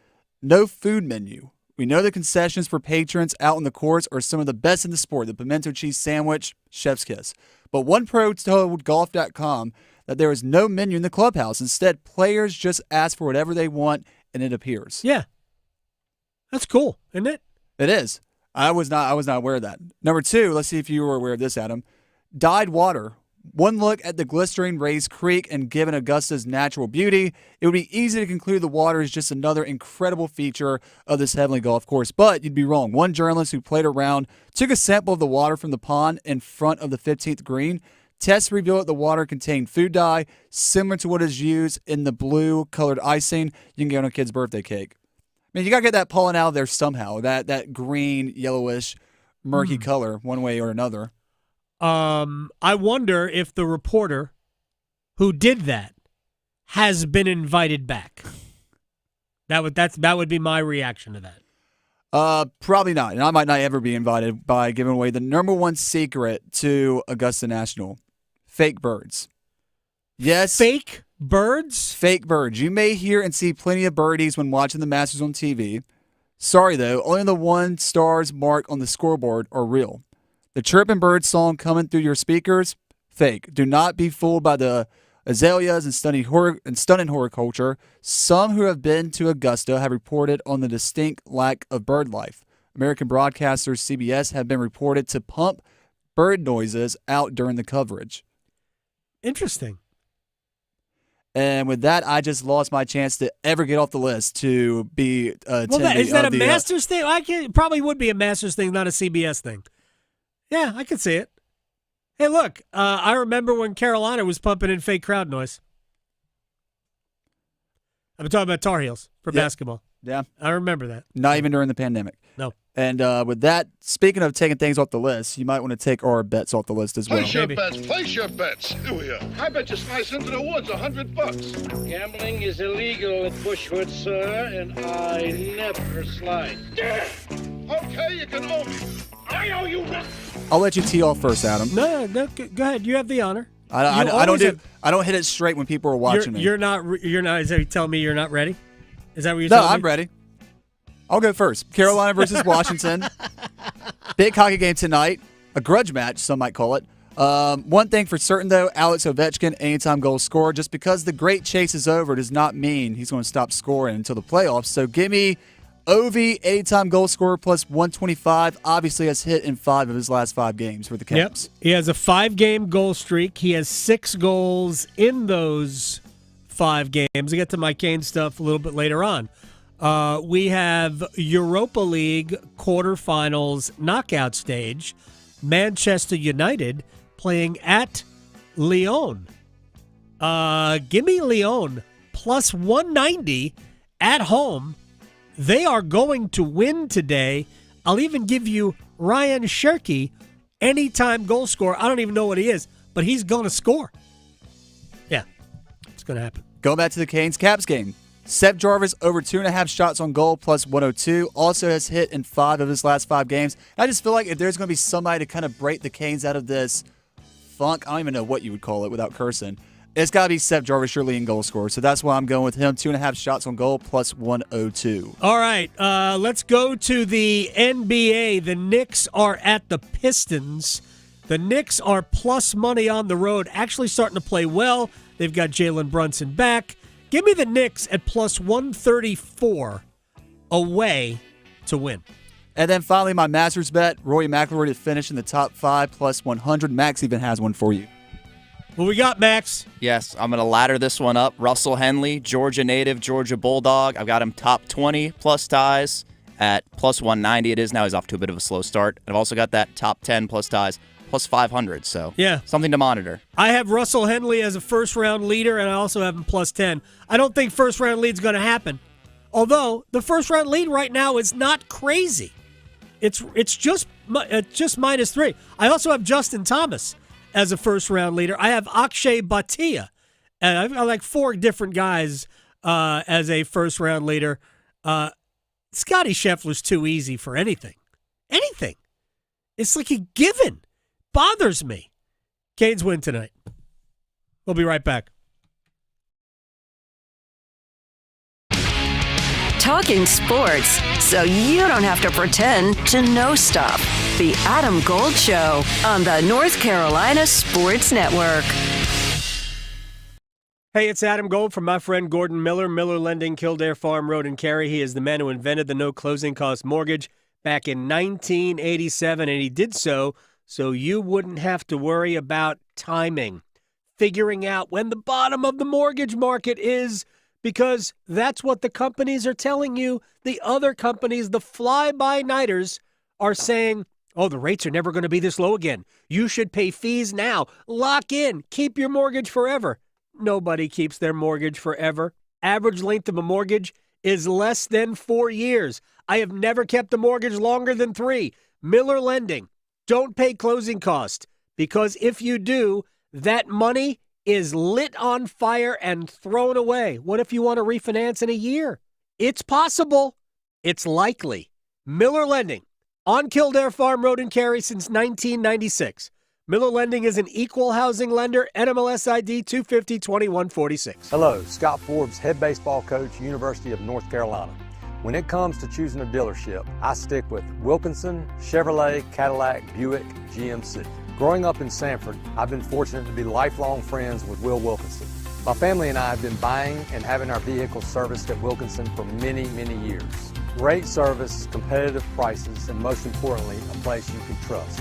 no food menu. We know the concessions for patrons out on the course are some of the best in the sport. The pimento cheese sandwich, chef's kiss. But one pro told golf.com that there is no menu in the clubhouse. Instead, players just ask for whatever they want, and it appears. Yeah. That's cool, isn't it? It is. I was not aware of that. Number 2, let's see if you were aware of this, Adam. Dyed water. One look at the glistering Rays Creek, and given Augusta's natural beauty, it would be easy to conclude the water is just another incredible feature of this heavenly golf course. But you'd be wrong. One journalist who played around took a sample of the water from the pond in front of the 15th green. Tests revealed that the water contained food dye, similar to what is used in the blue-colored icing you can get on a kid's birthday cake. I mean, you got to get that pollen out of there somehow, that green, yellowish, murky color, one way or another. I wonder if the reporter who did that has been invited back. That would be my reaction to that. Probably not, and I might not ever be invited by giving away the number 1 secret to Augusta National: fake birds. Yes, fake birds. Fake birds. You may hear and see plenty of birdies when watching the Masters on TV. Sorry though, only the 1 star's mark on the scoreboard are real. The chirping bird song coming through your speakers, fake. Do not be fooled by the azaleas and stunning horticulture. Some who have been to Augusta have reported on the distinct lack of bird life. American broadcasters CBS have been reported to pump bird noises out during the coverage. Interesting. And with that, I just lost my chance to ever get off the list to be attending. Is that a Masters thing? It probably would be a Masters thing, not a CBS thing. Yeah, I could see it. Hey, look, I remember when Carolina was pumping in fake crowd noise. I'm talking about Tar Heels for basketball. Yeah. I remember that. Not even during the pandemic. No. And with that, speaking of taking things off the list, you might want to take our bets off the list as well. Place your bets. Here we are. I bet you slice into the woods $100. Gambling is illegal at Bushwood, sir, and I never slice. Okay, you can owe me. I owe you one. I'll let you tee off first, Adam. No, go ahead. You have the honor. I don't hit it straight when people are watching me. You're not. Is that you telling me you're not ready? Is that what you're No, telling me? I'm ready. I'll go first. Carolina versus Washington. Big hockey game tonight. A grudge match, some might call it. One thing for certain, though, Alex Ovechkin, anytime goal scorer. Just because the great chase is over does not mean he's going to stop scoring until the playoffs. So give me Ovi, anytime goal scorer, plus 125. Obviously has hit in 5 of his last 5 games for the Caps. Yep. He has a 5-game goal streak. He has 6 goals in those 5 games. I'll get to my Kane stuff a little bit later on. We have Europa League quarterfinals knockout stage. Manchester United playing at Lyon. Give me Lyon plus 190 at home. They are going to win today. I'll even give you Ryan Shirky, anytime goal scorer. I don't even know what he is, but he's going to score. Yeah, it's going to happen. Going back to the Canes-Caps game. Seth Jarvis over 2.5 shots on goal plus 102. Also has hit in 5 of his last 5 games. I just feel like if there's going to be somebody to kind of break the Canes out of this funk, I don't even know what you would call it without cursing, it's got to be Seth Jarvis, your leading goal scorer. So that's why I'm going with him. 2.5 shots on goal plus 102. All right, let's go to the NBA. The Knicks are at the Pistons. The Knicks are plus money on the road, actually starting to play well. They've got Jalen Brunson back. Give me the Knicks at plus 134 away to win. And then finally, my Masters bet, Rory McIlroy to finish in the top 5 plus 100. Max even has one for you. What we got, Max? Yes, I'm going to ladder this one up. Russell Henley, Georgia native, Georgia Bulldog. I've got him top 20 plus ties at plus 190. It is now. He's off to a bit of a slow start. I've also got that top 10 plus ties plus 500. So yeah, something to monitor. I have Russell Henley as a first-round leader, and I also have him plus 10. I don't think first-round lead's going to happen. Although the first-round lead right now is not crazy. It's just minus 3. I also have Justin Thomas as a first-round leader. I have Akshay Bhatia. And I've got like 4 different guys as a first-round leader. Scotty Scheffler's too easy for anything. Anything. It's like a given. Bothers me. Canes win tonight. We'll be right back. Talking sports so you don't have to pretend to know stuff. The Adam Gold Show on the North Carolina Sports Network. Hey, it's Adam Gold from my friend Gordon Miller, Miller Lending, Kildare Farm Road in Cary. He is the man who invented the no closing cost mortgage back in 1987, and he did so you wouldn't have to worry about timing, figuring out when the bottom of the mortgage market is, because that's what the companies are telling you. The other companies, the fly-by-nighters, are saying, oh, the rates are never going to be this low again. You should pay fees now. Lock in. Keep your mortgage forever. Nobody keeps their mortgage forever. Average length of a mortgage is less than 4 years. I have never kept a mortgage longer than 3. Miller Lending. Don't pay closing costs, because if you do, that money is lit on fire and thrown away. What if you want to refinance in a year? It's possible. It's likely. Miller Lending on Kildare Farm Road in Cary since 1996. Miller Lending is an equal housing lender, NMLS ID 250-2146. Hello, Scott Forbes, head baseball coach, University of North Carolina. When it comes to choosing a dealership, I stick with Wilkinson, Chevrolet, Cadillac, Buick, GMC. Growing up in Sanford, I've been fortunate to be lifelong friends with Will Wilkinson. My family and I have been buying and having our vehicles serviced at Wilkinson for many, many years. Great service, competitive prices, and most importantly, a place you can trust.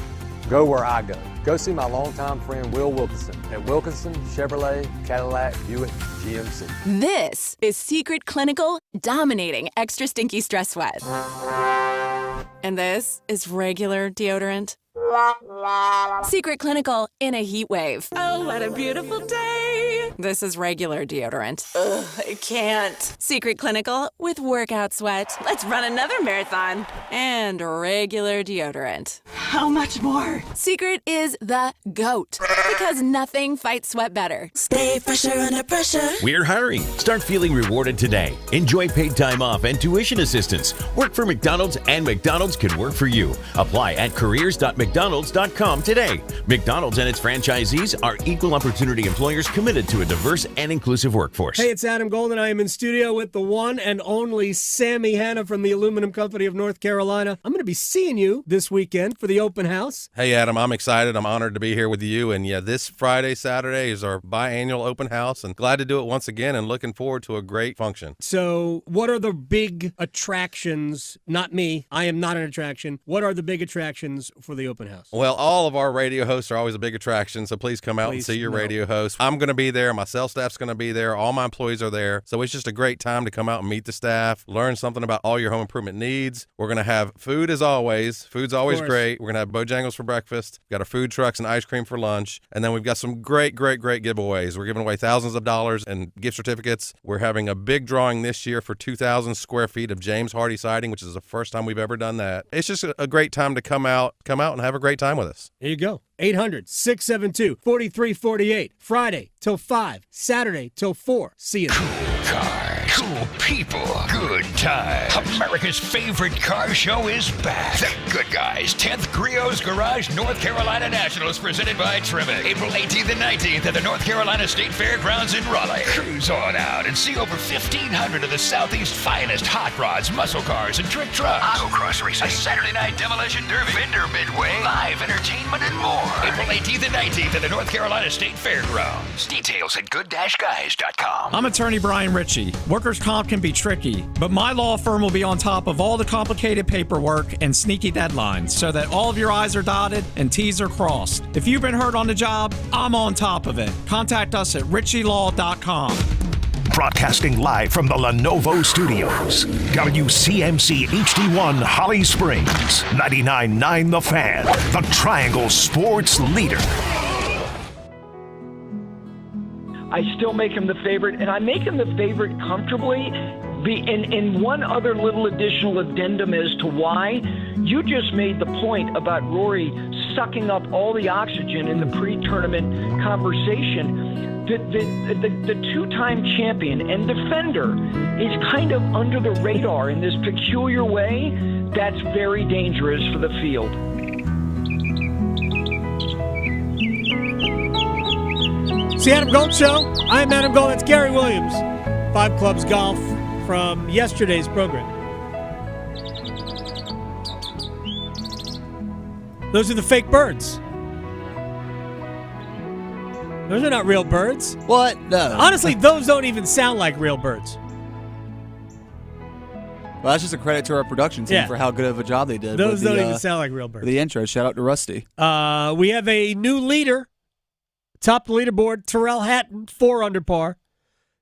Go where I go. Go see my longtime friend Will Wilkinson at Wilkinson, Chevrolet, Cadillac, Buick, GMC. This is Secret Clinical dominating extra stinky stress sweat. And this is regular deodorant. Secret Clinical in a heat wave. Oh, what a beautiful day. This is regular deodorant. Ugh, I can't. Secret Clinical with workout sweat. Let's run another marathon. And regular deodorant. How much more? Secret is the GOAT. Because nothing fights sweat better. Stay fresher under pressure. We're hiring. Start feeling rewarded today. Enjoy paid time off and tuition assistance. Work for McDonald's and McDonald's can work for you. Apply at careers.mcdonalds.com today. McDonald's and its franchisees are equal opportunity employers committed to a diverse and inclusive workforce. Hey, it's Adam Golden. I am in studio with the one and only Sammy Hanna from the Aluminum Company of North Carolina. I'm going to be seeing you this weekend for the open house. Hey, Adam, I'm excited. I'm honored to be here with you. And yeah, this Friday, Saturday is our biannual open house, and glad to do it once again and looking forward to a great function. So what are the big attractions? Not me. I am not an attraction. What are the big attractions for the open house? Well, all of our radio hosts are always a big attraction, so please come out and see your radio host. I'm going to be there. My sales staff's going to be there. All my employees are there. So it's just a great time to come out and meet the staff, learn something about all your home improvement needs. We're going to have food as always. Food's always great. We're going to have Bojangles for breakfast. We've got our food trucks and ice cream for lunch. And then we've got some great giveaways. We're giving away thousands of dollars in gift certificates. We're having a big drawing this year for 2,000 square feet of James Hardy siding, which is the first time we've ever done that. It's just a great time to come out and have a great time with us. There you go. 800-672-4348. Friday till 5. Saturday till 4. See you there. Cool cars, cool people, good time. America's favorite car show is back. The Good Guys 10th Griot's Garage North Carolina Nationals presented by Trimmett. April 18th and 19th at the North Carolina State Fairgrounds in Raleigh. Cruise on out and see over 1,500 of the Southeast's finest hot rods, muscle cars, and trick trucks. Autocross racing, a Saturday night demolition derby, vendor midway, live entertainment, and more. April 18th and 19th at the North Carolina State Fairgrounds. Details at good-guys.com. I'm attorney Brian Ritchie. Workers' comp can be tricky, but my law firm will be on top of all the complicated paperwork and sneaky deadlines so that all of your I's are dotted and T's are crossed. If you've been hurt on the job, I'm on top of it. Contact us at ritchielaw.com. Broadcasting live from the Lenovo Studios. WCMC HD1 Holly Springs. 99.9 The Fan. The Triangle Sports Leader. I still make him the favorite, and I make him the favorite comfortably. In one other little additional addendum as to why, you just made the point about Rory sucking up all the oxygen in the pre-tournament conversation. The two-time champion and defender is kind of under the radar in this peculiar way. That's very dangerous for the field. It's the Adam Gold Show. I'm Adam Gold. That's Gary Williams. 5 Clubs Golf from yesterday's program. Those are the fake birds. Those are not real birds. What? No. Honestly, those don't even sound like real birds. Well, that's just a credit to our production team for how good of a job they did. Those don't even sound like real birds. The intro. Shout out to Rusty. We have a new leader. Top the leaderboard, Terrell Hatton, 4 under par.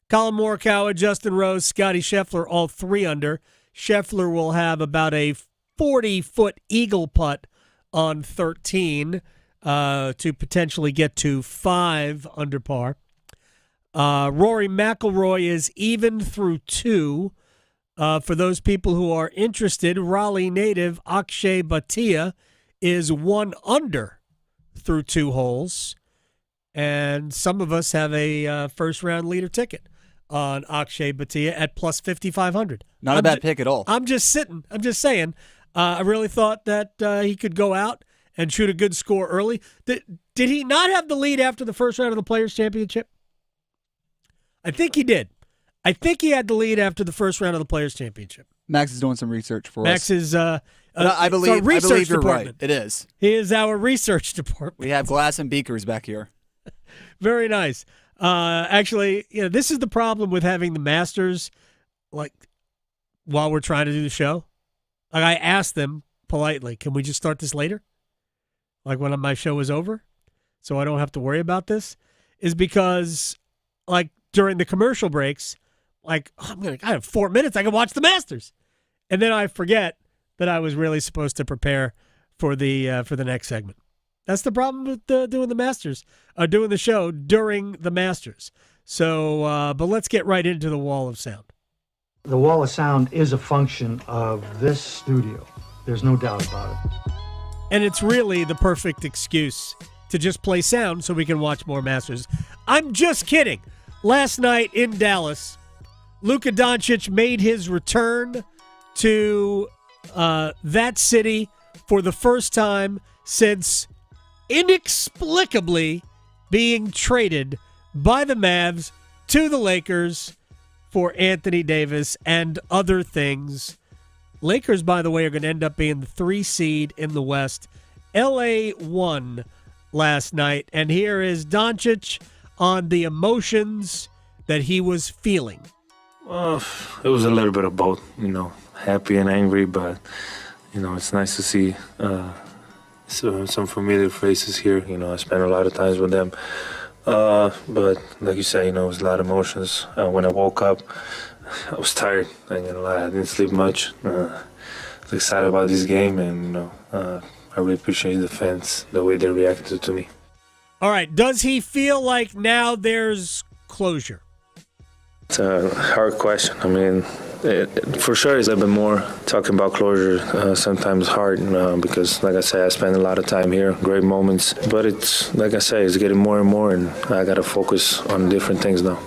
Colin Morikawa, Justin Rose, Scotty Scheffler, all 3 under. Scheffler will have about a 40-foot eagle putt on 13 to potentially get to 5 under par. Rory McIlroy is even through 2. For those people who are interested, Raleigh native Akshay Bhatia is 1 under through 2 holes. And some of us have a first-round leader ticket on Akshay Bhatia at plus 5,500. Not a bad pick at all. I'm just saying. I really thought that he could go out and shoot a good score early. Did he not have the lead after the first round of the Players' Championship? I think he did. I think he had the lead after the first round of the Players' Championship. Max is doing some research for us. Max is I believe you're right. It is. He is our research department. We have glass and beakers back here. Very nice. Actually, this is the problem with having the Masters, like, while we're trying to do the show. Like, I asked them politely, can we just start this later? Like, when my show is over? So I don't have to worry about this? Is because, like, during the commercial breaks, like, I have 4 minutes, I can watch the Masters. And then I forget that I was really supposed to prepare for the next segment. That's the problem with doing the Masters, doing the show during the Masters. So, but let's get right into the wall of sound. The wall of sound is a function of this studio. There's no doubt about it. And it's really the perfect excuse to just play sound so we can watch more Masters. I'm just kidding. Last night in Dallas, Luka Dončić made his return to that city for the first time since inexplicably being traded by the Mavs to the Lakers for Anthony Davis and other things. Lakers, by the way, are going to end up being the 3 seed in the West. LA won last night, and here is Dončić on the emotions that he was feeling. Well, it was a little bit of both, happy and angry, but, it's nice to see some familiar faces here. I spent a lot of times with them. But like you said, it was a lot of emotions. When I woke up, I was tired. I ain't gonna lie, I didn't sleep much. I was excited about this game, and, I really appreciate the fans, the way they reacted to me. All right, does he feel like now there's closure? It's a hard question. I mean, for sure it's a bit more talking about closure, sometimes hard, because, like I said, I spent a lot of time here, great moments. But it's, like I said, it's getting more and more, and I got to focus on different things now.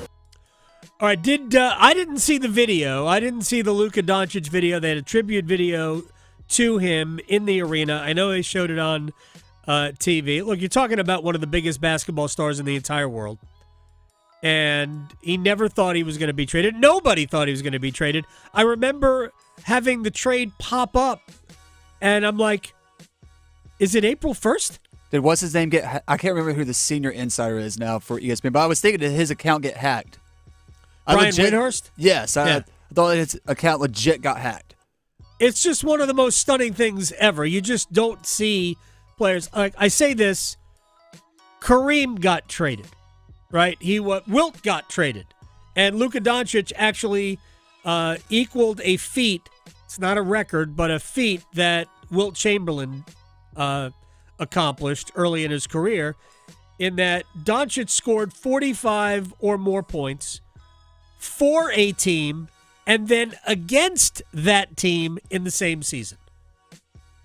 All right, I didn't see the video. I didn't see the Luka Dončić video. They had a tribute video to him in the arena. I know they showed it on TV. Look, you're talking about one of the biggest basketball stars in the entire world. And he never thought he was going to be traded. Nobody thought he was going to be traded. I remember having the trade pop up, and I'm like, is it April 1st? Did what's his name get? I can't remember who the senior insider is now for ESPN, but I was thinking, did his account get hacked? Brian Windhorst? Yes, I thought his account legit got hacked. It's just one of the most stunning things ever. You just don't see players. Like I say this, Kareem got traded, right? Wilt got traded. And Luka Dončić actually equaled a feat. It's not a record, but a feat that Wilt Chamberlain accomplished early in his career, in that Dončić scored 45 or more points for a team and then against that team in the same season.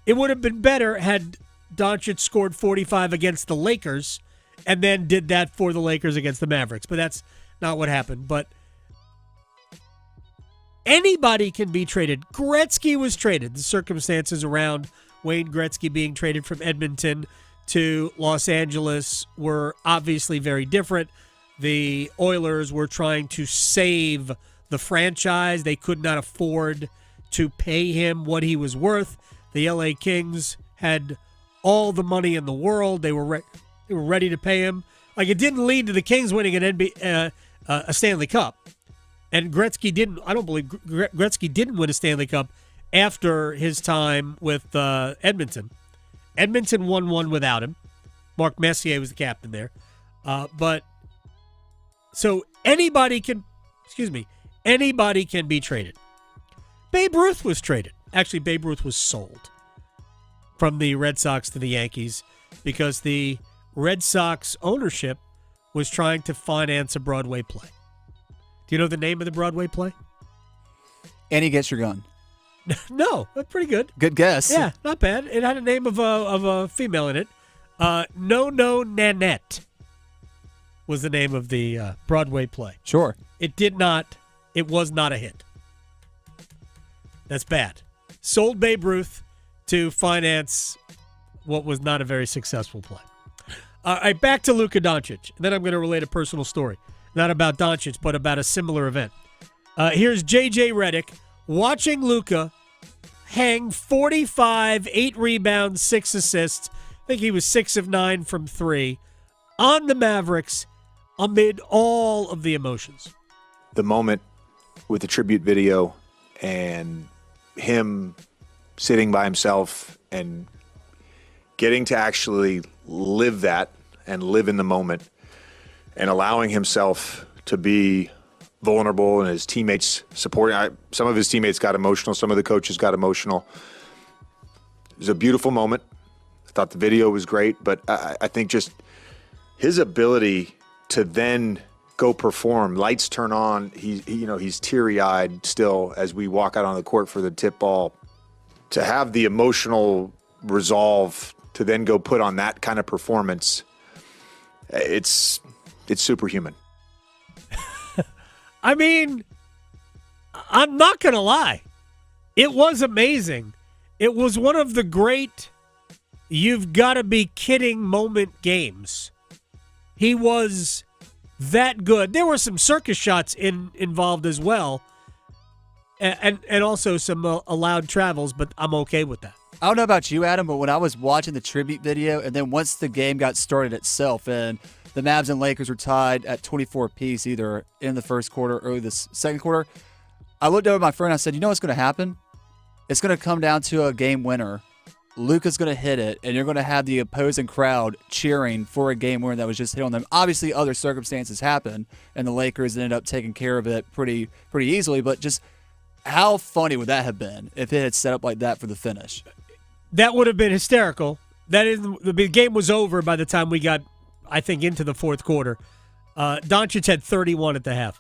It would have been better had Dončić scored 45 against the Lakers and then did that for the Lakers against the Mavericks, but that's not what happened. But anybody can be traded. Gretzky was traded. The circumstances around Wayne Gretzky being traded from Edmonton to Los Angeles were obviously very different. The Oilers were trying to save the franchise. They could not afford to pay him what he was worth. The LA Kings had all the money in the world. They were ready to pay him. Like, it didn't lead to the Kings winning a Stanley Cup. And Gretzky didn't. I don't believe Gretzky didn't win a Stanley Cup after his time with Edmonton. Edmonton won one without him. Mark Messier was the captain there. So anybody can be traded. Babe Ruth was traded. Actually, Babe Ruth was sold from the Red Sox to the Yankees because the Red Sox ownership was trying to finance a Broadway play. Do you know the name of the Broadway play? Annie Gets Your Gun. No, that's pretty good. Good guess. Yeah, not bad. It had a name of a female in it. No Nanette was the name of the Broadway play. Sure. It was not a hit. That's bad. Sold Babe Ruth to finance what was not a very successful play. All right, back to Luka Dončić. Then I'm going to relate a personal story. Not about Dončić, but about a similar event. Here's J.J. Redick watching Luka hang 45, 8 rebounds, 6 assists. I think he was 6 of 9 from 3 on the Mavericks amid all of the emotions. The moment with the tribute video and him sitting by himself and getting to actually live that and live in the moment and allowing himself to be vulnerable and his teammates supporting. Some of his teammates got emotional. Some of the coaches got emotional. It was a beautiful moment. I thought the video was great, but I think just his ability to then go perform. Lights turn on. He's teary-eyed still as we walk out on the court for the tip ball. To have the emotional resolve to then go put on that kind of performance, it's superhuman. I mean, I'm not going to lie. It was amazing. It was one of the great you've got to be kidding moment games. He was that good. There were some circus shots involved as well, and also some allowed travels, but I'm okay with that. I don't know about you, Adam, but when I was watching the tribute video, and then once the game got started itself, and the Mavs and Lakers were tied at 24 apiece, either in the first quarter or the second quarter, I looked over at my friend and I said, you know what's going to happen? It's going to come down to a game winner. Luka's going to hit it, and you're going to have the opposing crowd cheering for a game winner that was just hit on them. Obviously, other circumstances happened, and the Lakers ended up taking care of it pretty easily, but just how funny would that have been if it had set up like that for the finish? That would have been hysterical. That is, the game was over by the time we got, I think, into the fourth quarter. Dončić had 31 at the half.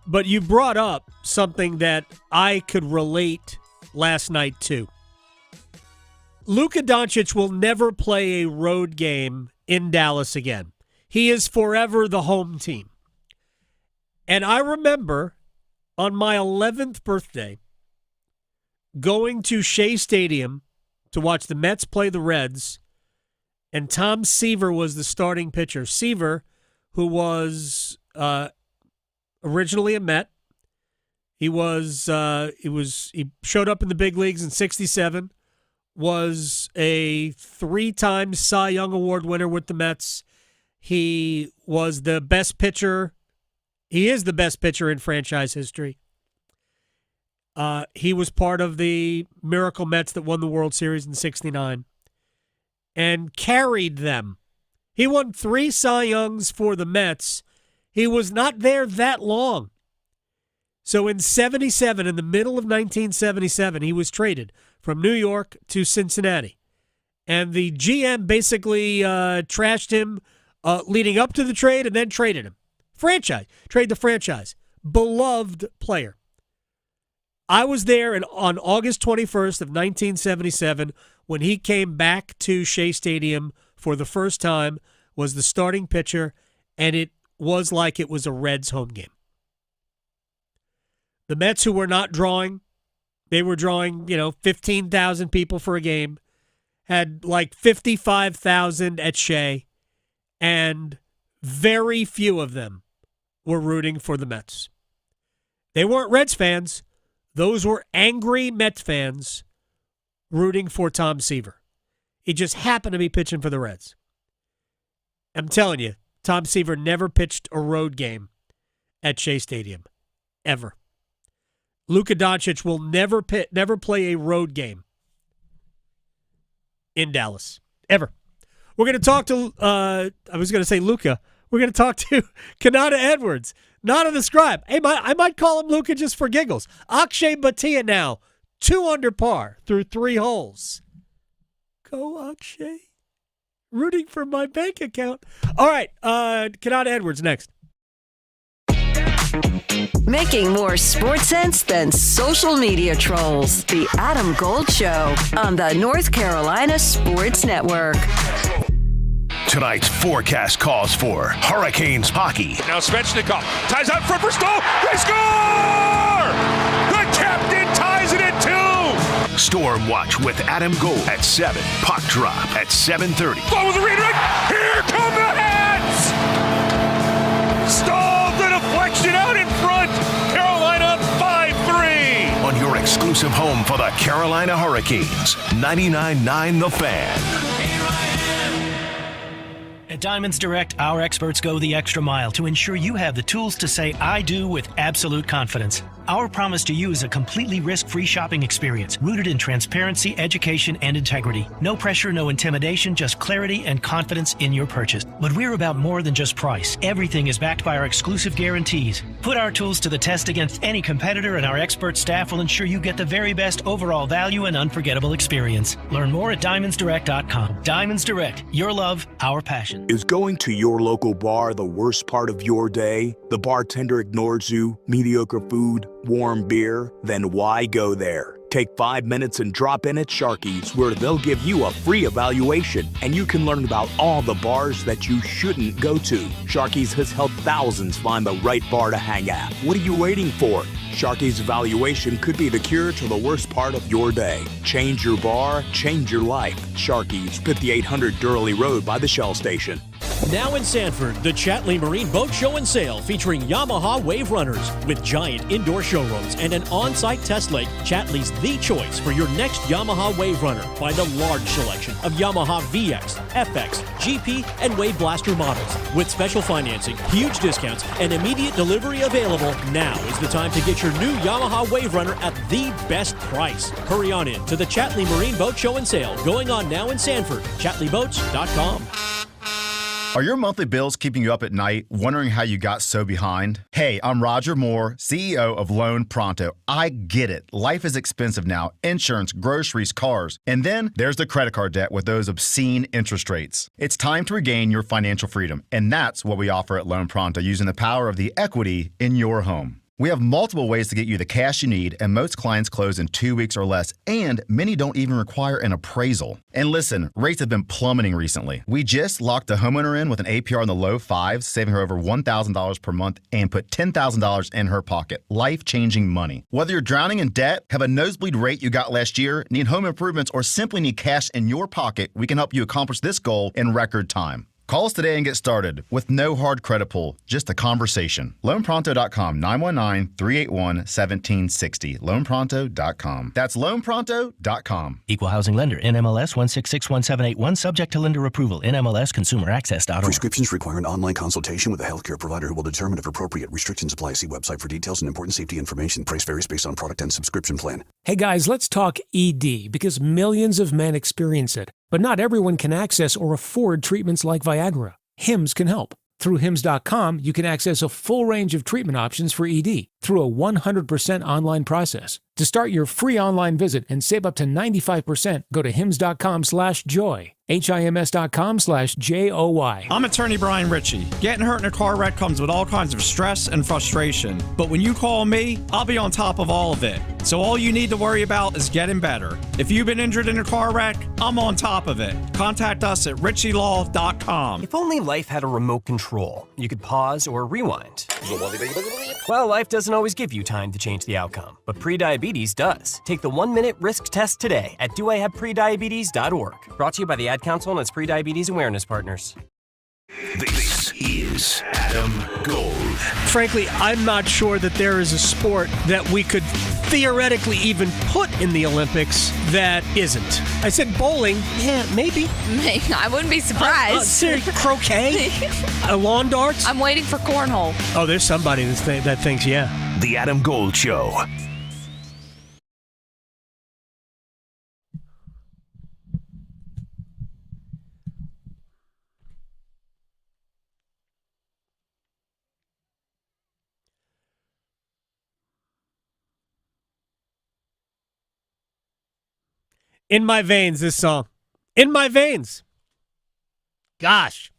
But you brought up something that I could relate last night to. Luka Dončić will never play a road game in Dallas again. He is forever the home team. And I remember on my 11th birthday going to Shea Stadium to watch the Mets play the Reds, and Tom Seaver was the starting pitcher. Seaver, who was originally a Met. He showed up in the big leagues in '67, was a 3-time Cy Young Award winner with the Mets. He was the best pitcher. He is the best pitcher in franchise history. He was part of the Miracle Mets that won the World Series in '69 and carried them. He won 3 Cy Youngs for the Mets. He was not there that long. So in '77, in the middle of 1977, he was traded from New York to Cincinnati. And the GM basically trashed him leading up to the trade and then traded him. Trade the franchise. Beloved player. I was there on August 21st of 1977 when he came back to Shea Stadium for the first time, was the starting pitcher, and it was like it was a Reds home game. The Mets, who were not drawing, they were drawing, 15,000 people for a game, had like 55,000 at Shea, and very few of them were rooting for the Mets. They weren't Reds fans. Those were angry Mets fans rooting for Tom Seaver. He just happened to be pitching for the Reds. I'm telling you, Tom Seaver never pitched a road game at Shea Stadium, ever. Luka Dončić will never play a road game in Dallas, ever. We're going to talk to, I was going to say Luka. We're going to talk to Kanata Edwards, Nata the Scribe. Hey, I might call him Luka just for giggles. Akshay Bhatia now, 2 under par through 3 holes. Go Akshay. Rooting for my bank account. All right, Kanata Edwards next. Making more sports sense than social media trolls. The Adam Gold Show on the North Carolina Sports Network. Tonight's forecast calls for Hurricanes hockey. Now Svechnikov ties out front for Stoll. They score! The captain ties it at 2. Storm Watch with Adam Gold at 7. Puck drop at 7:30. Ball with the redirect. Here come the Hats! Stoll, the deflection out in front. Carolina 5-3. On your exclusive home for the Carolina Hurricanes, 99.9 The Fan. At Diamonds Direct, our experts go the extra mile to ensure you have the tools to say I do with absolute confidence. Our promise to you is a completely risk-free shopping experience rooted in transparency, education, and integrity. No pressure, no intimidation, just clarity and confidence in your purchase. But we're about more than just price. Everything is backed by our exclusive guarantees. Put our tools to the test against any competitor, and our expert staff will ensure you get the very best overall value and unforgettable experience. Learn more at DiamondsDirect.com. Diamonds Direct. Your love, our passion. Is going to your local bar the worst part of your day? The bartender ignores you, mediocre food, warm beer? Then why go there? Take 5 minutes and drop in at Sharky's, where they'll give you a free evaluation, and you can learn about all the bars that you shouldn't go to. Sharky's has helped thousands find the right bar to hang at. What are you waiting for? Sharky's evaluation could be the cure to the worst part of your day. Change your bar, change your life. Sharky's, 5800 Durley Road by the Shell Station. Now in Sanford, the Chatley Marine Boat Show and Sale featuring Yamaha Wave Runners. With giant indoor showrooms and an on-site test lake, Chatley's the choice for your next Yamaha Wave Runner. Find a large selection of Yamaha VX, FX, GP, and Wave Blaster models. With special financing, huge discounts, and immediate delivery available, now is the time to get your new Yamaha Wave Runner at the best price. Hurry on in to the Chatley Marine Boat Show and Sale, going on now in Sanford. ChatleyBoats.com. Are your monthly bills keeping you up at night, wondering how you got so behind? Hey, I'm Roger Moore, CEO of Loan Pronto. I get it. Life is expensive now. Insurance, groceries, cars. And then there's the credit card debt with those obscene interest rates. It's time to regain your financial freedom. And that's what we offer at Loan Pronto, using the power of the equity in your home. We have multiple ways to get you the cash you need, and most clients close in 2 weeks or less, and many don't even require an appraisal. And listen, rates have been plummeting recently. We just locked a homeowner in with an APR in the low fives, saving her over $1,000 per month, and put $10,000 in her pocket. Life-changing money. Whether you're drowning in debt, have a nosebleed rate you got last year, need home improvements, or simply need cash in your pocket, we can help you accomplish this goal in record time. Call us today and get started with no hard credit pull, just a conversation. LoanPronto.com, 919-381-1760. LoanPronto.com. That's LoanPronto.com. Equal housing lender. NMLS 1661781. Subject to lender approval. NMLSConsumerAccess.org. Prescriptions require an online consultation with a healthcare provider who will determine if appropriate. Restrictions apply. See website for details and important safety information. Price varies based on product and subscription plan. Hey guys, let's talk ED, because millions of men experience it. But not everyone can access or afford treatments like Viagra. Hims can help. Through Hims.com, you can access a full range of treatment options for ED through a 100% online process. To start your free online visit and save up to 95%, go to Hims.com/joy. HIMS.com/JOY. I'm attorney Brian Ritchie. Getting hurt in a car wreck comes with all kinds of stress and frustration. But when you call me, I'll be on top of all of it. So all you need to worry about is getting better. If you've been injured in a car wreck, I'm on top of it. Contact us at ritchielaw.com. If only life had a remote control, you could pause or rewind. Well, life doesn't always give you time to change the outcome, but prediabetes does. Take the 1-minute risk test today at doihaveprediabetes.org. Brought to you by the Ad Council and its prediabetes awareness partners. This is Adam Gold. Frankly, I'm not sure that there is a sport that we could theoretically even put in the Olympics that isn't. I said bowling. Yeah, maybe. I wouldn't be surprised. Croquet? Lawn darts? I'm waiting for cornhole. Oh, there's somebody that thinks, yeah. The Adam Gold Show. In my veins, this song. In my veins. Gosh.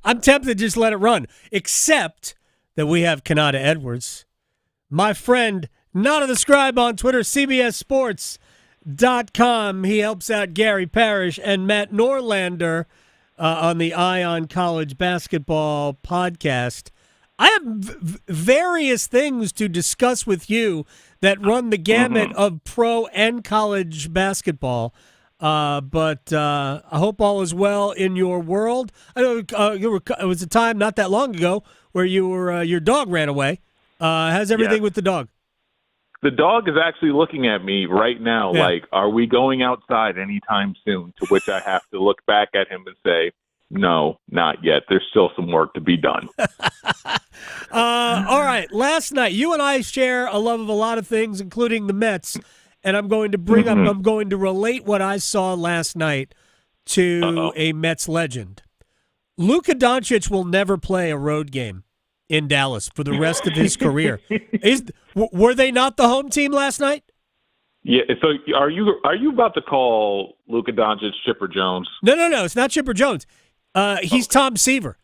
I'm tempted to just let it run, except that we have Kanata Edwards. My friend, Nata the Scribe on Twitter, CBSSports.com. He helps out Gary Parrish and Matt Norlander on the Eye on College Basketball podcast. I have various things to discuss with you that run the gamut of pro and college basketball. But I hope all is well in your world. I know it was a time not that long ago where your dog ran away. How's everything with the dog? The dog is actually looking at me right now like, are we going outside anytime soon? To which I have to look back at him and say, No, not yet. There's still some work to be done. All right. Last night, you and I share a love of a lot of things, including the Mets. And I'm going to I'm going to relate what I saw last night to a Mets legend. Luka Dončić will never play a road game in Dallas for the rest of his career. Were they not the home team last night? Yeah. So are you about to call Luka Dončić Chipper Jones? No. It's not Chipper Jones. He's Tom Seaver.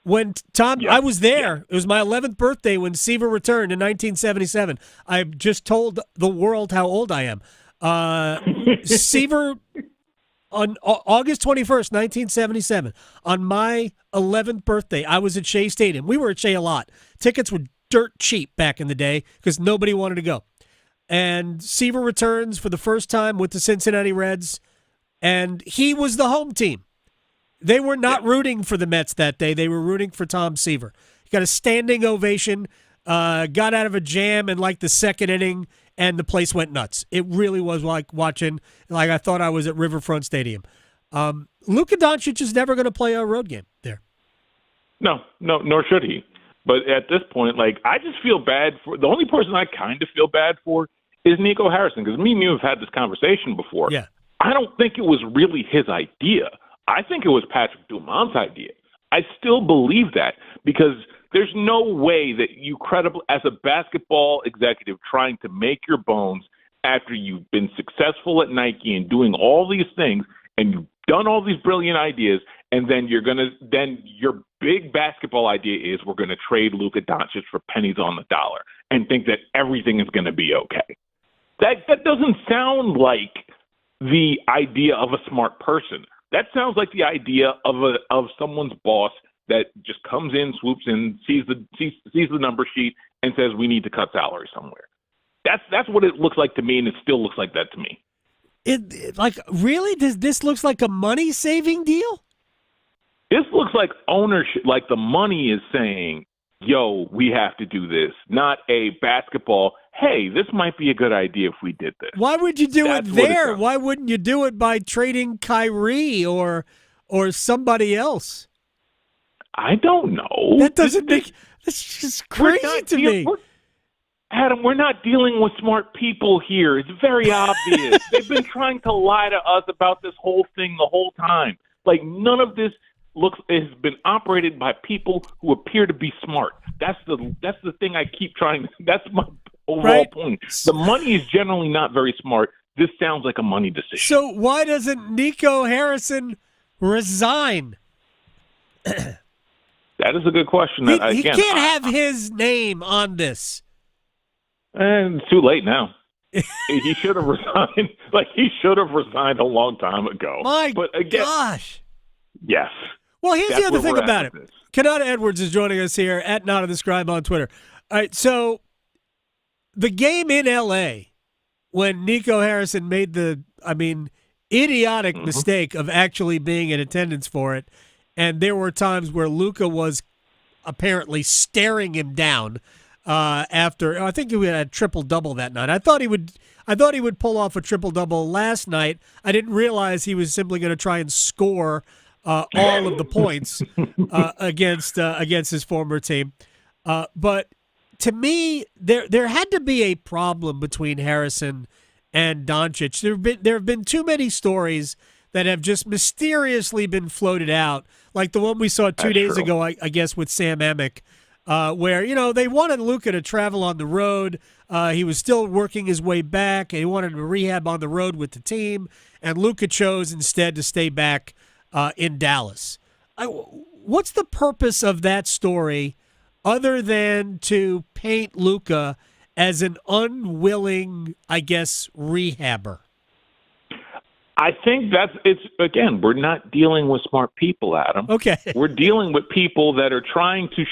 When I was there. It was my 11th birthday when Seaver returned in 1977. I've just told the world how old I am. Seaver, on August 21st, 1977, on my 11th birthday, I was at Shea Stadium. We were at Shea a lot. Tickets were dirt cheap back in the day because nobody wanted to go. And Seaver returns for the first time with the Cincinnati Reds, and he was the home team. They were not rooting for the Mets that day. They were rooting for Tom Seaver. He got a standing ovation, got out of a jam in like the second inning, and the place went nuts. It really was like watching, like I thought I was at Riverfront Stadium. Luka Dončić is never going to play a road game there. No, nor should he. But at this point, like, I just feel bad for – the only person I kind of feel bad for is Nico Harrison, because me and you have had this conversation before. Yeah. I don't think it was really his idea. I think it was Patrick Dumont's idea. I still believe that, because there's no way that you credible as a basketball executive trying to make your bones after you've been successful at Nike and doing all these things and you've done all these brilliant ideas, and then your big basketball idea is we're going to trade Luka Dončić for pennies on the dollar and think that everything is going to be okay. That doesn't sound like the idea of a smart person. That sounds like the idea of someone's boss that just comes in, swoops in, sees the number sheet, and says we need to cut salary somewhere. That's what it looks like to me, and it still looks like that to me. Really? This looks like a money saving deal? This looks like ownership, like the money is saying, yo, we have to do this, not a basketball, hey, this might be a good idea if we did this. Why would you do it there? Why wouldn't you do it by trading Kyrie or somebody else? I don't know. That doesn't make – that's just crazy to me. Adam, we're not dealing with smart people here. It's very obvious. They've been trying to lie to us about this whole thing the whole time. Like, none of this has been operated by people who appear to be smart. That's the thing I keep trying. That's my overall point. The money is generally not very smart. This sounds like a money decision. So why doesn't Nico Harrison resign? That is a good question. He can't have his name on this. And it's too late now. He should have resigned. He should have resigned a long time ago. But again, gosh. Yes. Well, here's the other thing about it. Kanata Edwards is joining us here at Nata the Scribe on Twitter. All right, so the game in L.A., when Nico Harrison made the, idiotic mistake of actually being in attendance for it, and there were times where Luka was apparently staring him down after. I think he had a triple-double that night. I thought he would pull off a triple-double last night. I didn't realize he was simply going to try and score all of the points against his former team. But to me, there had to be a problem between Harrison and Dončić. There have been too many stories that have just mysteriously been floated out, like the one we saw 2 days ago, I guess, with Sam Amick, where, they wanted Luka to travel on the road. He was still working his way back, and he wanted to rehab on the road with the team, and Luka chose instead to stay back in Dallas. What's the purpose of that story other than to paint Luka as an unwilling, I guess, rehabber? I think again, we're not dealing with smart people, Adam. Okay. We're dealing with people that are trying to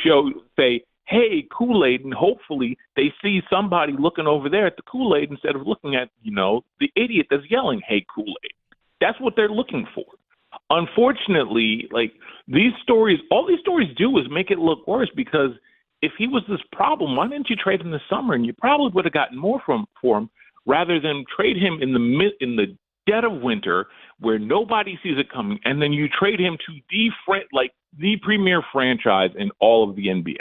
say, hey, Kool-Aid, and hopefully they see somebody looking over there at the Kool-Aid instead of looking at, the idiot that's yelling, hey, Kool-Aid. That's what they're looking for. Unfortunately, all these stories do is make it look worse, because if he was this problem, why didn't you trade him this summer? And you probably would have gotten more for him rather than trade him in the dead of winter where nobody sees it coming, and then you trade him to the premier franchise in all of the NBA.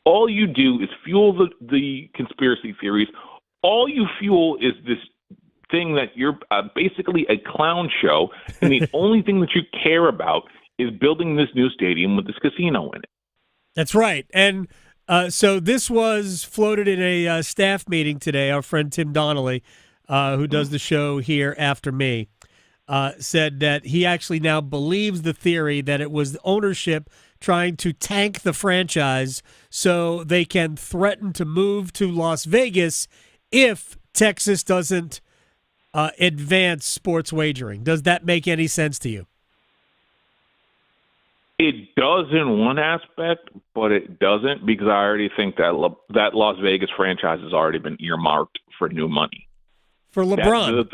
All you do is fuel the conspiracy theories. All you fuel is this thing that you're basically a clown show, and the only thing that you care about is building this new stadium with this casino in it. That's right. And so this was floated in a staff meeting today. Our friend Tim Donnelly, who does the show here after me, said that he actually now believes the theory that it was the ownership trying to tank the franchise so they can threaten to move to Las Vegas if Texas doesn't advance sports wagering. Does that make any sense to you? It does in one aspect, but it doesn't because I already think that that Las Vegas franchise has already been earmarked for new money. For LeBron.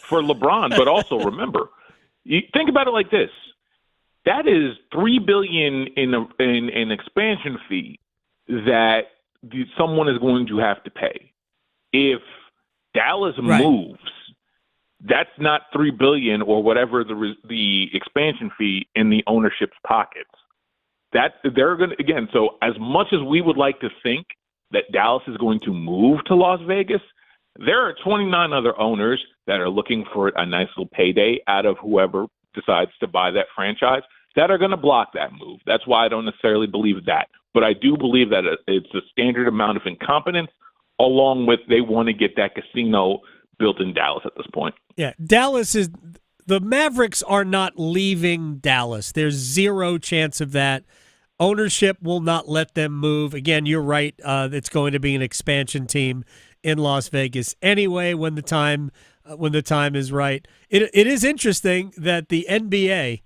For LeBron, but also remember, you think about it like this. That is $3 billion in an expansion fee that someone is going to have to pay. If Dallas moves, that's not $3 billion or whatever the expansion fee in the ownership's pockets. That they're going to, again. So as much as we would like to think that Dallas is going to move to Las Vegas, there are 29 other owners that are looking for a nice little payday out of whoever decides to buy that franchise that are going to block that move. That's why I don't necessarily believe that. But I do believe that it's a standard amount of incompetence along with they want to get that casino built in Dallas at this point. Yeah, the Mavericks are not leaving Dallas. There's zero chance of that. Ownership will not let them move. Again, you're right. It's going to be an expansion team in Las Vegas anyway when the time is right. It is interesting that the NBA,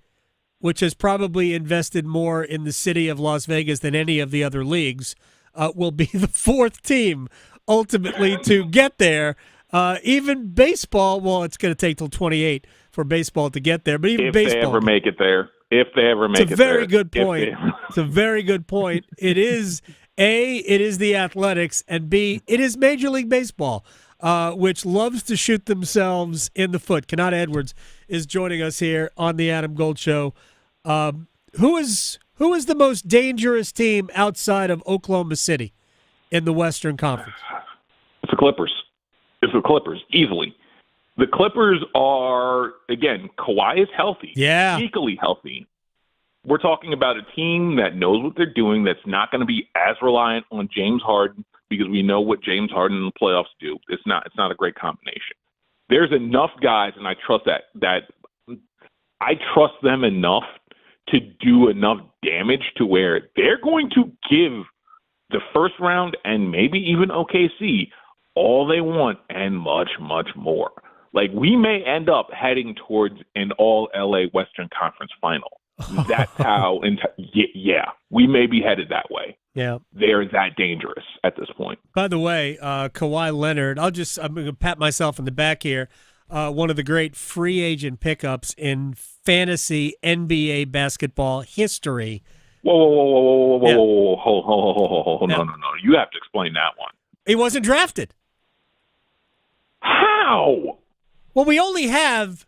which has probably invested more in the city of Las Vegas than any of the other leagues, will be the fourth team ultimately to get there. Even baseball, well, it's going to take till 28 for baseball to get there. But even if baseball, they ever make it there, it's a very good point. It's a very good point. It is the athletics, and B, it is Major League Baseball, which loves to shoot themselves in the foot. Kanata Edwards is joining us here on the Adam Gold Show. Who is the most dangerous team outside of Oklahoma City in the Western Conference? It's the Clippers. Easily. The Clippers are, again, Kawhi is healthy. Yeah. Sneakily healthy. We're talking about a team that knows what they're doing, that's not going to be as reliant on James Harden because we know what James Harden in the playoffs do. It's not a great combination. There's enough guys, and I trust that I trust them enough to do enough damage to where they're going to give the first round and maybe even OKC all they want and much, much more. Like, we may end up heading towards an all-LA Western Conference final. That's how we may be headed that way. Yeah. They're that dangerous at this point. By the way, Kawhi Leonard, I'm going to pat myself on the back here. One of the great free agent pickups in fantasy NBA basketball history. Whoa. No. You have to explain that one. He wasn't drafted. How? Well, we only have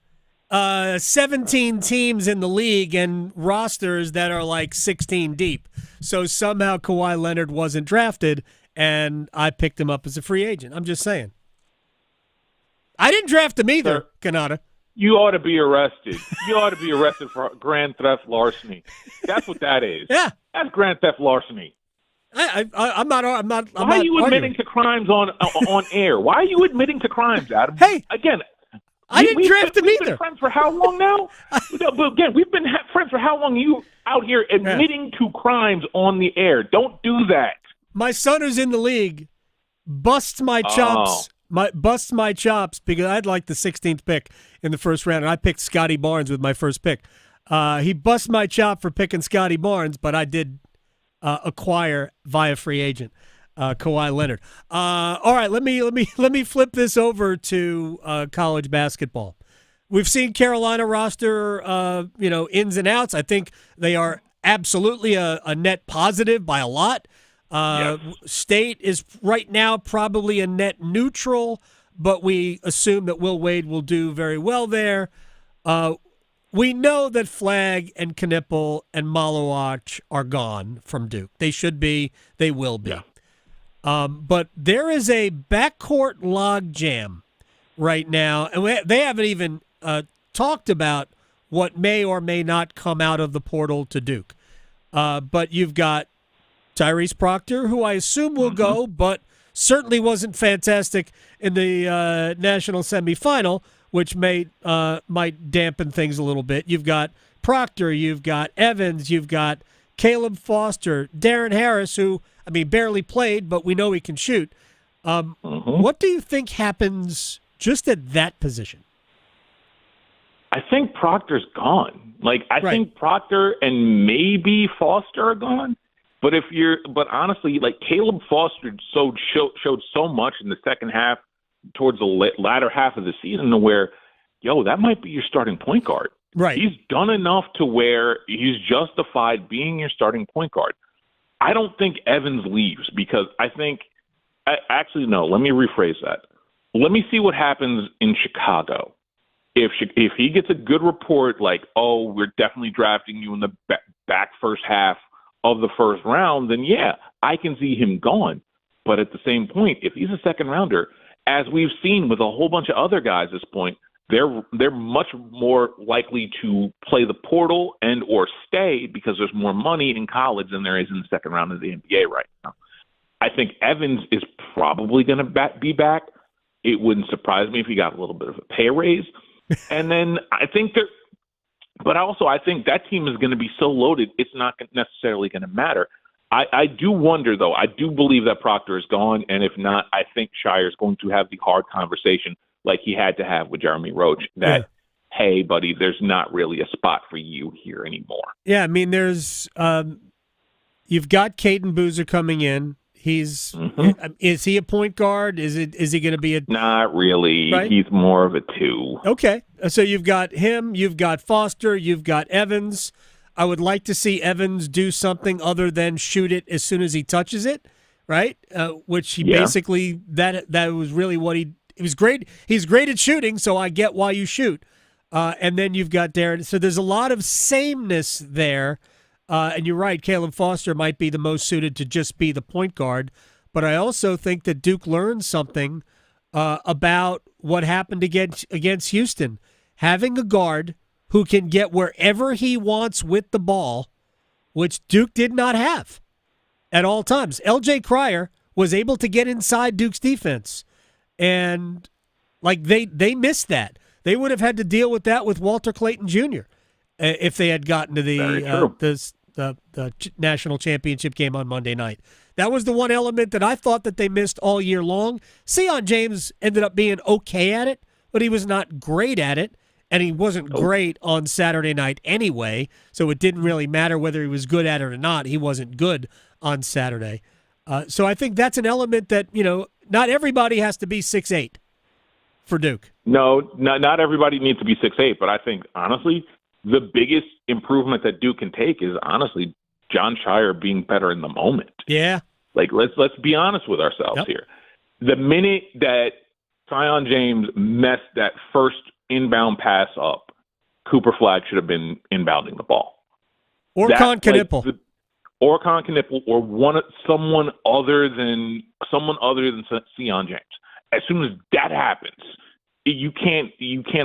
17 teams in the league and rosters that are like 16 deep. So somehow Kawhi Leonard wasn't drafted, and I picked him up as a free agent. I'm just saying. I didn't draft him either, Kanata. You ought to be arrested. You ought to be arrested for grand theft larceny. That's what that is. Yeah. That's grand theft larceny. I'm not. Why are you admitting to crimes on air? Why are you admitting to crimes, Adam? Hey, again, I didn't draft him either. We've been friends for how long now? But again, we've been friends for how long? You out here admitting to crimes on the air? Don't do that. My son, who's in the league, busts my chops. Busts my chops because I'd like the 16th pick in the first round, and I picked Scotty Barnes with my first pick. He busts my chop for picking Scotty Barnes, but I did acquire via free agent Kawhi Leonard. All right, let me flip this over to college basketball. We've seen Carolina roster, ins and outs. I think they are absolutely a net positive by a lot. State is right now probably a net neutral, but we assume that Will Wade will do very well there. We know that Flagg and Knipple and Malawach are gone from Duke. They should be. They will be. Yeah. But there is a backcourt logjam right now, and they haven't even talked about what may or may not come out of the portal to Duke. But you've got Tyrese Proctor, who I assume will go, but certainly wasn't fantastic in the national semifinal, which might dampen things a little bit. You've got Proctor, you've got Evans, you've got Caleb Foster, Darren Harris, who, barely played, but we know he can shoot. What do you think happens just at that position? I think Proctor's gone. I think Proctor and maybe Foster are gone. But honestly, Caleb Foster showed so much in the second half, towards the latter half of the season, to where, that might be your starting point guard. Right. He's done enough to where he's justified being your starting point guard. I don't think Evans leaves because let me rephrase that. Let me see what happens in Chicago. If he gets a good report we're definitely drafting you in the back first half of the first round, then I can see him gone. But at the same point, if he's a second rounder, as we've seen with a whole bunch of other guys at this point, they're much more likely to play the portal and or stay because there's more money in college than there is in the second round of the NBA right now. I think Evans is probably going to be back. It wouldn't surprise me if he got a little bit of a pay raise. And then I think that team is going to be so loaded, it's not necessarily going to matter. I do wonder, though. I do believe that Proctor is gone, and if not, I think Shire's going to have the hard conversation like he had to have with Jeremy Roach that, hey, buddy, there's not really a spot for you here anymore. Yeah, there's you've got Caden Boozer coming in. He's is he a point guard? Is he going to be a? Not really. Right? He's more of a 2. Okay, so you've got him, you've got Foster, you've got Evans. I would like to see Evans do something other than shoot it as soon as he touches it, right? Which he basically that was really what he was great. He's great at shooting, so I get why you shoot. And then you've got Darren. So there's a lot of sameness there. And you're right, Caleb Foster might be the most suited to just be the point guard. But I also think that Duke learned something about what happened against Houston. Having a guard who can get wherever he wants with the ball, which Duke did not have at all times. L.J. Cryer was able to get inside Duke's defense. And they missed that. They would have had to deal with that with Walter Clayton Jr. If they had gotten to the national championship game on Monday night. That was the one element that I thought that they missed all year long. Sion James ended up being okay at it, but he was not great at it, and he wasn't great on Saturday night anyway, so it didn't really matter whether he was good at it or not. He wasn't good on Saturday. So I think that's an element that, not everybody has to be 6'8" for Duke. No, not everybody needs to be 6'8", but I think, honestly, the biggest improvement that Duke can take is, honestly, John Shire being better in the moment. Yeah. Let's be honest with ourselves here. The minute that Sion James messed that first inbound pass up, Cooper Flagg should have been inbounding the ball. Or Con Knipple. Or Con Knipple, or someone other than Sion James. As soon as that happens, you can't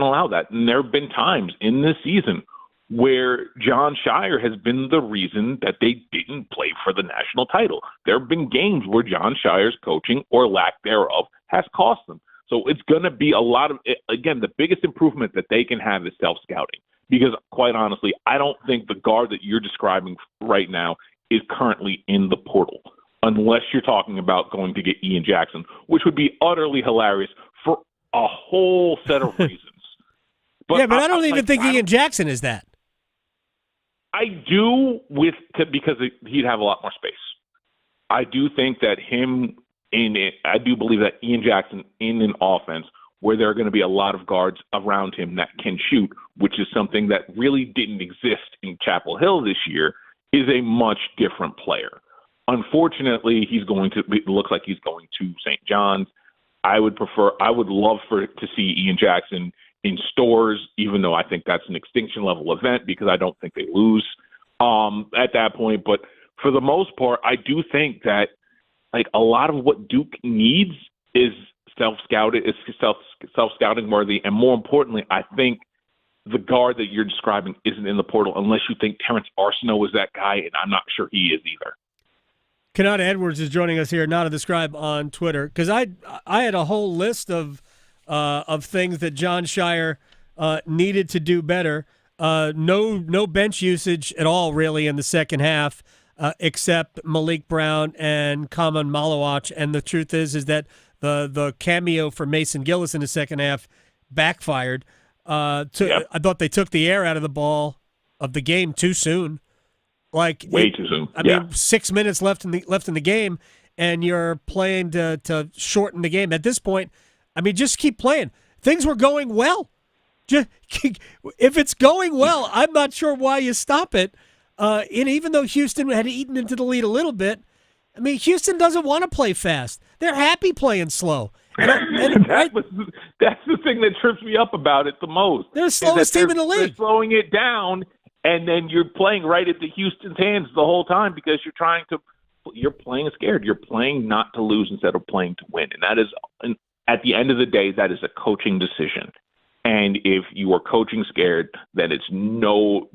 allow that. And there have been times in this season where John Shire has been the reason that they didn't play for the national title. There have been games where John Shire's coaching or lack thereof has cost them. So it's going to be a lot of, again, the biggest improvement that they can have is self-scouting. Because quite honestly, I don't think the guard that you're describing right now is currently in the portal, unless you're talking about going to get Ian Jackson, which would be utterly hilarious for a whole set of reasons. But I don't even think Ian Jackson is that. I do because he'd have a lot more space. I do think that I do believe that Ian Jackson in an offense where there are going to be a lot of guards around him that can shoot, which is something that really didn't exist in Chapel Hill this year, is a much different player. Unfortunately, it looks like he's going to St. John's. I would love to see Ian Jackson in stores, even though I think that's an extinction level event because I don't think they lose at that point. But for the most part, I do think that like a lot of what Duke needs is self-scouting worthy, and more importantly, I think the guard that you're describing isn't in the portal unless you think Terrence Arsenault is that guy, and I'm not sure he is either. Kanata Edwards is joining us here, Nata the Scribe on Twitter, because I had a whole list of things that John Shire needed to do better. No bench usage at all, really, in the second half, except Malik Brown and Kaman Malawach. And the truth is that the cameo for Mason Gillis in the second half backfired. I thought they took the air out of the ball of the game too soon. Way too soon. I mean, 6 minutes left in the game, and you're playing to shorten the game. At this point, I mean, just keep playing. Things were going well. If it's going well, I'm not sure why you stop it. And even though Houston had eaten into the lead a little bit, I mean, Houston doesn't want to play fast. They're happy playing slow. That's the thing that trips me up about it the most. They're the slowest team in the league. They're slowing it down, and then you're playing right at the Houston's hands the whole time because you're playing scared. You're playing not to lose instead of playing to win. And that is, at the end of the day, that is a coaching decision. And if you are coaching scared, then it's no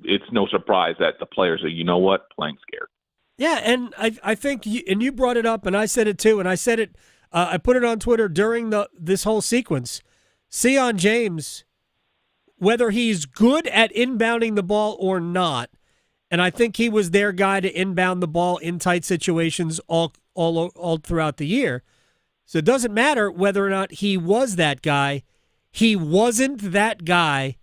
surprise that the players are, you know what, playing scared. Yeah, and I think, you brought it up, and I said it too, and I said it, I put it on Twitter during this whole sequence. Sion James, whether he's good at inbounding the ball or not, and I think he was their guy to inbound the ball in tight situations all throughout the year. So it doesn't matter whether or not he was that guy. He wasn't that guy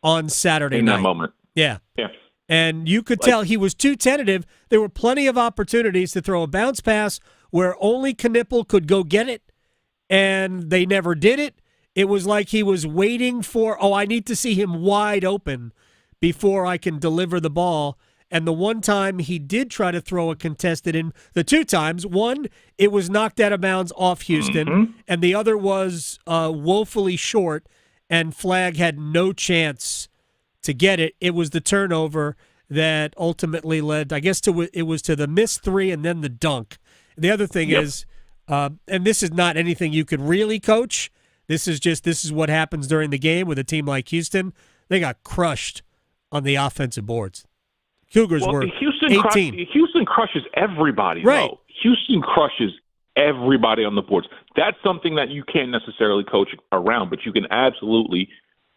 on Saturday night. In that moment. Yeah. Yeah. And you could tell he was too tentative. There were plenty of opportunities to throw a bounce pass where only Knipple could go get it, and they never did it. It was like he was waiting for, I need to see him wide open before I can deliver the ball. And the one time he did try to throw a contested in, the two times, one, it was knocked out of bounds off Houston, and the other was woefully short, and Flagg had no chance to get it. It was the turnover that ultimately led, I guess, it was to the missed three and then the dunk. The other thing is, and this is not anything you could really coach. This is what happens during the game with a team like Houston. They got crushed on the offensive boards. Cougars were 18. Houston crushes everybody, right. though. Houston crushes everybody on the boards. That's something that you can't necessarily coach around, but you can absolutely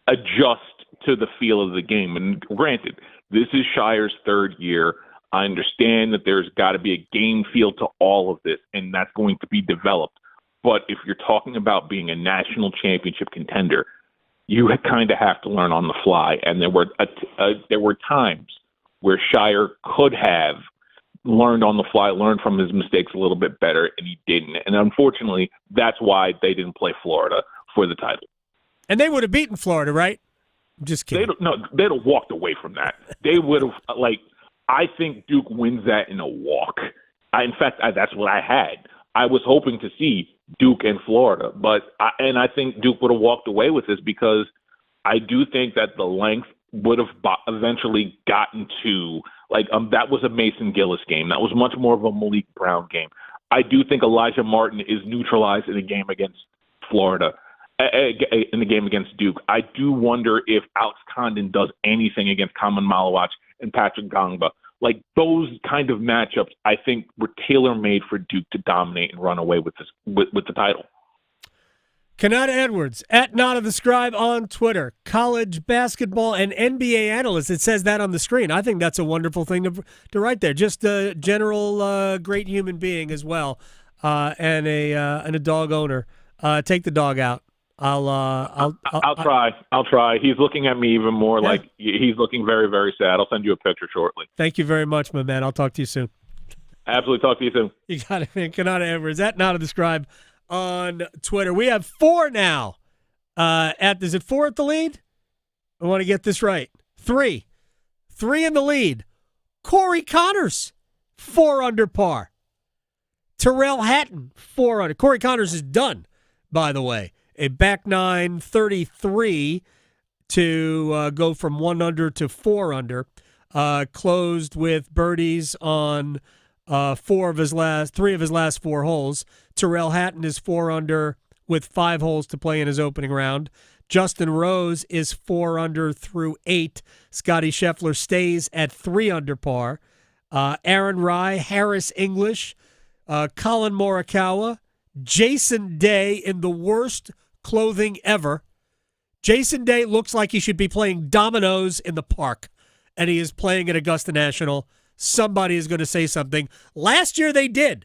adjust to the feel of the game. And granted, this is Shire's third year. I understand that there's got to be a game feel to all of this, and that's going to be developed. But if you're talking about being a national championship contender, you kind of have to learn on the fly. And there were times where Shire could have learned on the fly, learned from his mistakes a little bit better, and he didn't. And unfortunately, that's why they didn't play Florida for the title. And they would have beaten Florida, right? I'm just kidding. They'd have walked away from that. They would have, I think Duke wins that in a walk. In fact, that's what I had. I was hoping to see Duke and Florida, and I think Duke would have walked away with this because I do think that the length would have eventually gotten to, that was a Mason Gillis game. That was much more of a Malik Brown game. I do think Elijah Martin is neutralized in a game against Florida, in the game against Duke. I do wonder if Alex Condon does anything against Kaman Malawach and Patrick Gongba. Those kind of matchups, I think, were tailor-made for Duke to dominate and run away with the title. Kanata Edwards, at Nata the Scribe on Twitter, college basketball and NBA analyst. It says that on the screen. I think that's a wonderful thing to write there. Just a general great human being as well, and a dog owner. Take the dog out. I'll try. He's looking at me even more like he's looking very, very sad. I'll send you a picture shortly. Thank you very much, my man. I'll talk to you soon. Absolutely. Talk to you soon. You got it, man. Kanata Edwards, at Nata the Scribe on Twitter. We have 4 now. Is it 4 at the lead? I want to get this right. 3 in the lead. Corey Connors, 4 under par. Terrell Hatton, 4 under. Corey Connors is done. by the way. A back nine 33 to go from 1 under to 4 under. Closed with birdies on 3 of his last 4 holes. Tyrrell Hatton is 4 under with 5 holes to play in his opening round. Justin Rose is 4 under through 8. Scotty Scheffler stays at 3 under par. Aaron Rai, Harris English, Colin Morikawa, Jason Day in the worst clothing ever. Jason Day looks like he should be playing dominoes in the park, and he is playing at Augusta National. Somebody is going to say something. Last year they did.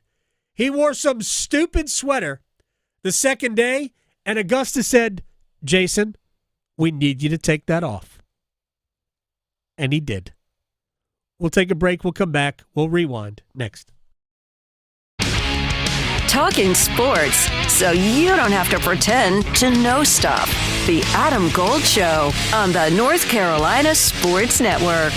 He wore some stupid sweater the second day, and Augusta said, Jason, we need you to take that off. And he did. We'll take a break. We'll come back. We'll rewind next. Talking sports so you don't have to pretend to know stuff. The Adam Gold Show on the North Carolina Sports Network.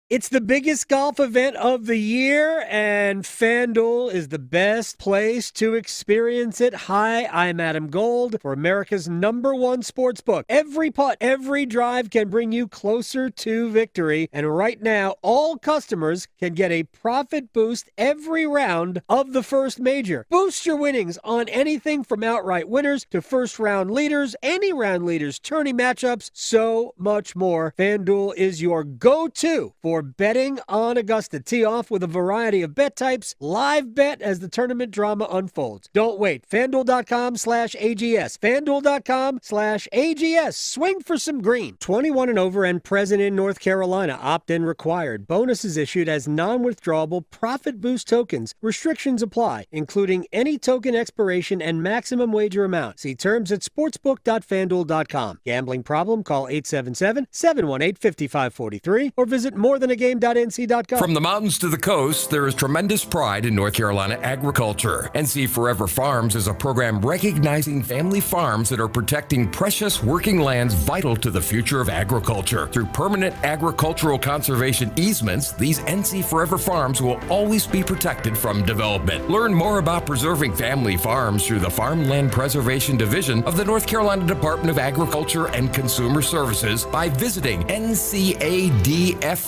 It's the biggest golf event of the year, and FanDuel is the best place to experience it. Hi, I'm Adam Gold for America's #1 sportsbook. Every putt, every drive can bring you closer to victory, and right now, all customers can get a profit boost every round of the first major. Boost your winnings on anything from outright winners to first-round leaders, any round leaders, tourney matchups, so much more. FanDuel is your go-to for betting on Augusta. Tee off with a variety of bet types. Live bet as the tournament drama unfolds. Don't wait. FanDuel.com/AGS. FanDuel.com/AGS. Swing for some green. 21 and over and present in North Carolina. Opt-in required. Bonuses issued as non-withdrawable profit boost tokens. Restrictions apply, including any token expiration and maximum wager amount. See terms at sportsbook.fanduel.com. Gambling problem? Call 877-718-5543 or visit morethanagame.nc.gov. From the mountains to the coast, there is tremendous pride in North Carolina agriculture. NC Forever Farms is a program recognizing family farms that are protecting precious working lands vital to the future of agriculture. Through permanent agricultural conservation easements, these NC Forever Farms will always be protected from development. Learn more about preserving family farms through the Farmland Preservation Division of the North Carolina Department of Agriculture and Consumer Services by visiting ncadfp.org.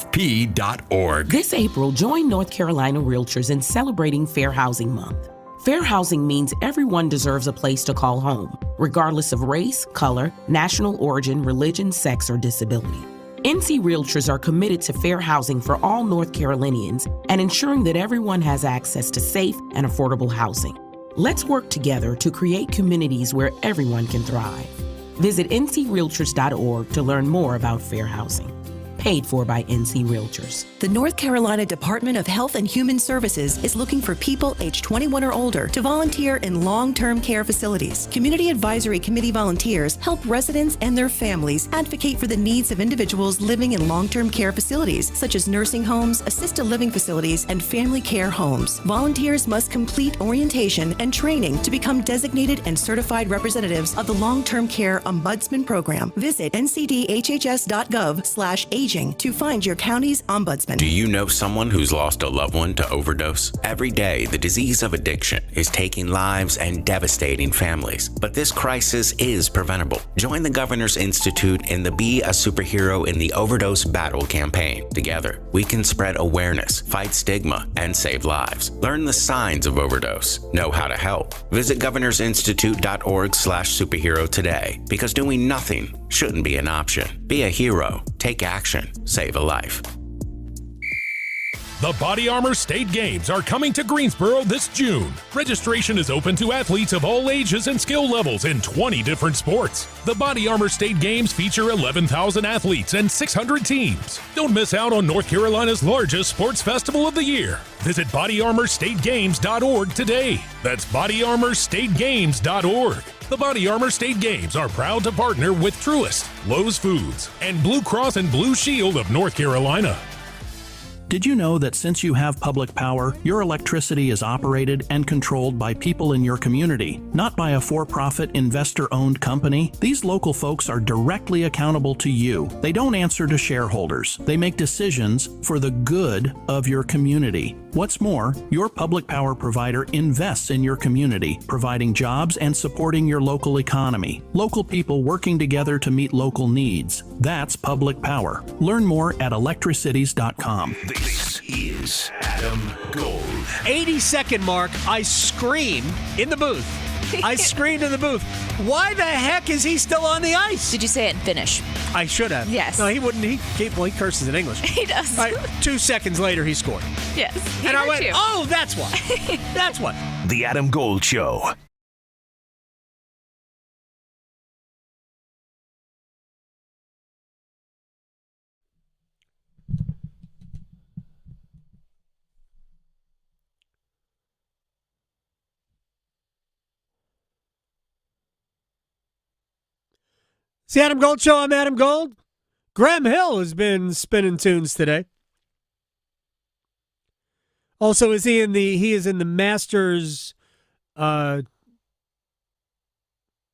This April, join North Carolina Realtors in celebrating Fair Housing Month. Fair housing means everyone deserves a place to call home, regardless of race, color, national origin, religion, sex, or disability. NC Realtors are committed to fair housing for all North Carolinians and ensuring that everyone has access to safe and affordable housing. Let's work together to create communities where everyone can thrive. Visit ncrealtors.org to learn more about fair housing. Paid for by NC Realtors. The North Carolina Department of Health and Human Services is looking for people age 21 or older to volunteer in long-term care facilities. Community Advisory Committee volunteers help residents and their families advocate for the needs of individuals living in long-term care facilities, such as nursing homes, assisted living facilities, and family care homes. Volunteers must complete orientation and training to become designated and certified representatives of the Long-Term Care Ombudsman Program. Visit ncdhhs.gov/aging to find your county's ombudsman. Do you know someone who's lost a loved one to overdose? Every day, the disease of addiction is taking lives and devastating families. But this crisis is preventable. Join the Governor's Institute in the Be a Superhero in the Overdose Battle campaign. Together, we can spread awareness, fight stigma, and save lives. Learn the signs of overdose. Know how to help. Visit governorsinstitute.org/superhero today, because doing nothing shouldn't be an option. Be a hero. Take action. Save a life. The Body Armor State Games are coming to Greensboro this June. Registration is open to athletes of all ages and skill levels in 20 different sports. The Body Armor State Games feature 11,000 athletes and 600 teams. Don't miss out on North Carolina's largest sports festival of the year. Visit bodyarmorstategames.org today. That's bodyarmorstategames.org. The Body Armor State Games are proud to partner with Truist, Lowe's Foods, and Blue Cross and Blue Shield of North Carolina. Did you know that since you have public power, your electricity is operated and controlled by people in your community, not by a for-profit investor-owned company? These local folks are directly accountable to you. They don't answer to shareholders. They make decisions for the good of your community. What's more, your public power provider invests in your community, providing jobs and supporting your local economy. Local people working together to meet local needs. That's public power. Learn more at electricities.com. This is Adam Gold. 80-second mark, I scream in the booth. I screamed in the booth. Why the heck is he still on the ice? Did you say it in Finnish? I should have. Yes. No, he wouldn't. He curses in English. He does. All right, 2 seconds later, he scored. Yes. And I went, oh, that's why. That's why. The Adam Gold Show. It's the Adam Gold Show. I'm Adam Gold. Graham Hill has been spinning tunes today. Also, he is in the Masters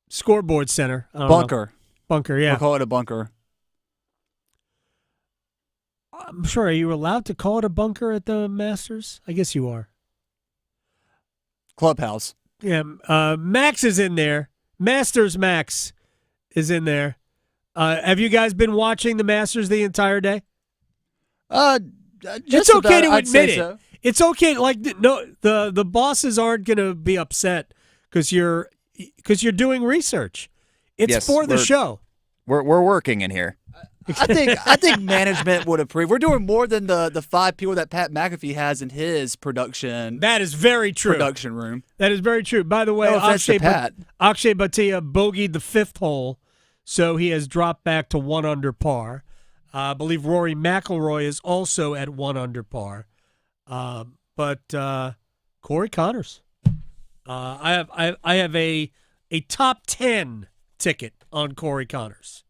scoreboard center. Bunker. Bunker, yeah. We'll call it a bunker. I'm sure. Are you allowed to call it a bunker at the Masters? I guess you are. Clubhouse. Yeah. Max is in there. Masters Max is in there. Have you guys been watching the Masters the entire day? It's okay to admit it. So. It's okay. Like no, the bosses aren't going to be upset because you're doing research. It's for the show. We're working in here. I think management would approve. We're doing more than the 5 people that Pat McAfee has in his production. That is very true. Production room. That is very true. By the way, Akshay Bhatia bogeyed the 5th hole, so he has dropped back to 1 under par. I believe Rory McIlroy is also at 1 under par. But Corey Connors, I have a top 10 ticket on Corey Connors.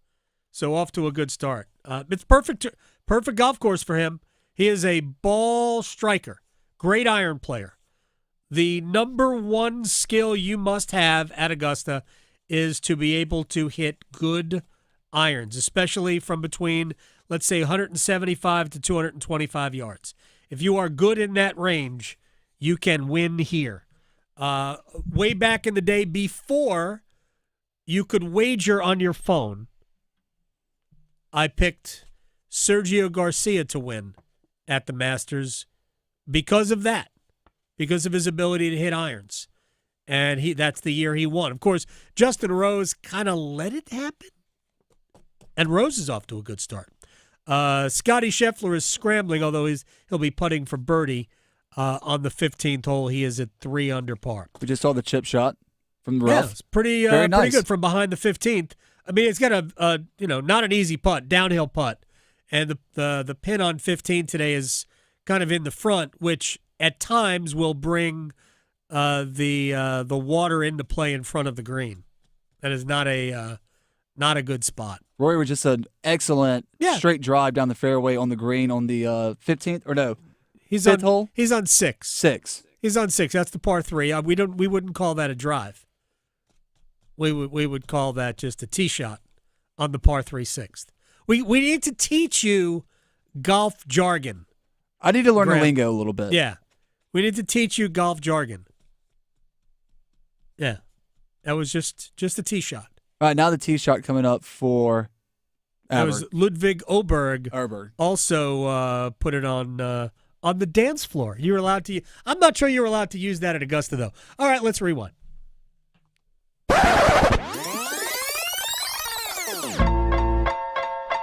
So off to a good start. It's perfect golf course for him. He is a ball striker, great iron player. The number one skill you must have at Augusta is to be able to hit good irons, especially from between, let's say, 175 to 225 yards. If you are good in that range, you can win here. Way back in the day, before you could wager on your phone, I picked Sergio Garcia to win at the Masters because of that, because of his ability to hit irons. And that's the year he won. Of course, Justin Rose kind of let it happen, and Rose is off to a good start. Scotty Scheffler is scrambling, although he'll be putting for birdie on the 15th hole. He is at 3 under par. We just saw the chip shot from the rough. Yeah, it's pretty good from behind the 15th. I mean, it's got a not an easy putt, downhill putt, and the pin on 15 today is kind of in the front, which at times will bring the water into play in front of the green. That is not a good spot. Rory was just an excellent straight drive down the fairway on the green on the 15th or no, he's 5th hole. He's on 6. 6. He's on 6. That's the par 3. We wouldn't call that a drive. We would call that just a tee shot on the par 3 6th. We need to teach you golf jargon. I need to learn the lingo a little bit. Yeah. We need to teach you golf jargon. Yeah. That was just a tee shot. All right, now the tee shot coming up for That was Ludwig Oberg. Also put it on the dance floor. You were allowed to. I'm not sure you were allowed to use that at Augusta, though. All right, let's rewind.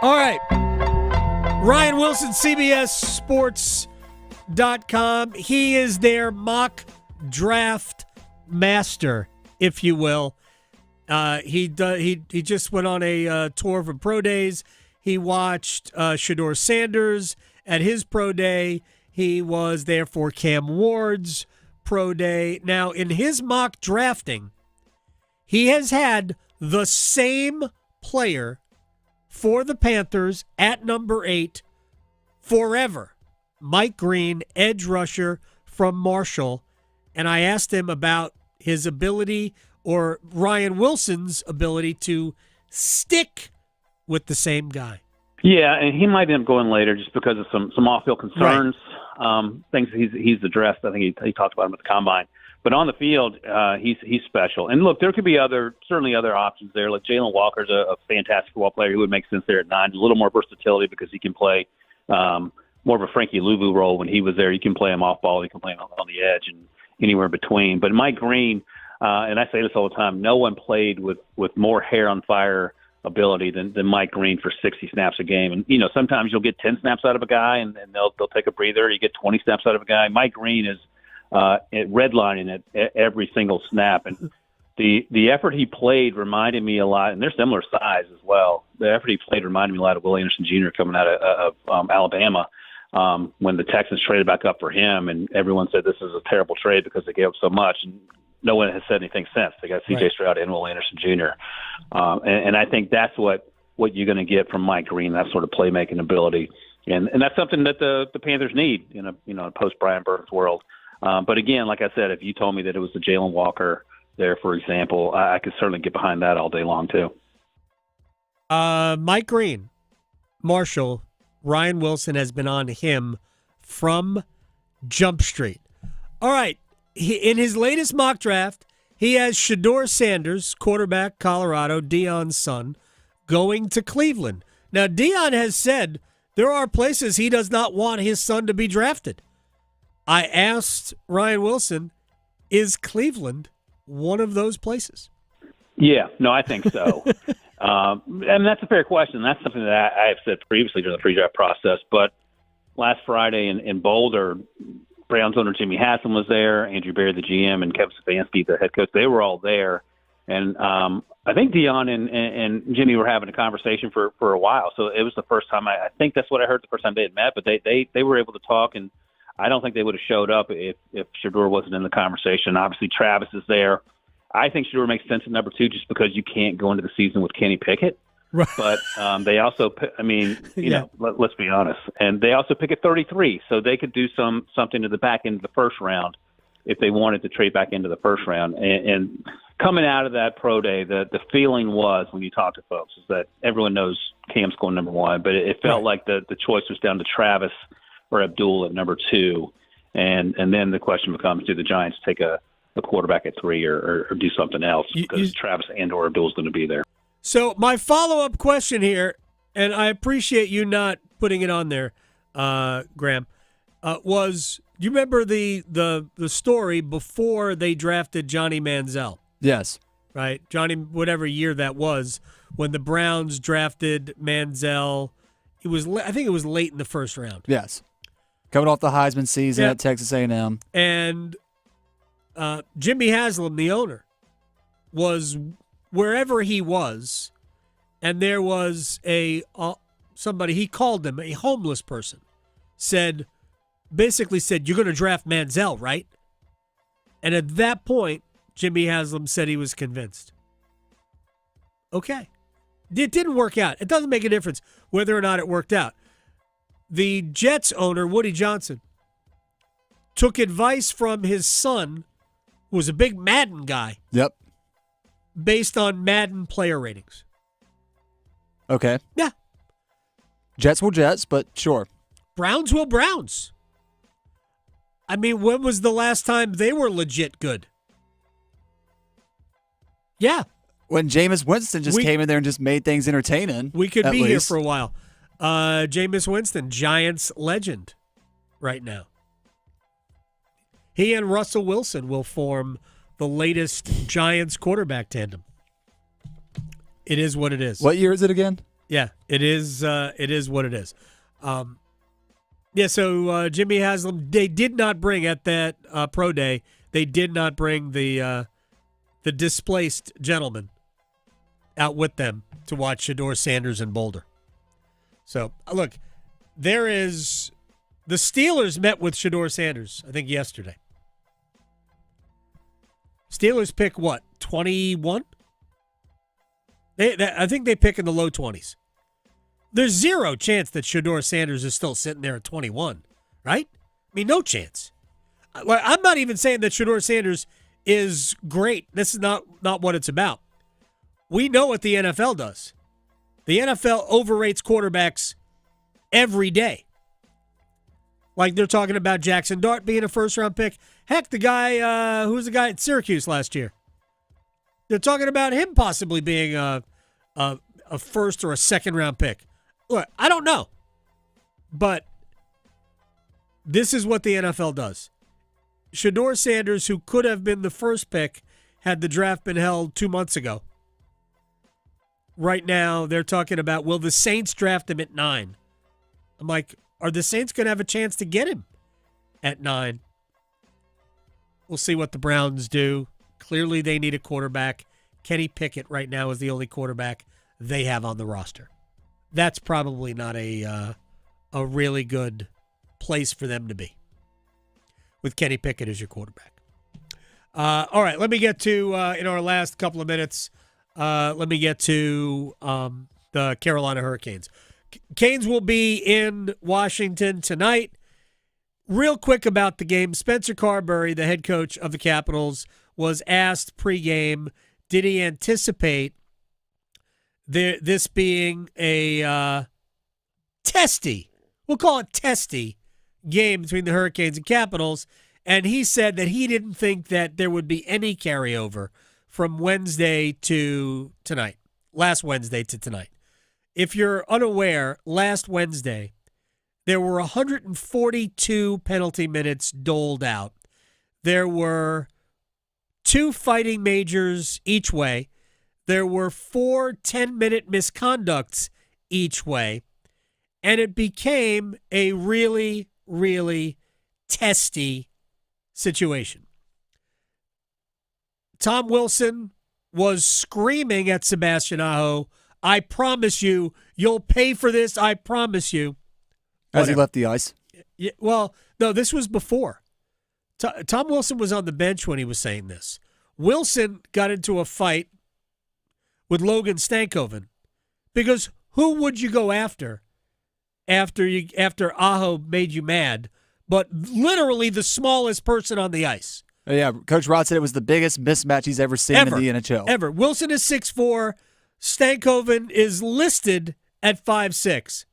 All right. Ryan Wilson, CBSSports.com. He is their mock draft master, if you will. He just went on a tour of pro days. He watched Shedeur Sanders at his pro day. He was there for Cam Ward's pro day. Now, in his mock drafting, he has had the same player for the Panthers at number 8 forever. Mike Green, edge rusher from Marshall, and I asked him about his ability or Ryan Wilson's ability to stick with the same guy. Yeah, and he might end up going later just because of some off-field concerns, things he's addressed. I think he talked about them at the combine. But on the field, he's special. And look, there could be certainly other options there. Like Jalen Walker's a fantastic football player. He would make sense there at 9. A little more versatility because he can play more of a Frankie Louvu role when he was there. You can play him off ball. You can play him on the edge and anywhere in between. But Mike Green, and I say this all the time, no one played with more hair on fire ability than Mike Green for 60 snaps a game. And, sometimes you'll get 10 snaps out of a guy and they'll take a breather. You get 20 snaps out of a guy. Mike Green is redlining at every single snap. And the effort he played reminded me a lot, and they're similar size as well. The effort he played reminded me a lot of Will Anderson Jr. coming out of Alabama when the Texans traded back up for him. And everyone said this is a terrible trade because they gave up so much. And no one has said anything since. They got C.J. Stroud and Will Anderson Jr. And I think that's what you're going to get from Mike Green, that sort of playmaking ability. And that's something that the Panthers need in a post-Brian Burns world. But again, like I said, if you told me that it was the Jalen Walker there, for example, I could certainly get behind that all day long too. Mike Green, Marshall, Ryan Wilson has been on him from Jump Street. All right. In his latest mock draft, he has Shedeur Sanders, quarterback, Colorado, Deion's son, going to Cleveland. Now, Deion has said there are places he does not want his son to be drafted. I asked Ryan Wilson, is Cleveland one of those places? Yeah, no, I think so. And that's a fair question. That's something that I have said previously during the pre-draft process. But last Friday in Boulder, Browns owner Jimmy Haslam was there, Andrew Berry, the GM, and Kevin Stefanski, the head coach. They were all there. And I think Deion and Jimmy were having a conversation for a while. So it was the first time. I think that's what I heard the first time they had met. But they were able to talk, and I don't think they would have showed up if Shedeur wasn't in the conversation. Obviously, Travis is there. I think Shedeur makes sense at number 2 just because you can't go into the season with Kenny Pickett. Right. But they also, let's be honest. And they also pick at 33, so they could do something to the back end of the first round if they wanted to trade back into the first round. And coming out of that pro day, the feeling was, when you talk to folks, is that everyone knows Cam's going number 1, but it felt like the choice was down to Travis or Abdul at number 2. And then the question becomes, do the Giants take a quarterback at 3 or do something else because Travis and or Abdul's going to be there. So my follow-up question here, and I appreciate you not putting it on there, Graham, was, do you remember the story before they drafted Johnny Manziel? Yes. Right? Johnny, whatever year that was, when the Browns drafted Manziel, I think it was late in the first round. Yes. Coming off the Heisman season at Texas A&M. And Jimmy Haslam, the owner, was wherever he was, and there was somebody, he called them a homeless person, basically said, you're going to draft Manziel, right? And at that point, Jimmy Haslam said he was convinced. Okay. It didn't work out. It doesn't make a difference whether or not it worked out. The Jets owner, Woody Johnson, took advice from his son, who was a big Madden guy. Yep. Based on Madden player ratings. Okay. Yeah. Jets will Jets, but sure. Browns will Browns. I mean, when was the last time they were legit good? Yeah. When Jameis Winston came in there and just made things entertaining. We could be here for a while. Jameis Winston, Giants legend right now. He and Russell Wilson will form the latest Giants quarterback tandem. It is what it is. What year is it again? Yeah, it is. It is what it is. So Jimmy Haslam, they did not bring at that pro day. They did not bring the displaced gentleman out with them to watch Shedeur Sanders in Boulder. So look, the Steelers met with Shedeur Sanders, I think yesterday. Steelers pick what, 21? I think they pick in the low 20s. There's zero chance that Shedeur Sanders is still sitting there at 21. right? I mean, no chance. I'm not even saying that Shedeur Sanders is great. This is not what it's about. We know what the NFL does. The NFL overrates quarterbacks every day. Like they're talking about Jackson Dart being a first-round pick. Heck, the guy who was the guy at Syracuse last year. They're talking about him possibly being a first or a second-round pick. Look, I don't know. But this is what the NFL does. Shedeur Sanders, who could have been the first pick had the draft been held 2 months ago. Right now, they're talking about, will the Saints draft him at 9? I'm like, are the Saints going to have a chance to get him at 9? We'll see what the Browns do. Clearly, they need a quarterback. Kenny Pickett right now is the only quarterback they have on the roster. That's probably not a really good place for them to be, with Kenny Pickett as your quarterback. All right, let me get to, in our last couple of minutes, let me get to the Carolina Hurricanes. Canes will be in Washington tonight. Real quick about the game, Spencer Carberry, the head coach of the Capitals, was asked pregame, did he anticipate this being a testy, we'll call it testy, game between the Hurricanes and Capitals, and he said that he didn't think that there would be any carryover from Wednesday to tonight, last Wednesday to tonight. If you're unaware, last Wednesday, there were 142 penalty minutes doled out. There were 2 fighting majors each way. There were 4 10-minute misconducts each way. And it became a really, really testy situation. Tom Wilson was screaming at Sebastian Aho, I promise you, you'll pay for this, I promise you. As he left the ice? Yeah, well, no, this was before. Tom Wilson was on the bench when he was saying this. Wilson got into a fight with Logan Stankoven because who would you go after Aho made you mad, but literally the smallest person on the ice? Yeah, Coach Rod said it was the biggest mismatch he's ever seen in the NHL. Ever. Wilson is 6'4". Stankoven is listed at 5'6".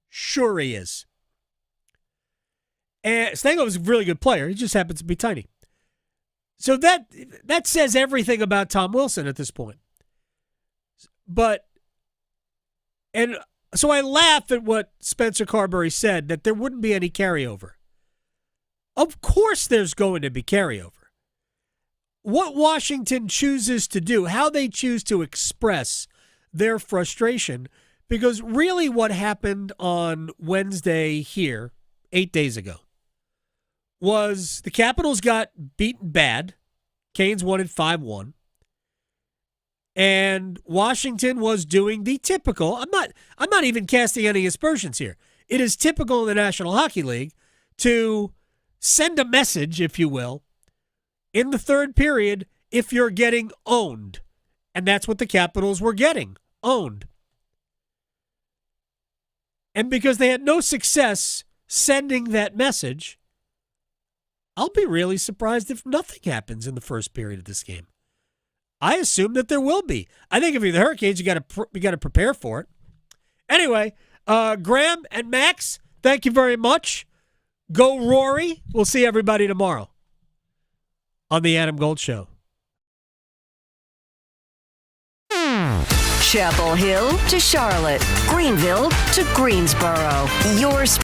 Sure he is. And Stankoven's a really good player. He just happens to be tiny. So that says everything about Tom Wilson at this point. So I laugh at what Spencer Carberry said, that there wouldn't be any carryover. Of course there's going to be carryover. What Washington chooses to do, how they choose to express their frustration, because really what happened on Wednesday here, 8 days ago, was the Capitals got beaten bad. Canes won at 5-1. And Washington was doing the typical, I'm not even casting any aspersions here. It is typical in the National Hockey League to send a message, if you will, in the third period if you're getting owned. And that's what the Capitals were getting, owned. And because they had no success sending that message, I'll be really surprised if nothing happens in the first period of this game. I assume that there will be. I think if you're the Hurricanes, you got to prepare for it. Anyway, Graham and Max, thank you very much. Go Rory. We'll see everybody tomorrow on the Adam Gold Show. Chapel Hill to Charlotte, Greenville to Greensboro. Your